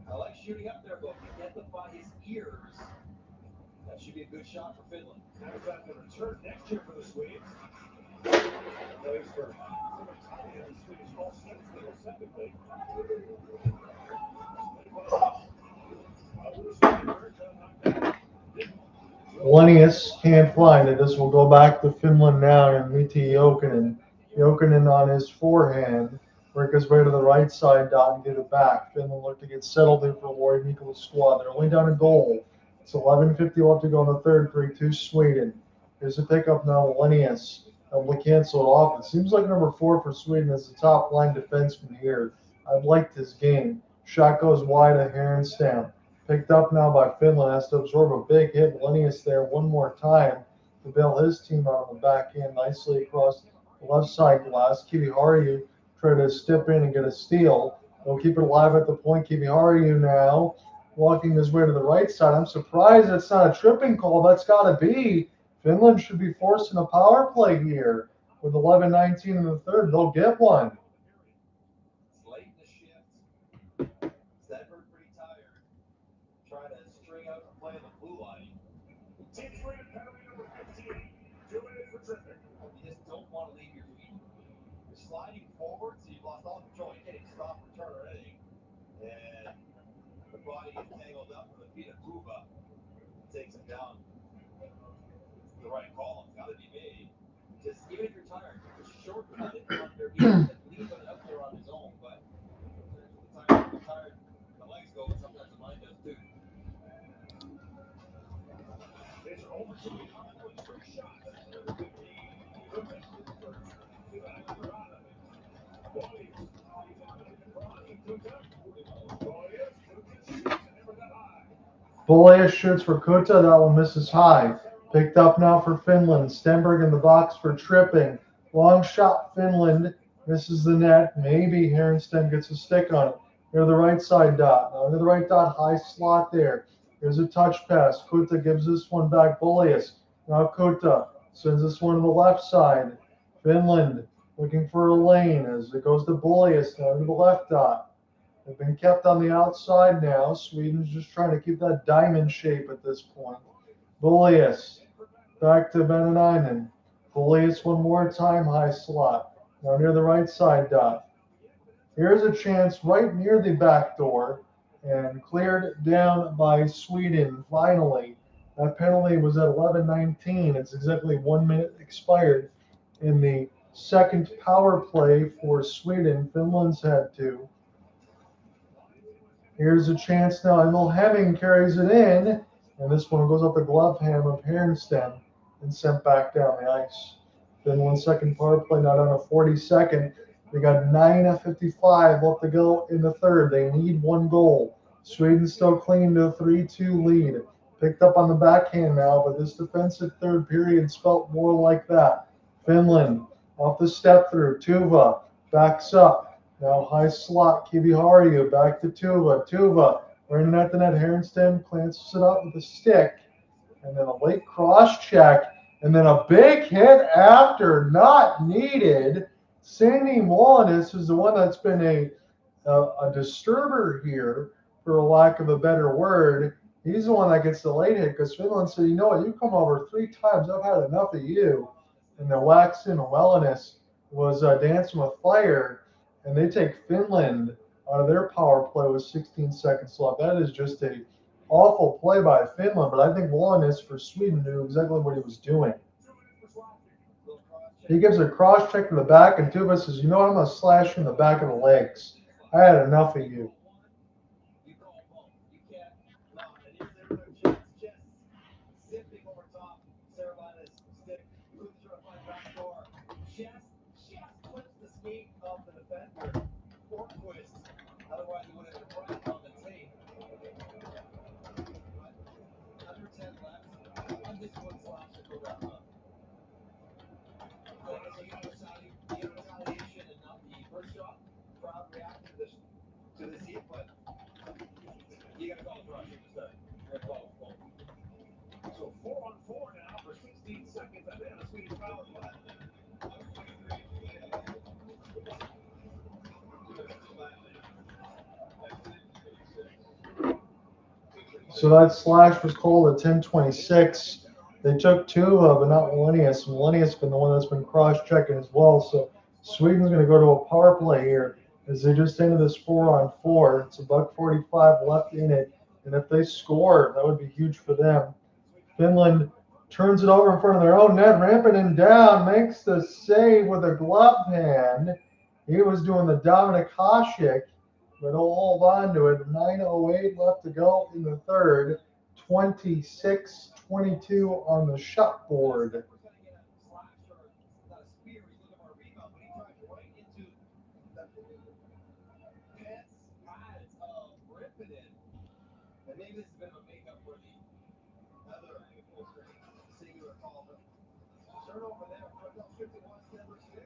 I like shooting up there, but if you get them by his ears, that should be a good shot for Finland. Now he's got the return next year for the Swedes. Plays for Semifinal, the Swedish all Swedes for their second leg. Wallenius can't find it. This will go back to Finland now and Miti Jokinen. Jokinen on his forehand. Work his way to the right side, dot and get it back. Finland look to get settled in for Lori Mikola's squad. They're only down a goal. It's 11:50 left to go in the third. 3-2 Sweden. Here's a pickup now. Wallenius will cancel it off. It seems like number 4 for Sweden is the top line defenseman here. I've liked his game. Shot goes wide at Harenstam. Picked up now by Finland. Has to absorb a big hit. Wallenius there one more time to bail his team out on the back end. Nicely across the left side glass. Kiviharju try to step in and get a steal. They'll keep it alive at the point. Kiviharju now walking his way to the right side. I'm surprised that's not a tripping call. That's got to be. Finland should be forcing a power play here. With 11:19 in the third, they'll get one. It's late in the shift. Stenberg pretty tired. Trying to string out and play on the blue line. Takes for it, penalty number 15. 2 minutes for tripping. You just don't want to leave your feet. You're sliding forward, so you've lost all control. You can't even stop, return, or anything. And body is tangled up with the feet of Kuba. Takes him down. The right call. It's got to be made. Just even if you're tired, shortcut it under. He doesn't leave it out there on his own, but the tired, the legs go, and sometimes the mind does too. It's over to the Ivar for a shot. Wallenius shoots for Kuta. That one misses high. Picked up now for Finland. Stenberg in the box for tripping. Long shot, Finland. Misses the net. Maybe Harenstam gets a stick on it. Near the right side dot. Now to the right dot, high slot there. Here's a touch pass. Kuta gives this one back. Wallenius. Now Kuta sends this one to the left side. Finland looking for a lane as it goes to Wallenius. Now to the left dot. They've been kept on the outside now. Sweden's just trying to keep that diamond shape at this point. Wallenius back to Boumedienne. Wallenius one more time, high slot. Now near the right side dot. Here's a chance right near the back door and cleared down by Sweden finally. That penalty was at 11:19. It's exactly 1 minute expired in the second power play for Sweden. Finland's had two. Here's a chance now. Emil Hemming carries it in, and this one goes up the glove ham of Harenstam and sent back down the ice. Finland second power play, not on a 42nd. They got 9:55 left to go in the third. They need one goal. Sweden still clinging to a 3-2 lead. Picked up on the backhand now, but this defensive third period felt more like that. Finland off the step through. Tuva backs up. Now high slot, Kiviharju back to Tuva. Tuva running at the net. Harenstam clances it up with a stick. And then a late cross check. And then a big hit after, not needed. Sandy Wallenius is the one that's been a disturber here, for lack of a better word. He's the one that gets the late hit because Finland said, you know what, you come over 3 times, I've had enough of you. And then Waxen Wallenius was dancing with fire. And they take Finland out of their power play with 16 seconds left. That is just a awful play by Finland, but I think Wallenius for Sweden knew exactly what he was doing. He gives a cross check to the back, and Tuva says, you know what, I'm going to slash you in the back of the legs. I had enough of you. Ohrqvist. Otherwise, he would have been right on the tape. Under 10 left. And this one slash to go down low. The retaliation and not the first shot. Crowd reacted to this hit, but you got to call it for us at the start. You got to call it. So 4-on-4 now for 16 seconds at the end of Swedish power play. So that slash was called at 10:26. They took Tuva, but not Wallenius. And Wallenius has been the one that's been cross-checking as well. So Sweden's going to go to a power play here as they just ended this 4-on-4. It's $1:45 left in it. And if they score, that would be huge for them. Finland turns it over in front of their own net. Rampinen down, makes the save with a glove hand. He was doing the Dominic Hasek, but he'll hold on to it. 9:08 left to go in the third. 26-22 on the shot board. Maybe this is a bit of a makeup for the other singular call, but turnover there. Frondell 51, Stenberg 6.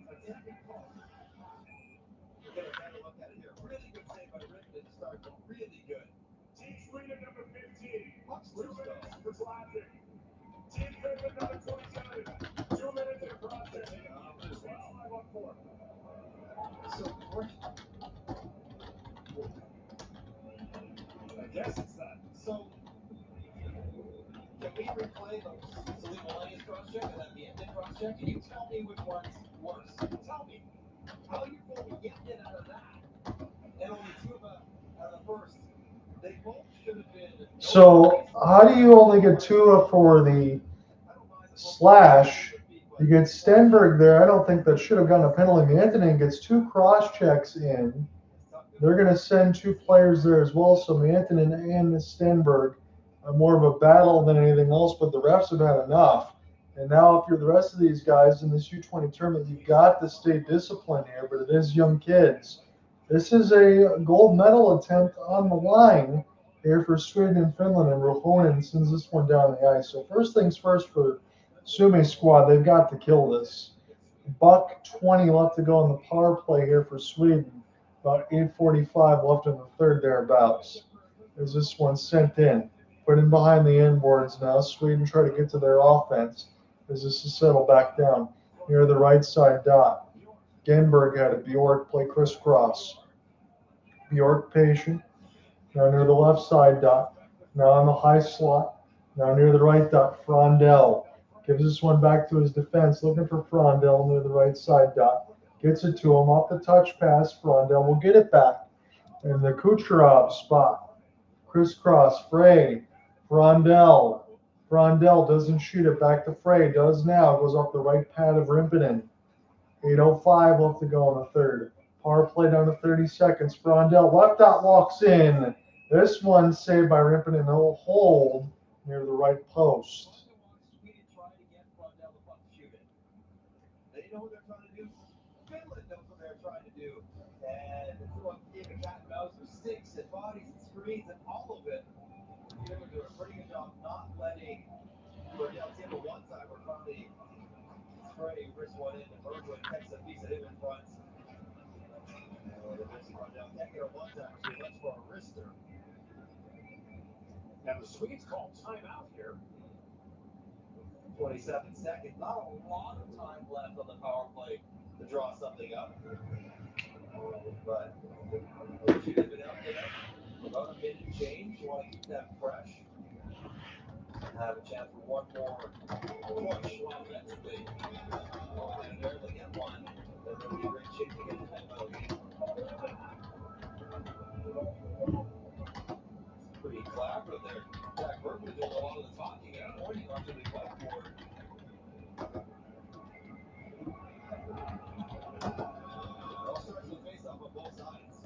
A second call. We'll get a better look at it here. Really good save by Rippin to start, but really good. Team Sweden number 15. Puck's 2 loose, minutes though. for slashing. Team Finland number 27. 2 minutes in processing. 12-on-4. So we're. I guess it's that. So, can we replay those Sahlin Wallenius cross-check and then the Emden cross-check? Can you tell me which one's worse? Tell me. How you pull Viggo out of that, and only Tuva So how do you only get 2 for the slash? You get Stenberg there. I don't think that should have gotten a penalty. Anton gets 2 cross checks in. They're going to send 2 players there as well. So Anton and Stenberg are more of a battle than anything else, but the refs have had enough. And now if you're the rest of these guys in this U20 tournament, you've got to stay disciplined here, but it is young kids. This is a gold medal attempt on the line here for Sweden and Finland, and Ruhonen sends this one down the ice. So first things first for Sume's squad, they've got to kill this. $1:20 left to go on the power play here for Sweden. About 8:45 left in the third thereabouts. There's this one sent in. Put in behind the inboards now. Sweden try to get to their offense as this is settled back down near the right side dot. Genberg had it. Bjork play crisscross. Bjork patient. Now near the left side dot. Now on the high slot. Now near the right dot. Frondell gives this one back to his defense. Looking for Frondell near the right side dot. Gets it to him off the touch pass. Frondell will get it back. And the Kucherov spot. Crisscross. Frey. Frondell. Frondell doesn't shoot it back to Frey. Does now. Goes off the right pad of Rimpinen. 8:05 left to go in the third. Power play down to 30 seconds. Frondell left dot walks in. This one saved by Rimpinen. He'll hold near the right post. They know what they're trying to do. Finland knows what they're trying to do. And it's like giving cat and mouse with sticks and bodies and screens and all of it. They were doing a pretty good job not letting Frondell take it one time or finally spray wrist one in and Bergwood takes a piece of him in front. Frondell can't get her one time, so he lets for a wrister. Now the Swedes call timeout here. 27 seconds, not a lot of time left on the power play to draw something up. But she has been out there about a minute change. You want to keep that fresh and have a chance for one more push offensively. And there they get one. Then they'll be great shape to get the timeout. Pretty collaborative there. Jack Bergman doing a lot of the talking and pointing onto the blackboard. All starts with face off on both sides.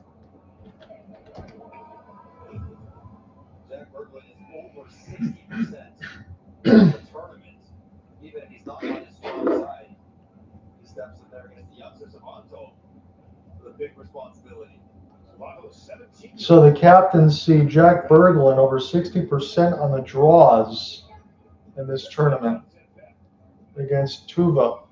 Jack Bergman is over 60% in the tournament. Even if he's not on his strong side, he steps in there against the youngsters of Anton with a big responsibility. So the captains see Jack Berglund over 60% on the draws in this tournament against Tuva.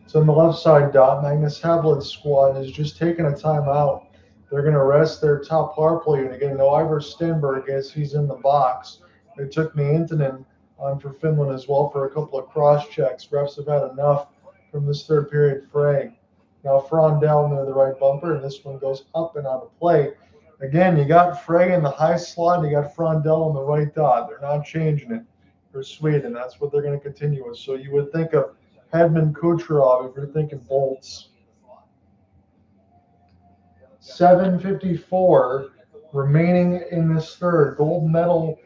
So on the left side dot, Magnus Havelid's squad is just taking a timeout. They're going to rest their top power play unit. Again, no Ivar Stenberg as he's in the box. They took Milton on for Finland as well for a couple of cross checks. Refs have had enough from this third period fray. Now Frondell near the right bumper, and this one goes up and out of play. Again, you got Frey in the high slot, and you got Frondell on the right dot. They're not changing it for Sweden. That's what they're going to continue with. So you would think of Hedman Kucherov if you're thinking Bolts. 7:54 remaining in this third. Gold medal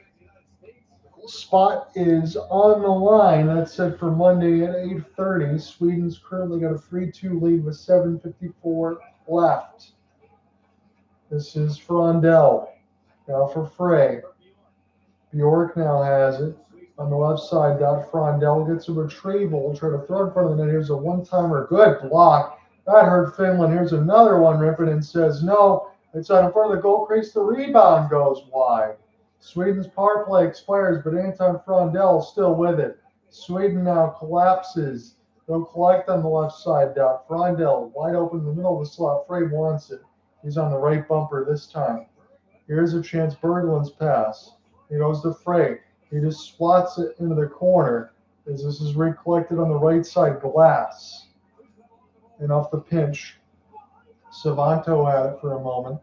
spot is on the line. That's set for Monday at 8:30. Sweden's currently got a 3-2 lead with 7:54 left. This is Frondell. Now for Frey. Bjork now has it. On the left side, Frondell gets a retrieval. Try to throw in front of the net. Here's a one-timer. Good block. That hurt Finland. Here's another one. Rimpinen says no. It's out in front of the goal crease. The rebound goes wide. Sweden's power play expires, but Anton Frondell still with it. Sweden now collapses. They'll collect on the left side. Frondell wide open in the middle of the slot. Frey wants it. He's on the right bumper this time. Here's a chance. Berglund's pass. He goes to Frey. He just swats it into the corner as this is recollected on the right side glass. And off the pinch, Savanto had it for a moment.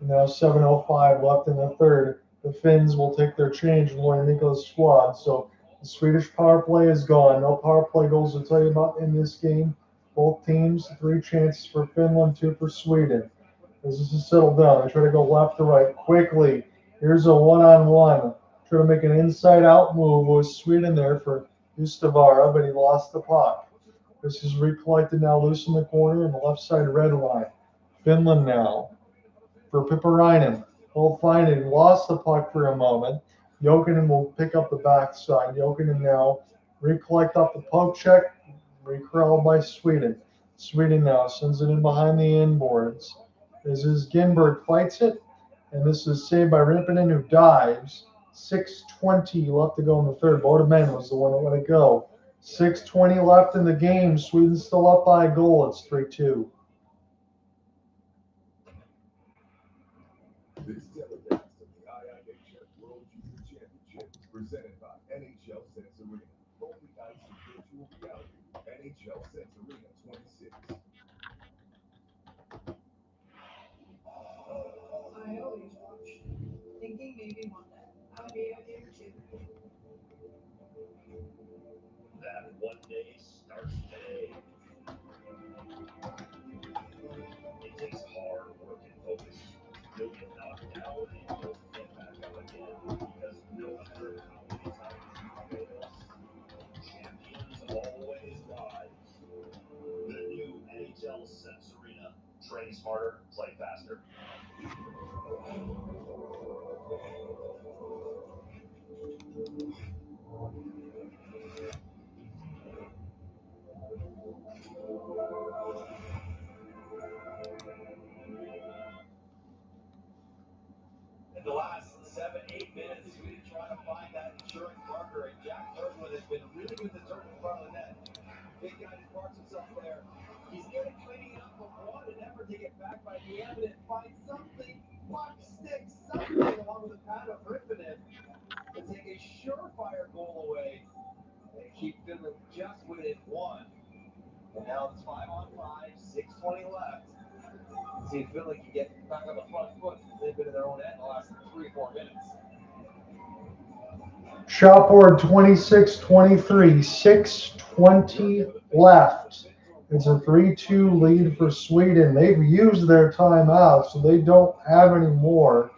And now 7:05 left in the third. The Finns will take their change in Lauren Nicholas' squad. So the Swedish power play is gone. No power play goals to tell you about in this game. Both teams, 3 chances for Finland, 2 for Sweden. As this is settled down, they try to go left to right quickly. Here's a one-on-one. Try to make an inside-out move with Sweden there for Gustavara, but he lost the puck. This is recollected now loose in the corner in the left side red line. Finland now for Pipparainen. He'll find it. He lost the puck for a moment. Jokinen will pick up the backside. Jokinen now recollect off the poke check. Recurled by Sweden. Sweden now sends it in behind the inboards. This is Ginberg fights it. And this is saved by Rippinen, who dives. 6:20 left to go in the third. Boumedienne was the one that let it go. 6:20 left in the game. Sweden still up by a goal. It's 3-2. This telecast of the IIHF World Junior Championship is presented by NHL Sense Arena. Only ice and virtual reality. NHL Sense Arena 26. I always watch, thinking maybe one day I'll be out here too. That one day starts today. It takes hard work and focus. You'll get knocked down and you'll get back up again. Because no matter how many times you fail, champions always rise. The new NHL Sense Arena. Train smarter, play faster. In the last 7-8 minutes, we try to find that insurance marker, and Jack Kirkwood has been really good to turn in front of the net. Big guy just parks himself there. He's good at cleaning it up, but what an effort to get back by the end and find something, puck, stick, something along with the pad of Rippinen to take a surefire goal away and keep Finland just within one. And now it's 5-on-5, 6:20 left. See if Finland can get back on the front foot. They've been in their own end the last 3-4 minutes. Shot board 26-23, 6:20 left. It's a 3-2 lead for Sweden. They've used their timeout, so they don't have any more.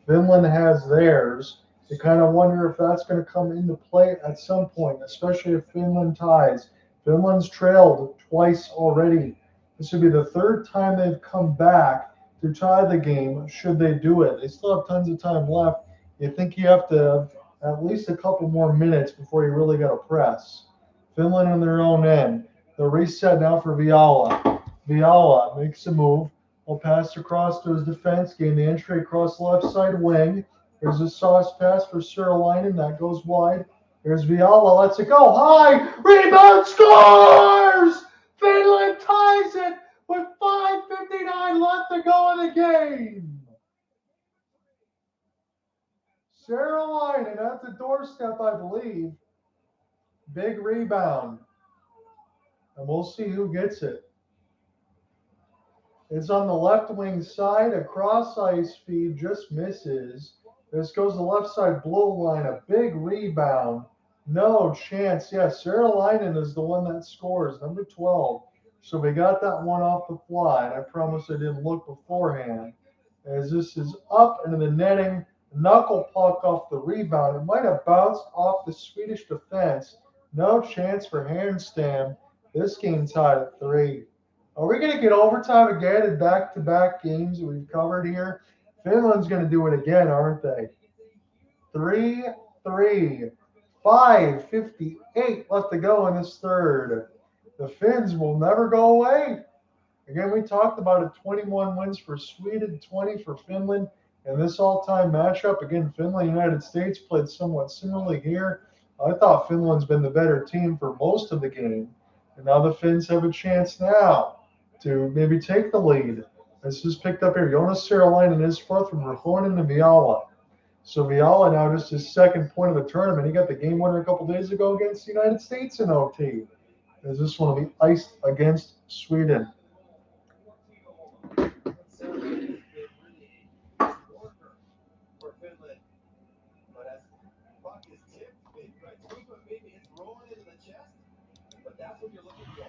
Finland has theirs. You kind of wonder if that's going to come into play at some point, especially if Finland ties. Finland's trailed twice already. This would be the third time they've come back to tie the game, should they do it. They still have tons of time left. You think you have to have at least a couple more minutes before you really got to press. Finland on their own end. The reset now for Viala. Viala makes a move. Will pass across to his defense. Gain the entry across the left side wing. There's a sauce pass for Sahlin. That goes wide. There's Viala. Lets it go high. Rebound, scores! Finland ties it with 5:59 left to go in the game. Sahlin at the doorstep, I believe. Big rebound. And we'll see who gets it. It's on the left wing side. A cross ice feed just misses. This goes to the left side blue line. A big rebound. No chance. Yes, Sahlin is the one that scores, number 12. So we got that one off the fly. And I promise I didn't look beforehand. As this is up into the netting. Knuckle puck off the rebound. It might have bounced off the Swedish defense. No chance for Harenstam. This game tied at 3. Are we going to get overtime again in back-to-back games that we've covered here? Finland's going to do it again, aren't they? 3-3. 5:58 left to go in this third. The Finns will never go away. Again, we talked about it. 21 wins for Sweden, 20 for Finland. And this all-time matchup, again, Finland, United States played somewhat similarly here. I thought Finland's been the better team for most of the game. And now the Finns have a chance now to maybe take the lead. This is picked up here. Jonas Sahlin is fourth from Rahorn to Viala. So Viala now just his second point of the tournament. He got the game winner a couple days ago against the United States in OT. As this one will be iced against Sweden. That's what you're looking for.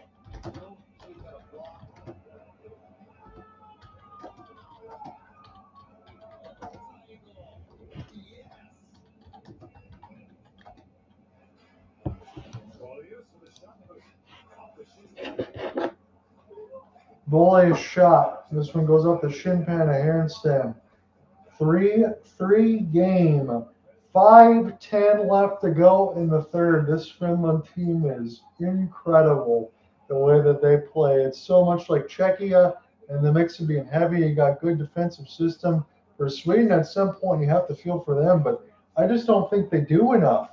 Volley shot. This one goes up the shin pad of Harenstam. 3-3 game. 5:10 left to go in the third. This Finland team is incredible the way that they play. It's so much like Czechia, and the mix of being heavy. You got good defensive system. For Sweden, at some point, you have to feel for them, but I just don't think they do enough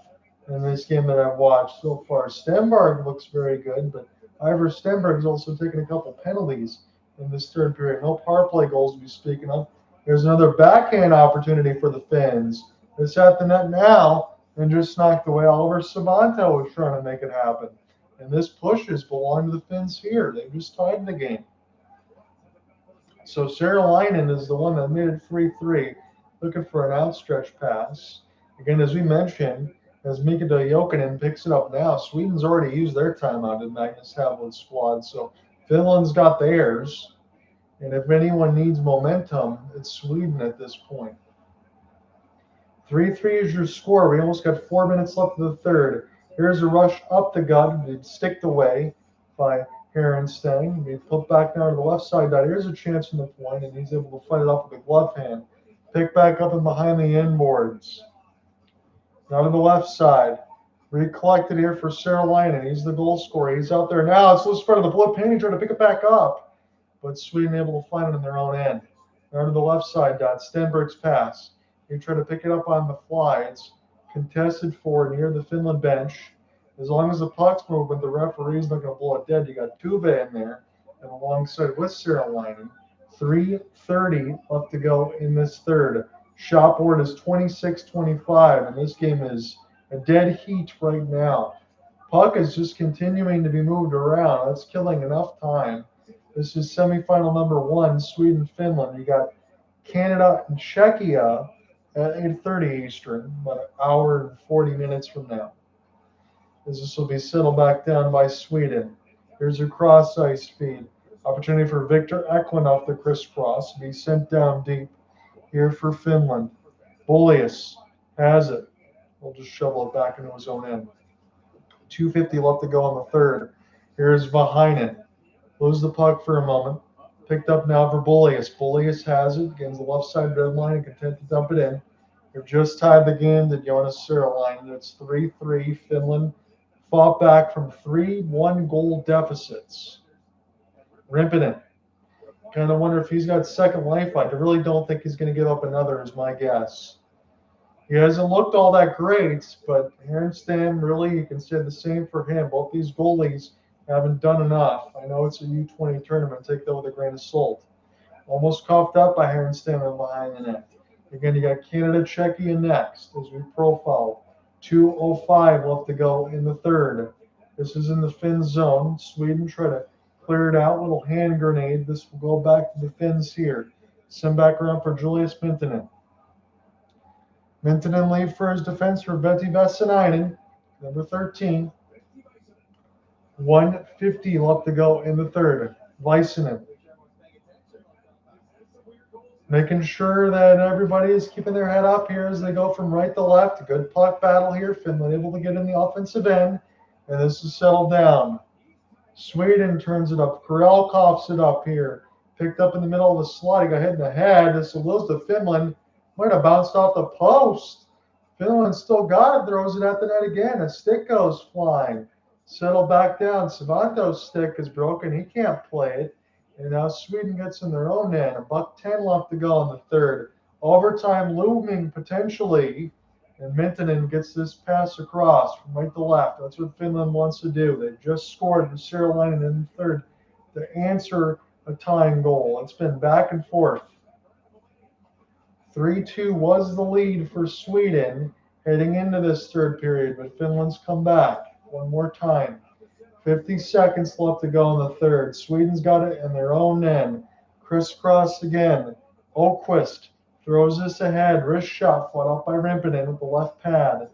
in this game that I've watched so far. Stenberg looks very good, but Ivar Stenberg's also taken a couple penalties in this third period. No power play goals to be speaking of. There's another backhand opportunity for the Finns. It's at the net now and just knocked away. Oliver Sabanto was trying to make it happen. And this pushes belong to the Finns here. They just tied the game. So Sahlin is the one that made it 3-3, looking for an outstretched pass. Again, as we mentioned, as Mika Jokinen picks it up now, Sweden's already used their timeout in Magnus Havelid's squad. So Finland's got theirs. And if anyone needs momentum, it's Sweden at this point. 3-3 is your score. We almost got 4 minutes left of the third. Here's a rush up the gut. It's sticked away by Harenstam. We put back now to the left side. Here's a chance from the point, and he's able to fight it off with a glove hand. Pick back up and behind the end boards. Now to the left side. Recollected here for Sahlin. He's the goal scorer. He's out there now. It's loose front of the blue penny trying to pick it back up. But Sweden able to find it in their own end. Now to the left side, Stenberg's pass. He tried to pick it up on the fly. It's contested for near the Finland bench. As long as the puck's moving, the referee's not going to blow it dead. You got Tuve in there and alongside with Sahlin. 3:30 left to go in this third. Shot board is 26-25, and this game is a dead heat right now. Puck is just continuing to be moved around. That's killing enough time. This is semifinal number 1, Sweden-Finland. You got Canada and Czechia at 8:30 Eastern, about an hour and 40 minutes from now. As this will be settled back down by Sweden. Here's a cross-ice feed. Opportunity for Victor Eklund off the crisscross to be sent down deep here for Finland. Wallenius has it. We'll just shovel it back into his own end. 2:50 left to go in the third. Here's Vahainen. Lose the puck for a moment. Picked up now for Wallenius. Wallenius has it. Against the left side red line and content to dump it in. They've just tied the game to Jonas Sahlin. It's 3-3. Finland fought back from 3-1 goal deficits. Rimpinen. Kind of wonder if he's got second lifeline. I really don't think he's going to give up another, is my guess. He hasn't looked all that great, but Harenstam, really, you can say the same for him. Both these goalies haven't done enough. I know it's a U20 tournament. Take that with a grain of salt. Almost coughed up by Harenstam and behind the net. Again, you got Canada, Czechia next as we profile. 2:05 left to go in the third. This is in the Finn zone. Sweden try to clear it out. Little hand grenade. This will go back to the Finns here. Send back around for Julius Mintonen. Mintonen lead for his defense for Vetti Vesinainen, number 13. 1:50 left to go in the third. Väisänen. Making sure that everybody is keeping their head up here as they go from right to left. A good puck battle here. Finland able to get in the offensive end. And this is settled down. Sweden turns it up. Carell coughs it up here. Picked up in the middle of the slot. He got hit in the head. This will lose to Finland. Might have bounced off the post. Finland still got it. Throws it at the net again. A stick goes flying. Settle back down. Savanto's stick is broken. He can't play it. And now Sweden gets in their own end. $1:10 left to go in the third. Overtime looming potentially. And Mintonen gets this pass across from right to left. That's what Finland wants to do. They just scored for Sahlin in the third to answer a tying goal. It's been back and forth. 3-2 was the lead for Sweden heading into this third period, but Finland's come back one more time. 50 seconds left to go in the third. Sweden's got it in their own end. Crisscross again. Ohrqvist throws this ahead. Wrist shot fought up by Rimpinen with the left pad.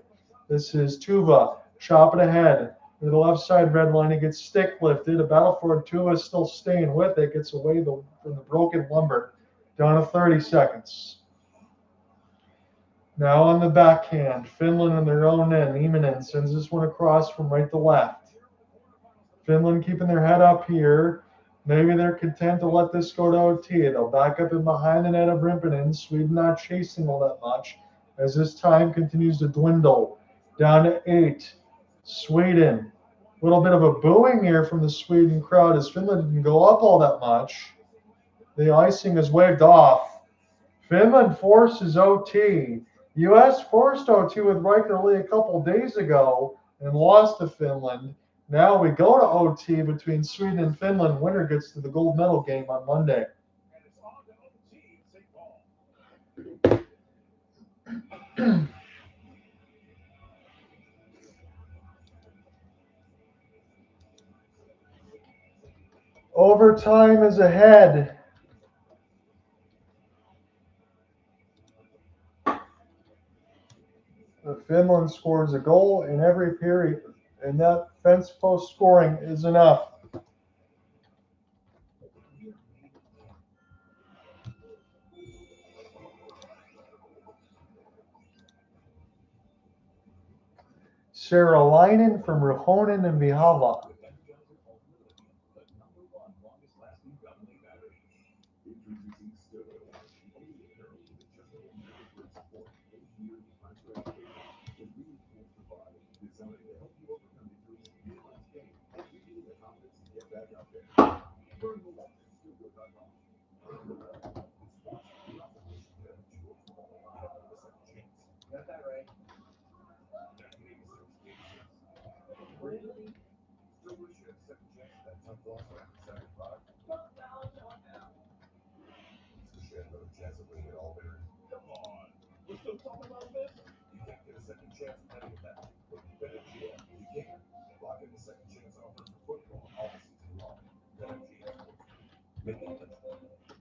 This is Tuva. Chop it ahead. To the left side red line. He gets stick lifted. A battle for Tuva is still staying with it. Gets away from the broken lumber. Down to 30 seconds. Now on the backhand. Finland in their own end. Nieminen sends this one across from right to left. Finland keeping their head up here. Maybe they're content to let this go to OT. They'll back up in behind the net of Rimpinen. Sweden not chasing all that much as this time continues to dwindle. Down to 8. Sweden. A little bit of a booing here from the Sweden crowd as Finland didn't go up all that much. The icing is waved off. Finland forces OT. U.S. forced OT with Reicherly a couple days ago and lost to Finland. Now we go to OT between Sweden and Finland. Winner gets to the gold medal game on Monday. Overtime is ahead. Finland scores a goal in every period, and that fence post scoring is enough. Sahlin from Ruhonen and Vihava. Got that right. Really? Delicious. Second chance. That's a plus. Second product. It's the shit of Chesapeake and all there. Come on. We're still talking about this? You can't get a second chance at any of that. But WJC, you can. Lock in the second chance offer for football all season long. WJC. Make it.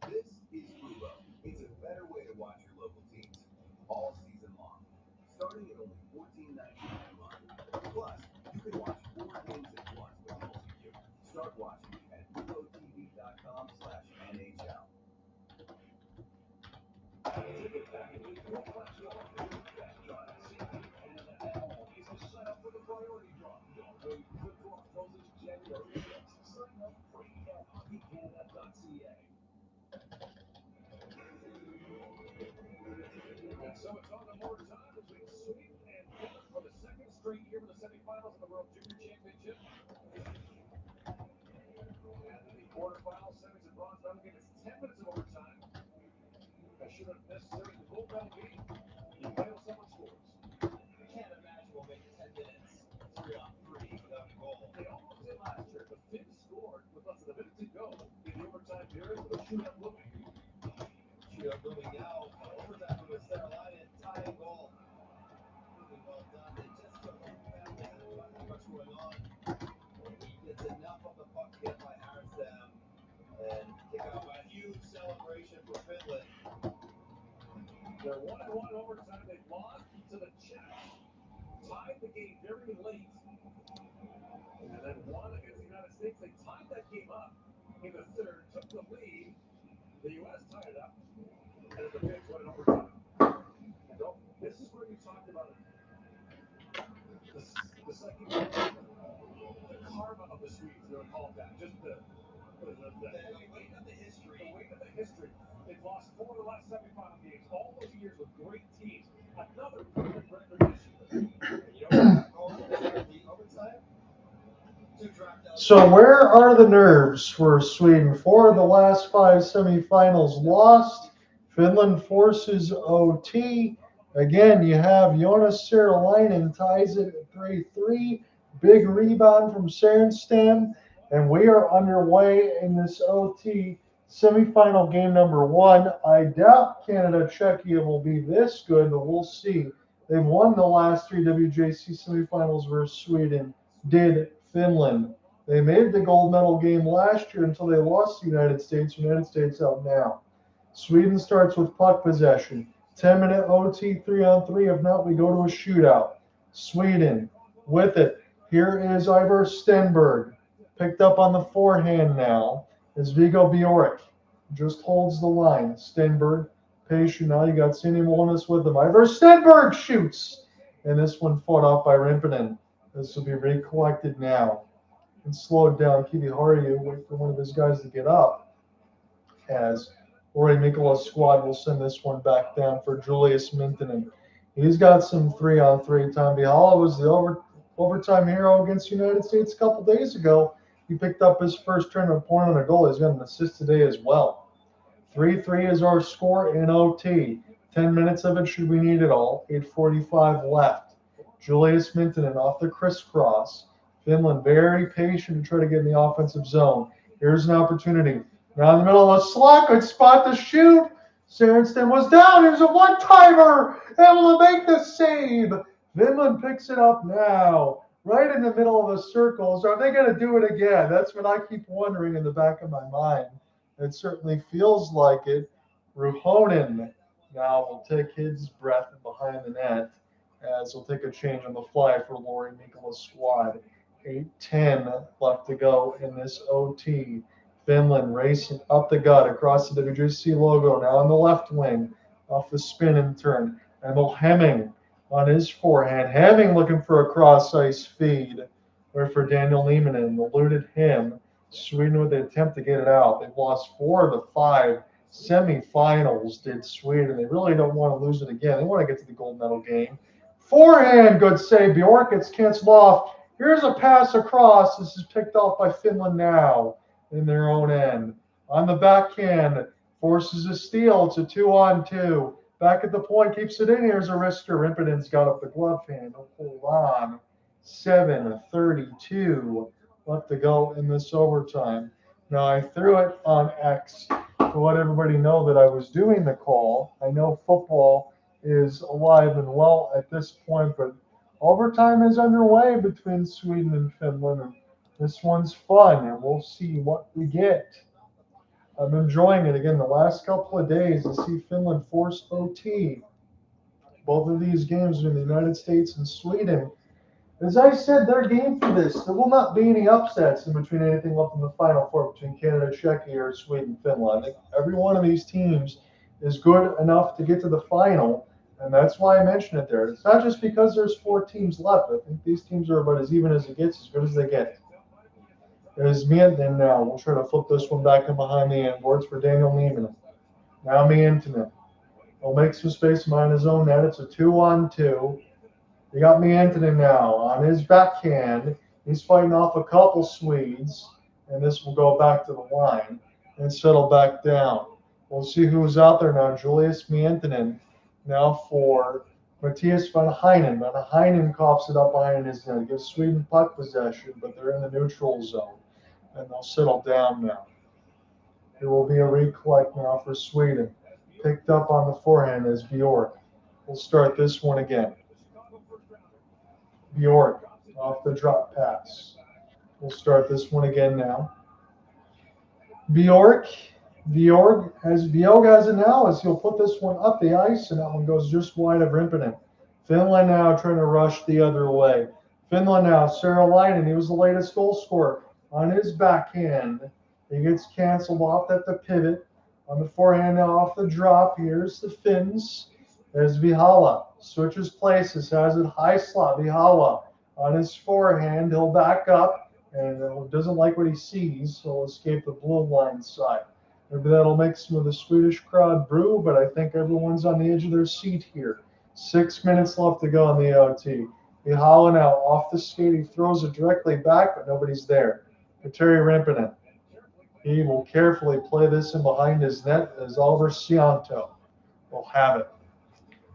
This is Fubo. It's a better way to watch your local teams all season long. Starting at only $14.99 a month. Plus, you can watch 4 games at once with multi-view. Start watching at FuboTV.com/NHL. Sign up for the priority draw. The draw closes January 6th. Sign up free at hockeycanada.ca. And so it's on to more time between Sweden and Finland for the second straight year of the semifinals of the World Junior Championship. And the quarterfinals, semis, and bronze medal game is 10 minutes of overtime. That should have necessary the gold medal game. You play with someone scores. I can't imagine we'll make 10 minutes 3-on-3 without a goal. They almost did last year. The Finns scored with less than a minute to go in the overtime period with a shootout looming. Shootout looming now. Overtime with Sahlin tying goal. Really well done. They just took the penalty. Not much going on. Gets enough of the puck hit by Harenstam and kick off a huge celebration for Finland. They're 1-1 overtime. They lost to the Czechs. Tied the game very late. And then won against the United States. They tied that game up in the third, took the lead. The U.S. tied it up. And the Finns won in overtime. And this is where you talked about it. The second game. The karma of the Swedes, they're called that. Just the weight of the history. The weight of the history. They've lost 4 of the last semifinal games. All those years with great teams. Another perfect record this year. You know what? The overtime. So where are the nerves for Sweden? 4 of the last 5 semifinals lost. Finland forces OT. Again, you have Jonas Sahlin ties it at 3-3. Big rebound from Harenstam. And we are underway in this OT semifinal game number 1. I doubt Canada-Czechia will be this good, but we'll see. They've won the last 3 WJC semifinals versus Sweden. Did Finland. They made the gold medal game last year until they lost to the United States. United States out now. Sweden starts with puck possession. 10-minute OT, 3-on-3. If not, we go to a shootout. Sweden with it. Here is Ivar Stenberg. Picked up on the forehand now as Viggo Bjork just holds the line. Stenberg, patient now. You got Sini Wallenius with him. Ivar Stenberg shoots. And this one fought off by Rimpinen. This will be recollected now. and slow it down. Kiwi Haru wait for one of his guys to get up. As Lori Mikola's squad will send this one back down for Julius Milton. And he's got some 3-on-3 time. Vihala was the overtime hero against the United States a couple days ago. He picked up his first tournament point on a goal. He's got an assist today as well. 3-3 is our score in OT. 10 minutes of it should we need it all. 8:45 left. Julius Milton off the crisscross. Finland very patient to try to get in the offensive zone. Here's an opportunity. Now in the middle of a slot, good spot to shoot. Harenstam was down. Here's a one-timer. Able to make the save. Finland picks it up now. Right in the middle of the circle. So are they going to do it again? That's what I keep wondering in the back of my mind. It certainly feels like it. Ruhonen now will take his breath behind the net as he'll take a change on the fly for Lori Mikola's squad. 8:10 left to go in this OT. Finland racing up the gut across the WJC logo now on the left wing off the spin and turn. Emil Hemming on his forehand. Hemming looking for a cross-ice feed or for Daniel Nieminen. Eluded him. Sweden with the attempt to get it out. They've lost 4 of the 5 semifinals, did Sweden. They really don't want to lose it again. They want to get to the gold medal game. Forehand, good save. Bjork gets canceled off. Here's a pass across. This is picked off by Finland now in their own end. On the backhand, forces a steal. It's a 2-on-2. Back at the point, keeps it in. Here's a wrister. Rimpenen's got up the glove handle. Hold on. 7:32 left to go in this overtime. Now, I threw it on X to let everybody know that I was doing the call. I know football is alive and well at this point, but overtime is underway between Sweden and Finland. And this one's fun, and we'll see what we get. I'm enjoying it again the last couple of days to see Finland force OT. Both of these games are in the United States and Sweden. As I said, they're game for this. There will not be any upsets in between anything left in the Final Four between Canada, Czechia, or Sweden, Finland. I think every one of these teams is good enough to get to the final, and that's why I mentioned it there. It's not just because there's 4 teams left. I think these teams are about as even as it gets, as good as they get. There's Milton now. We'll try to flip this one back in behind the end boards for Daniel Nieminen. Now Milton. He'll make some space behind his own net. It's a 2-on-2. They got Milton now on his backhand. He's fighting off a couple Swedes, and this will go back to the line and settle back down. We'll see who's out there now. Julius Milton now for Matthias van Heinen. Van Heinen coughs it up behind his net. Gives Sweden puck possession, but they're in the neutral zone, and they'll settle down now. There will be a recollect now for Sweden. Picked up on the forehand is Bjork. We'll start this one again. Bjork off the drop pass. We'll start this one again now. Bjork has it now as he'll put this one up the ice, and that one goes just wide of Rimponen. Finland now trying to rush the other way. Finland now, Sahlin, he was the latest goal scorer on his backhand. He gets canceled off at the pivot. On the forehand now off the drop. Here's the Finns. There's Vihala. Switches places, has it high slot. Vihala on his forehand. He'll back up and doesn't like what he sees, so he'll escape the blue line side. Maybe that'll make some of the Swedish crowd brew, but I think everyone's on the edge of their seat here. 6 minutes left to go in the OT. Vihala now off the skate. He throws it directly back, but nobody's there. Petteri Rimponen. He will carefully play this in behind his net as Oliver Sianto will have it.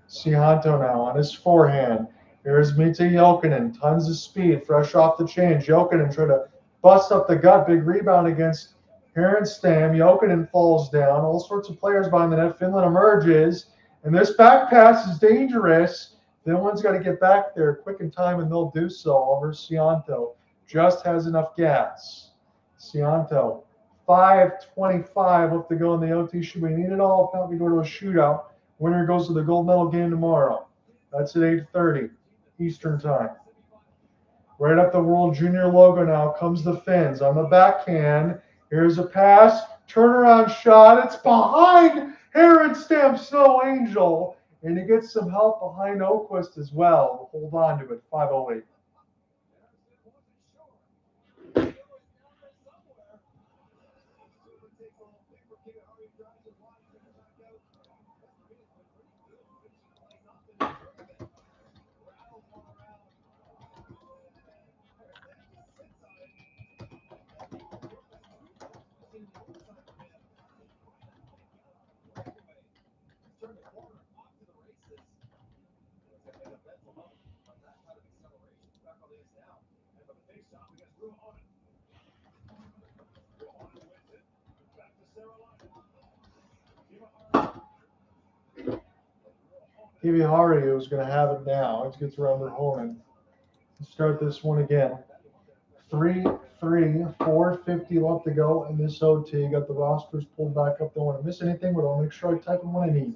Sianto now on his forehand. Here's Mita Jokinen. Tons of speed, fresh off the change. Jokinen trying to bust up the gut. Big rebound against Harenstam. Jokinen falls down. All sorts of players behind the net. Finland emerges. And this back pass is dangerous. Finland's got to get back there quick in time, and they'll do so. Oliver Sianto just has enough gas. Sianto. 5:25 left to go in the OT. Should we need it all? If not, we go to a shootout. Winner goes to the gold medal game tomorrow. That's at 8:30 Eastern time. Right up the World Junior logo now comes the Finns. On the backhand, here's a pass. Turnaround shot. It's behind Harenstam, Snow Angel. And he gets some help behind Ohrqvist as well. Hold on to it. 5:08. Ivar is going to have it now. It gets around the horn. Start this one again. 3-3, 4:50 left to go in this OT. Got the rosters pulled back up. Don't want to miss anything, but I'll make sure I type in what I need.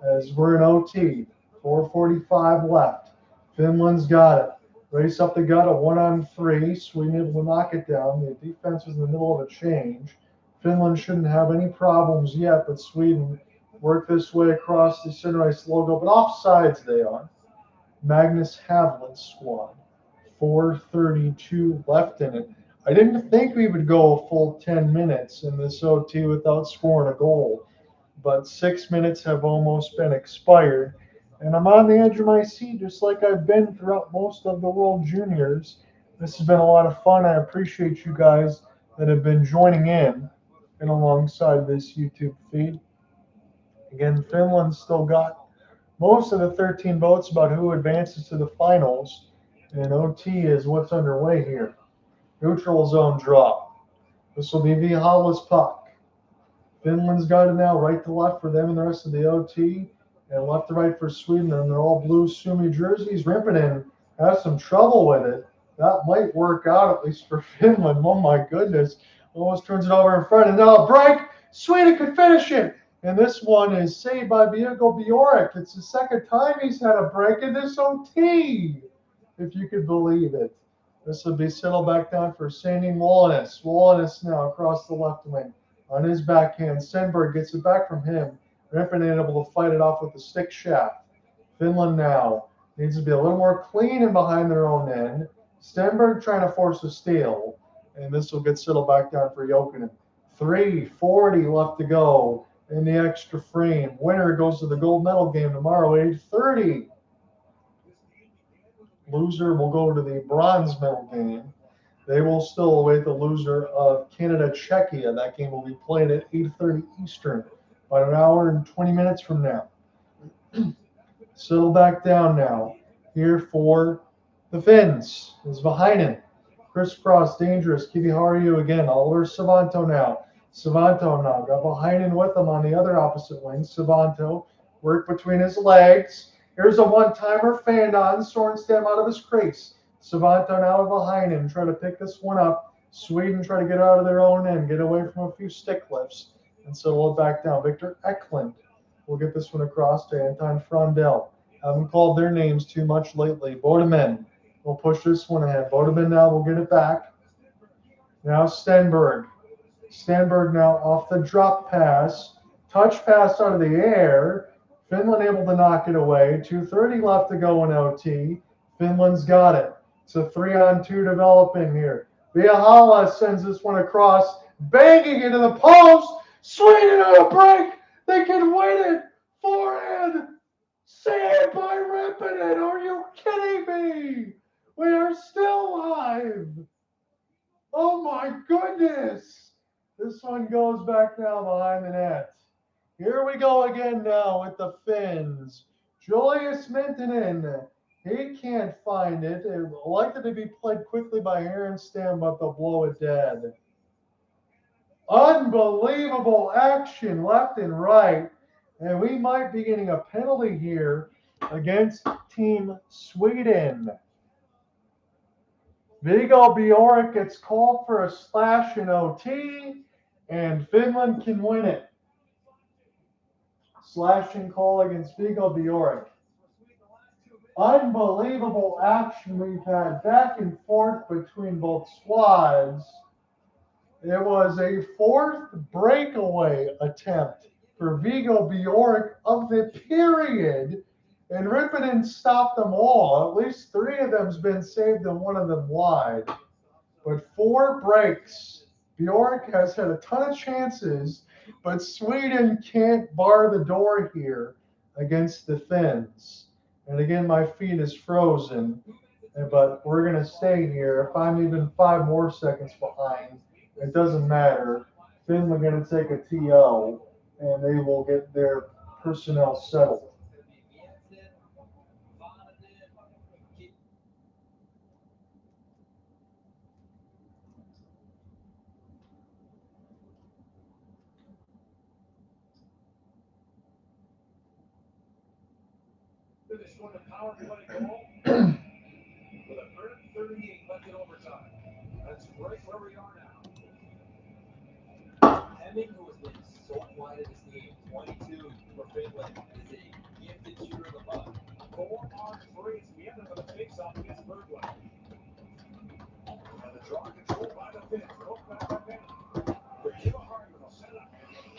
As we're in OT, 4:45 left. Finland's got it. Race up the gut, a 1-on-3. Sweden able to knock it down. The defense is in the middle of a change. Finland shouldn't have any problems yet, but Sweden work this way across the center ice logo, but offsides they are. Magnus Havelid squad. 4:32 left in it. I didn't think we would go a full 10 minutes in this OT without scoring a goal, but 6 minutes have almost been expired. And I'm on the edge of my seat just like I've been throughout most of the World Juniors. This has been a lot of fun. I appreciate you guys that have been joining in and alongside this YouTube feed. Again, Finland's still got most of the 13 votes about who advances to the finals. And OT is what's underway here. Neutral zone draw. This will be Vihala's puck. Finland's got it now right to left for them and the rest of the OT. And left to right for Sweden. And they're all blue Sumi jerseys. Rimpinen has some trouble with it. That might work out, at least for Finland. Oh my goodness. Almost turns it over in front. And now a break. Sweden could finish it. And this one is saved by Viggo Bjork. It's the second time he's had a break in this OT, if you could believe it. This will be settled back down for Sandin Wallenius. Wallenius now across the left wing. On his backhand, Stenberg gets it back from him. Rimpinen able to fight it off with the stick shaft. Finland now needs to be a little more clean and behind their own end. Stenberg trying to force a steal. And this will get settled back down for Jokinen. 3:40 left to go in the extra frame. Winner goes to the gold medal game tomorrow, 8:30. Loser will go to the bronze medal game. They will still await the loser of Canada-Czechia. That game will be played at 8:30 Eastern, about an hour and 20 minutes from now. Settle back down now. Here for the Finns is Vahainen. Crisscross, dangerous. Kiviharju again. Oliver Savanto now. Savanto now got Vahainen with him on the other opposite wing. Savanto work between his legs. Here's a one-timer fanned on. Sorenstam out of his crease. Savanto now behind him. Try to pick this one up. Sweden try to get out of their own end. Get away from a few stick lifts. And settle it back down. Victor Eklund will get this one across to Anton Frondell. Haven't called their names too much lately. Boumedienne will push this one ahead. Boumedienne now will get it back. Now Stenberg. Stenberg now off the drop pass. Touch pass out of the air. Finland able to knock it away. 2:30 left to go in OT. Finland's got it. It's a 3-on-2 developing here. Vihala sends this one across, banging into the post. Sweden on a break. They can win it. Forehand. Saved by Rimpinen. Are you kidding me? We are still live. Oh my goodness. This one goes back now behind the net. Here we go again now with the Finns. Julius Milton. He can't find it. It would like it to be played quickly by Harenstam, but they'll blow it dead. Unbelievable action left and right. And we might be getting a penalty here against Team Sweden. Viggo Bjork gets called for a slash in OT, and Finland can win it. Slashing call against Viggo Bjork. Unbelievable action we've had back and forth between both squads. It was a fourth breakaway attempt for Viggo Bjork of the period, and Rimpinen stopped them all. At least 3 of them's been saved and 1 of them wide. But 4 breaks Bjork has had a ton of chances, but Sweden can't bar the door here against the Finns. And again, my feed is frozen, but we're going to stay here. If I'm even 5 more seconds behind, it doesn't matter. Finland are going to take a TO, and they will get their personnel settled. Finished with a power play goal with a minute 38 left in overtime. That's right where we are now. Hemming, who has been so quiet in this game, 22 for Finland, is a gifted shooter of the puck. 4-on-3 is the end of the face-off against Berglund. And the draw controlled by the Finns. Broke back by Pettersson. For Kiviharju will set up.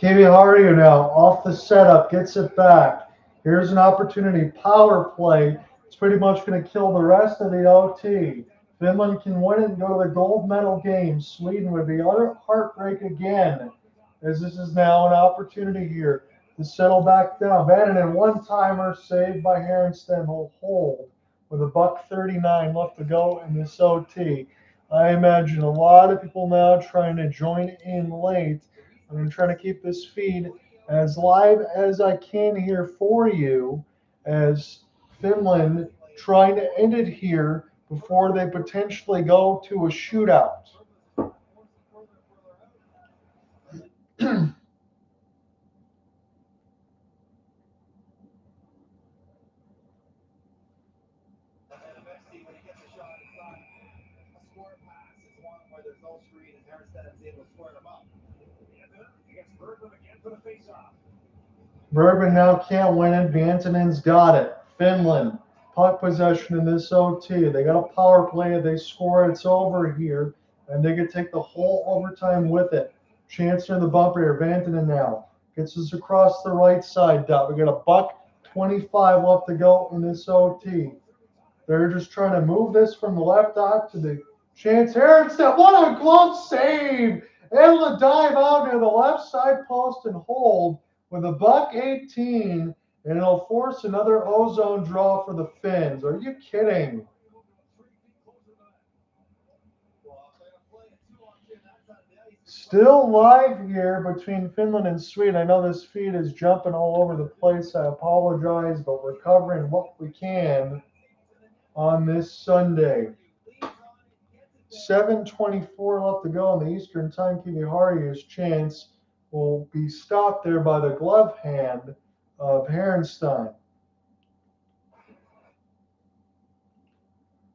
Kiviharju now off the setup, gets it back. Here's an opportunity. Power play. It's pretty much going to kill the rest of the OT. Finland can win it and go to the gold medal game. Sweden would be utter heartbreak again, as this is now an opportunity here to settle back down. Boumedienne, one-timer saved by Harenstam, will hold with a $1:39 left to go in this OT. I imagine a lot of people now trying to join in late. I'm going to try to keep this feed as live as I can here for you, as Finland trying to end it here before they potentially go to a shootout. Bourbon now can't win it. Vantanen's got it. Finland, puck possession in this OT. They got a power play. They score. It's over here. And they can take the whole overtime with it. Chance in the bumper here. Vantanen now gets us across the right side. We got a $1:25 left to go in this OT. They're just trying to move this from the left dot to the chance. Herenstam, what a glove save! Able to dive out near the left side post and hold with a $1:18, and it'll force another ozone draw for the Finns. Are you kidding? Still live here between Finland and Sweden. I know this feed is jumping all over the place. I apologize, but we're covering what we can on this Sunday. 7:24 left to go in the Eastern Time. Kiviharju's chance will be stopped there by the glove hand of Harenstam.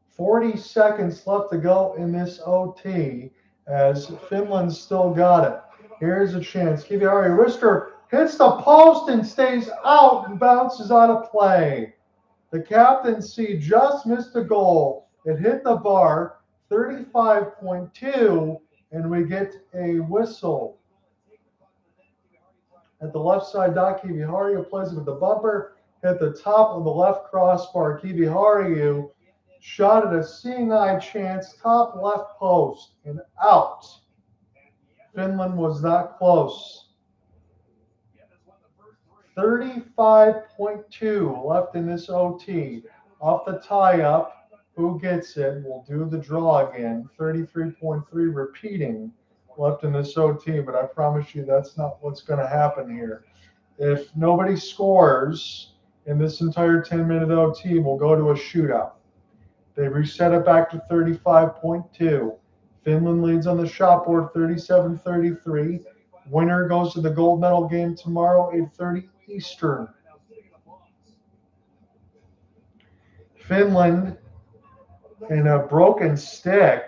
40 seconds left to go in this OT, as Finland's still got it. Here's a chance. Kiviharju wrister hits the post and stays out and bounces out of play. The captaincy just missed a goal. It hit the bar, 35.2, and we get a whistle. At the left side dot, Kiviharju plays it with the bumper, hit the top of the left crossbar. Kiviharju shot at a seeing eye chance, top left post, and out. Finland was that close. 35.2 left in this OT. Off the tie-up, who gets it? We'll do the draw again. 33.3 repeating left in this OT, but I promise you that's not what's going to happen here. If nobody scores in this entire 10-minute OT, we'll go to a shootout. They reset it back to 35.2. Finland leads on the shot board 37-33. Winner goes to the gold medal game tomorrow, 8:30 Eastern. Finland in a broken stick.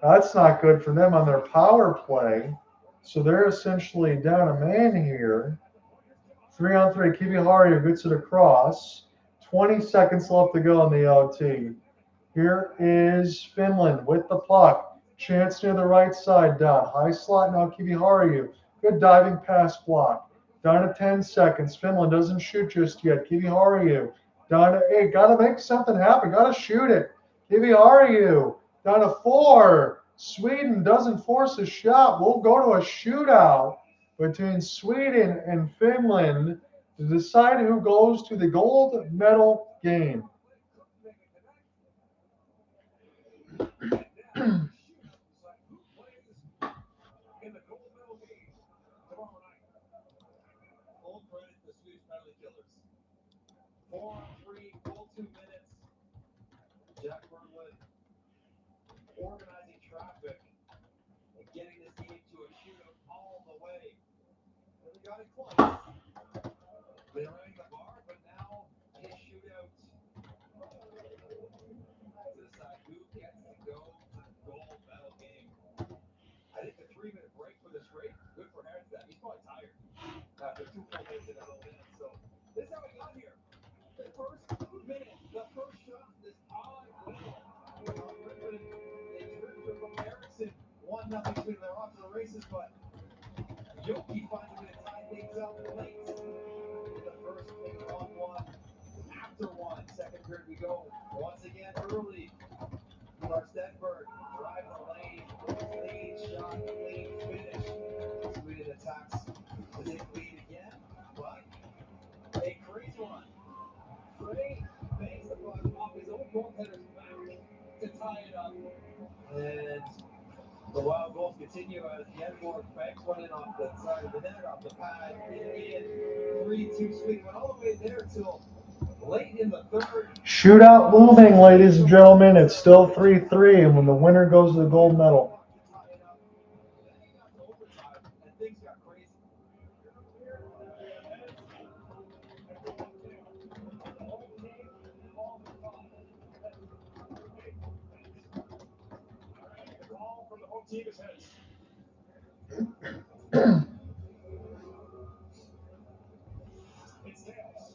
That's not good for them on their power play. So they're essentially down a man here. 3-on-3. Kiviharju gets it across. 20 seconds left to go in the OT. Here is Finland with the puck. Chance near the right side down. High slot now, Kiviharju. Good diving pass block. Down to 10 seconds. Finland doesn't shoot just yet. Kiviharju down to 8. Got to make something happen. Got to shoot it. Kiviharju down to 4. Sweden doesn't force a shot, we'll go to a shootout between Sweden and Finland to decide who goes to the gold medal game. Full credit to the Swedish penalty killers. 4-on-3, full 2 minutes. Jack Burnwood organizing traffic and getting this game to a shootout all the way. And they got it close. They rang the bar, but now a shootout to decide who gets to go to the gold medal game. I think the 3-minute break for this race, good for Harenstam. He's probably tired after 2 full minutes in that minute. So this is how we got here. The first minute, the first shot, this odd whistle. It's ripped from Eriksson. 1-0 Sweden. They're off to the races, but Yoki finds a way to tie things up late. In the first minute on 1. After 1, second period we go. Once again early. Ivar Stenberg driving the lane. Clean shot, clean finish. Sweden attacks to take lead again, but a crazy one. Frey bangs the puck off his own goaltender's back to tie it up. And the wild goals continue as Yenborg banks one in off the side of the net, off the pad, in 3-2 Sweden. Went all the way there till late in the third. Shootout looming, ladies and gentlemen. It's still 3-3, and when the winner goes to the gold medal. Team is heads. It's tails.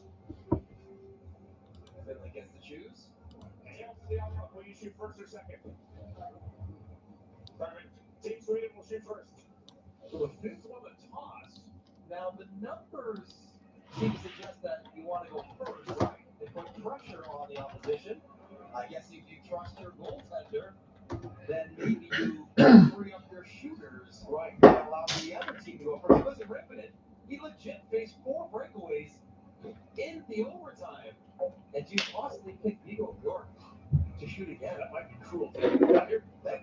Finland gets to choose. Tails to the outcome. Will you shoot first or second? Perfect. Team Sweden will shoot first. So the fifth one, the toss. Now the numbers seem to suggest that you want to go first, right? They put pressure on the opposition. I guess if you trust your goaltender, then maybe you free up your shooters, right? And allow the other team to go first. He wasn't ripping it. He legit faced 4 breakaways in the overtime. And you possibly pick Viggo to shoot again. That might be cruel. Thank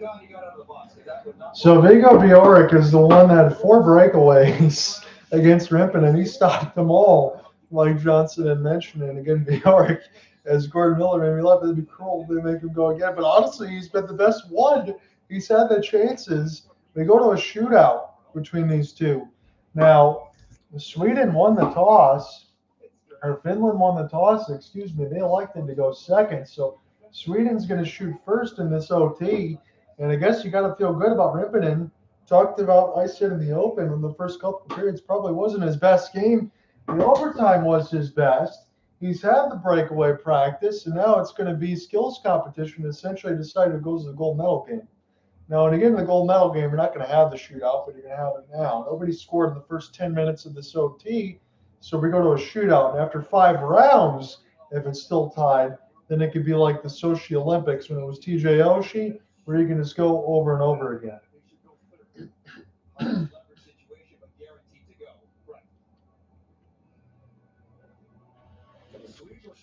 God he got out of the box, because that would not. So Viggo Bjork is the one that had 4 breakaways against Rimpin, and he stopped them all, like Johnson had mentioned. And again, Bjork, as Gordon Miller made me laugh, it'd be cruel if they make him go again. But honestly, he's been the best one. He's had the chances. They go to a shootout between these two. Now, Sweden won the toss, or Finland won the toss, excuse me. They elected to go second. So Sweden's going to shoot first in this OT. And I guess you got to feel good about Rimpinen. Talked about, I said in the open, in the first couple of periods, probably wasn't his best game. The overtime was his best. He's had the breakaway practice, and now it's going to be skills competition to essentially decide who goes to the gold medal game. Now, and again, in the gold medal game, you're not going to have the shootout, but you're going to have it now. Nobody scored in the first 10 minutes of this OT, so we go to a shootout. And after 5 rounds, if it's still tied, then it could be like the Sochi Olympics when it was TJ Oshie, where you can just go over and over again.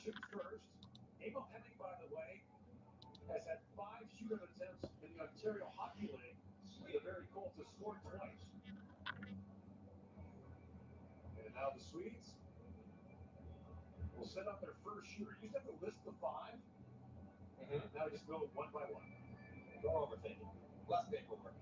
Shoot first. Emil Henning, by the way, has had 5 shootout attempts in the Ontario Hockey League. The very Colts have scored twice. And now the Swedes will set up their first shooter. You used to have to list the 5. Now just go one by one. Don't overthink it. Less paperwork.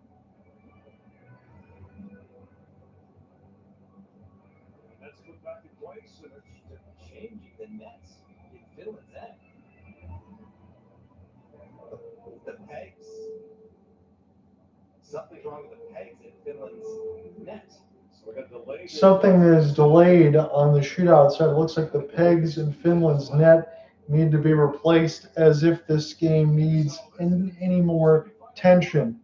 And that's put back in place, and it's changing the nets in Finland's end. The pegs. Something's wrong with the pegs in Finland's net. So we got delayed. Something is delayed on the shootout side. It looks like the pegs in Finland's net need to be replaced, as if this game needs any more tension.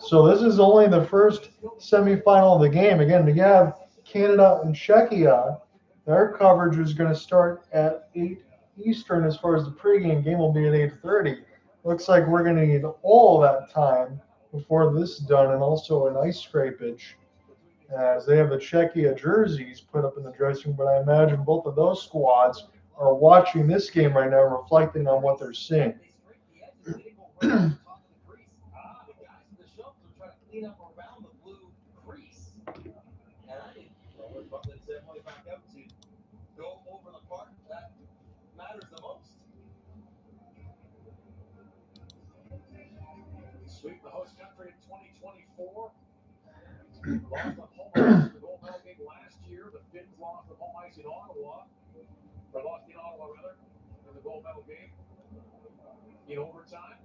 So this is only the first semifinal of the game. Again, you have Canada and Czechia. Their coverage is going to start at 8 Eastern as far as the pregame game will be at 8:30. Looks like we're going to need all that time before this is done, and also an ice scrapage, as they have the Czechia jerseys put up in the dressing room. But I imagine both of those squads are watching this game right now, reflecting on what they're seeing. Sweep the host country in 2024. Lost on home ice in the gold medal game last year. The Finns lost on home ice in Ottawa. Or lost in Ottawa, rather, in the gold medal game in overtime.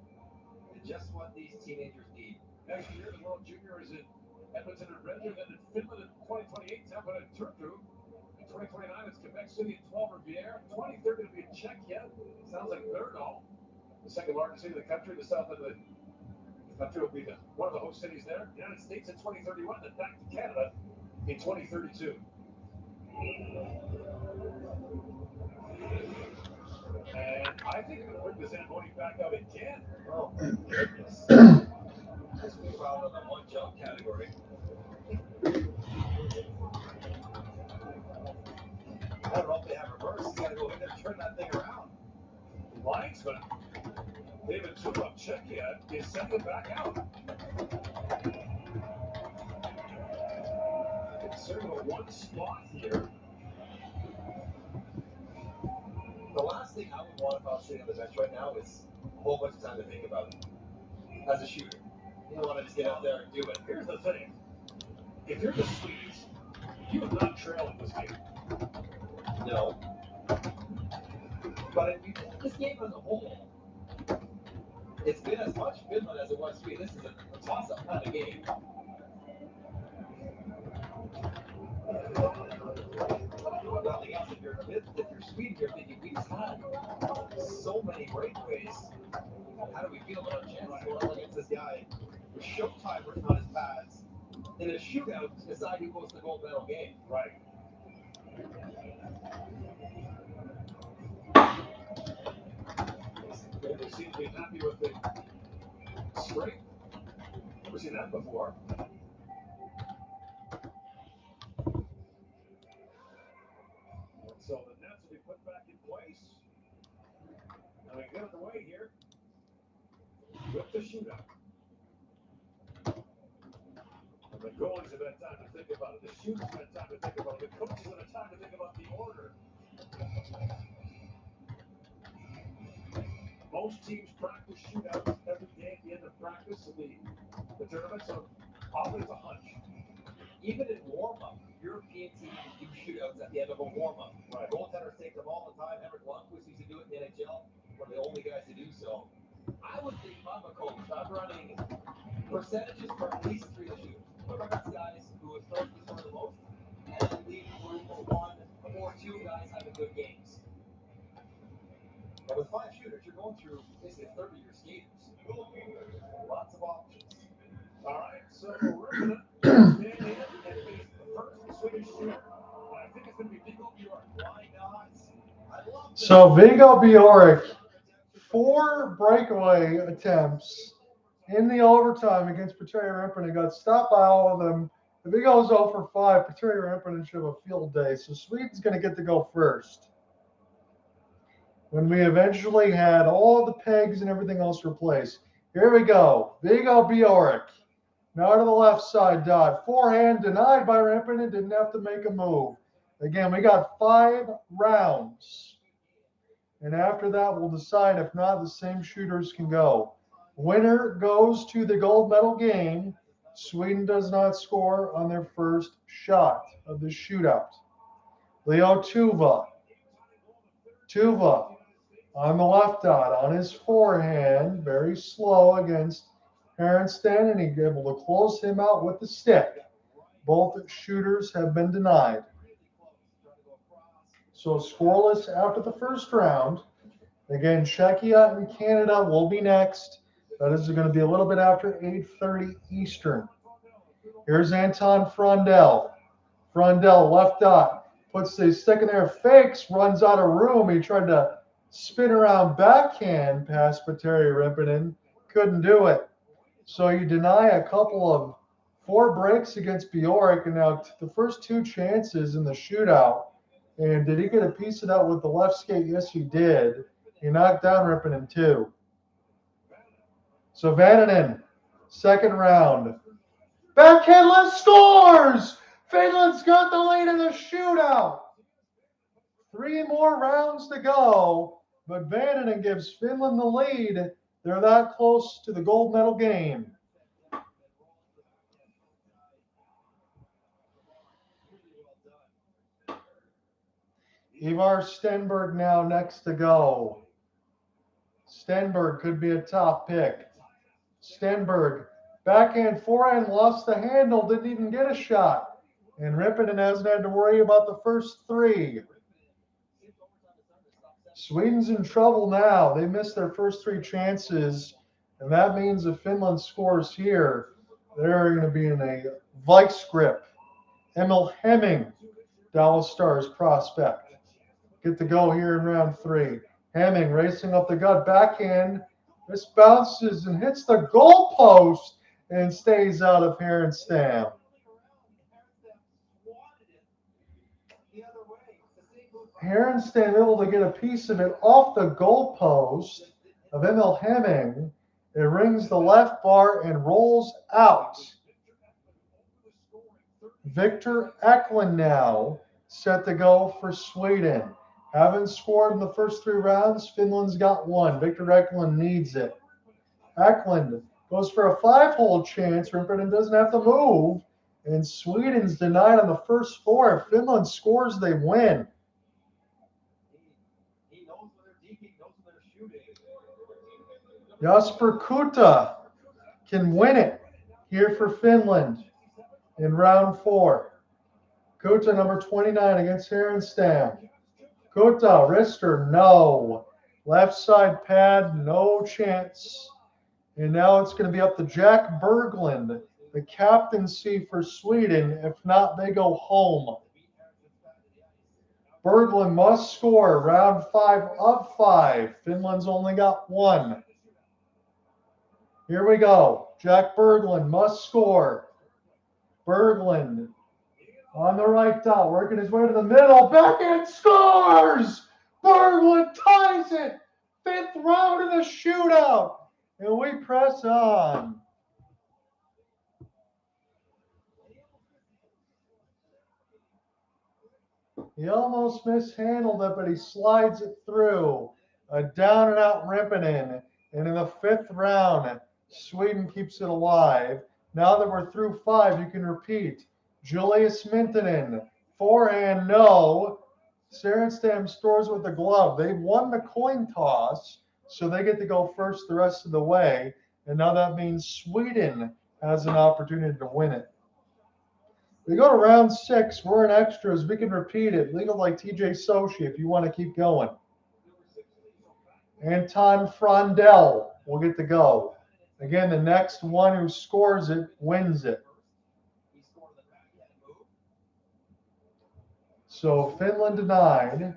And just what these teenagers need. Next year, the World Junior is in Edmonton and Redmond, then in Finland in 2028, Tampa and Turku. In 2029, it's Quebec City and 12 Riviere. 2030 will be in Czechia. Sounds like Brno, the second largest city in the country, the south of the country will be one of the host cities there. United States in 2031, then back to Canada in 2032. And I think we're going to bring the Zamboni back out again. Oh, my goodness. This will be found in the one jump category. I don't know if they have reverse. He's got to go in there and turn that thing around. Linesman David Zubov, Czechia, is sent it back out. It's sort of a one spot here. The last thing I would want if I was sitting on the bench right now is a whole bunch of time to think about it. As a shooter, you don't want to just get out there and do it. Here's the thing. If you're the Swedes, you are not trailing this game. No. But if you take this game as a whole, it's been as much Finland as it was Sweden. This is a toss-up kind of game. Nothing else. If you're Sweden, you're thinking we just had so many breakaways. How do we feel about our chances going up against this guy with showtime written on his pads in a shootout to decide who goes to the gold medal game? Right. They seem to be happy with the straight. Never seen that before. So the nets will be put back in place. And we get it away here with the shootout. And the goalies have had time to think about it. The shooters have had time to think about it. The coaches have had time to think about the order. Most teams practice shootouts every day at the end of practice in the tournament, so always a hunch. Even in warm-up, European teams do shootouts at the end of a warm-up. Right. Goaltenders take them all the time. Ohrqvist used to do it in the NHL. One of the only guys to do so. I would think if I'm a coach, I'm running percentages for at least 3 to shoot. Put my best guys who have started to score the most, and then leave room for 1 or 2 guys having good games. And with 5 shooters, you're going through basically a third of your skaters. Lots of options. All right, so we're going to stand in and face the first Swedish shooter. I think it's going to be Viggo Bjork. Why not? I love this. So Viggo Bjork, 4 breakaway attempts in the overtime against Petteri Rinponen, got stopped by all of them. Viggo's 0 for 5. Petteri Rinponen should have a field day. So Sweden's going to get to go first. When we eventually had all the pegs and everything else replaced. Here we go. Viggo Bjork. Now to the left side dot. Forehand denied by Rinponen. Didn't have to make a move. Again, we got 5 rounds. And after that, we'll decide. If not, the same shooters can go. Winner goes to the gold medal game. Sweden does not score on their first shot of the shootout. Leo Tuva. Tuva on the left dot, on his forehand, very slow against Harenstam, and he's able to close him out with the stick. Both shooters have been denied. So scoreless after the first round. Again, Czechia and Canada will be next. That is going to be a little bit after 8:30 Eastern. Here's Anton Frondell. Frondell, left dot, puts the stick in there, fakes, runs out of room. He tried to spin around backhand past Petteri Rinponen. Couldn't do it. So you deny a couple of 4 breaks against Bjork, and now the first 2 chances in the shootout. And did he get a piece of that with the left skate? Yes, he did. He knocked down Rippinen too. So Vananen, second round. Backhandless scores! Finland's got the lead in the shootout. 3 more rounds to go, but Vananen gives Finland the lead. They're that close to the gold medal game. Ivar Stenberg now next to go. Stenberg could be a top pick. Stenberg, backhand, forehand, lost the handle, didn't even get a shot. And Rippinen hasn't had to worry about the first 3. Sweden's in trouble now. They missed their first 3 chances, and that means if Finland scores here, they're going to be in a vice grip. Emil Hemming, Dallas Stars prospect. Get to go here in round 3. Hemming racing up the gut, backhand. This bounces and hits the goal post and stays out of Harenstam. Harenstam able to get a piece of it off the goal post of Emil Hemming. It rings the left bar and rolls out. Victor Eklund now set to go for Sweden. Haven't scored in the first 3 rounds. Finland's got 1. Victor Eklund needs it. Eklund goes for a 5-hole chance. Rippinen doesn't have to move. And Sweden's denied on the first 4. If Finland scores, they win. Jasper Kuta can win it here for Finland in round 4. Kuta, number 29, against Harenstam. Kuta, wrister, no. Left side pad, no chance. And now it's going to be up to Jack Berglund, the captaincy for Sweden. If not, they go home. Berglund must score round 5 of 5. Finland's only got 1. Here we go. Jack Berglund must score. Berglund on the right dot, working his way to the middle. Backhand scores! Berglund ties it. 5th round of the shootout. And we press on. He almost mishandled it, but he slides it through. A down and out Rippinen. And in the 5th round, Sweden keeps it alive. Now that we're through 5, you can repeat. Julius Mintonen, forehand, no. Harenstam scores with the glove. They won the coin toss, so they get to go first the rest of the way. And now that means Sweden has an opportunity to win it. We go to round 6. We're in extras. We can repeat it. Legal like TJ Sochi if you want to keep going. Anton Frondell will get to go. Again, the next one who scores it wins it. So Finland denied.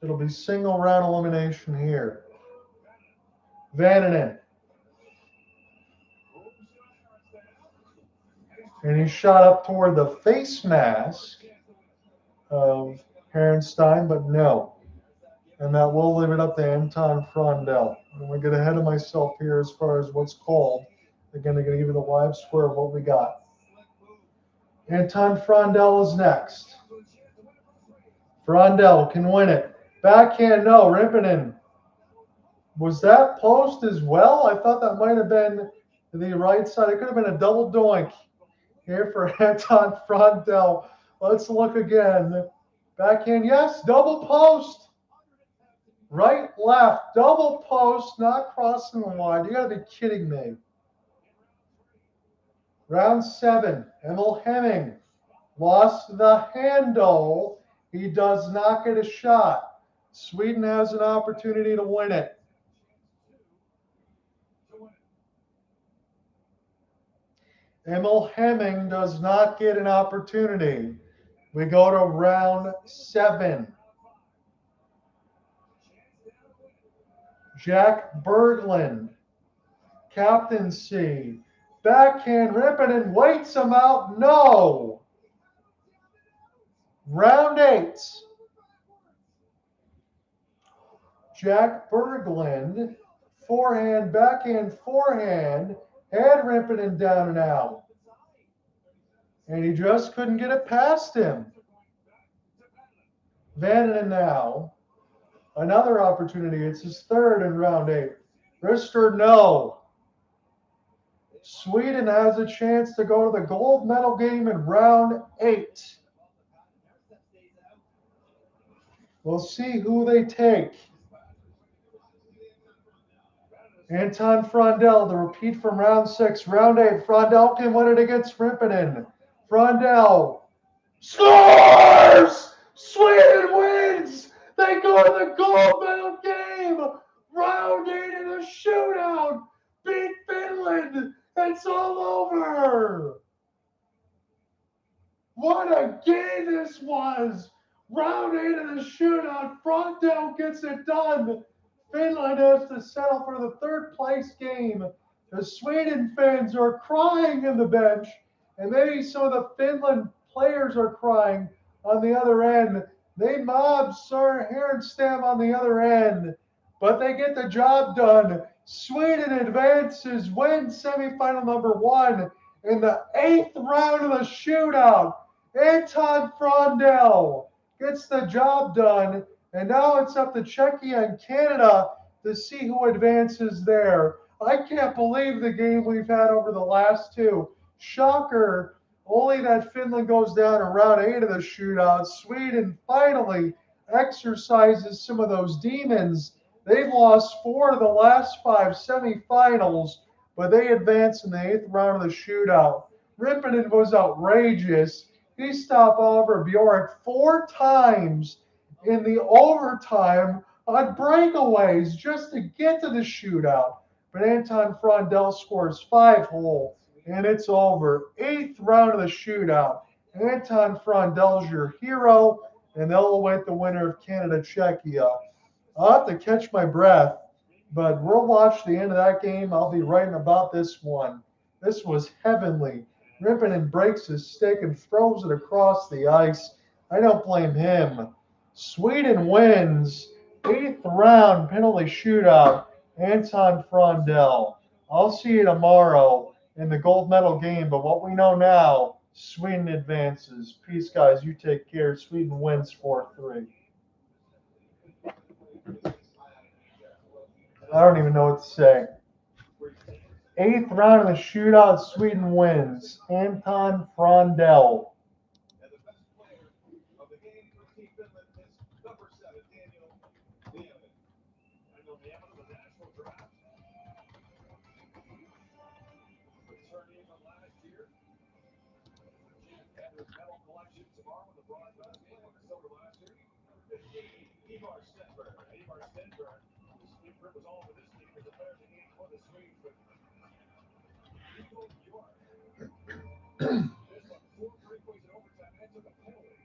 It'll be single round elimination here. Vananen. And he shot up toward the face mask of Harenstam, but no. And that will leave it up to Anton Frondell. I'm going to get ahead of myself here as far as what's called. Again, I'm going to give you the live square of what we got. Anton Frondell is next. Frondell can win it. Backhand, no. Rippinen. Was that post as well? I thought that might have been the right side. It could have been a double doink here for Anton Frondell. Let's look again. Backhand, yes. Double post. Right, left. Double post, not crossing the line. You got to be kidding me. Round 7, Emil Hemming lost the handle. He does not get a shot. Sweden has an opportunity to win it. Emil Hemming does not get an opportunity. We go to round 7. Jack Berglund, captaincy. Backhand, Rippinen waits him out. No. Round 8. Jack Berglund, forehand, backhand, forehand, had Rippinen down and out. And he just couldn't get it past him. Vananen now. Another opportunity. It's his third in round 8. Rister, no. Sweden has a chance to go to the gold medal game in round 8. We'll see who they take. Anton Frondell, the repeat from round 6. Round 8, Frondell can win it against Rippinen. Frondell scores! Sweden wins! They go to the gold medal game! Round 8 in a shootout! Beat Finland! It's all over! What a game this was! Round 8 in a shootout. Frondell gets it done. Finland has to settle for the third place game. The Sweden fans are crying in the bench, and maybe some of the Finland players are crying on the other end. They mob Sir Harenstam on the other end, but they get the job done. Sweden advances, wins semifinal number 1 in the 8th round of the shootout. Anton Frondell gets the job done, and now it's up to Czechia and Canada to see who advances there. I can't believe the game we've had over the last 2. Shocker, only that Finland goes down in round 8 of the shootout. Sweden finally exercises some of those demons. They've lost 4 of the last 5 semifinals, but they advance in the 8th round of the shootout. Rippinen was outrageous. He stopped Oliver Bjork 4 times in the overtime on breakaways just to get to the shootout. But Anton Frondell scores 5 hole, and it's over. 8th round of the shootout. Anton Frondell's your hero, and they'll await the winner of Canada-Czechia. I'll have to catch my breath, but we'll watch the end of that game. I'll be writing about this one. This was heavenly. Rippinen breaks his stick and throws it across the ice. I don't blame him. Sweden wins. 8th round penalty shootout. Anton Frondell. I'll see you tomorrow in the gold medal game, but what we know now, Sweden advances. Peace, guys. You take care. Sweden wins 4-3. I don't even know what to say. 8th round of the shootout, Sweden wins. Anton Frondell. Ivar Stenberg. Ivar Stenberg. His grip was all over this team because the players are getting for the Swedes, but Viggo, you are. This one, 4 breakaways in overtime, and took a penalty.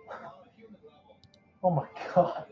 On a human level. Oh my God.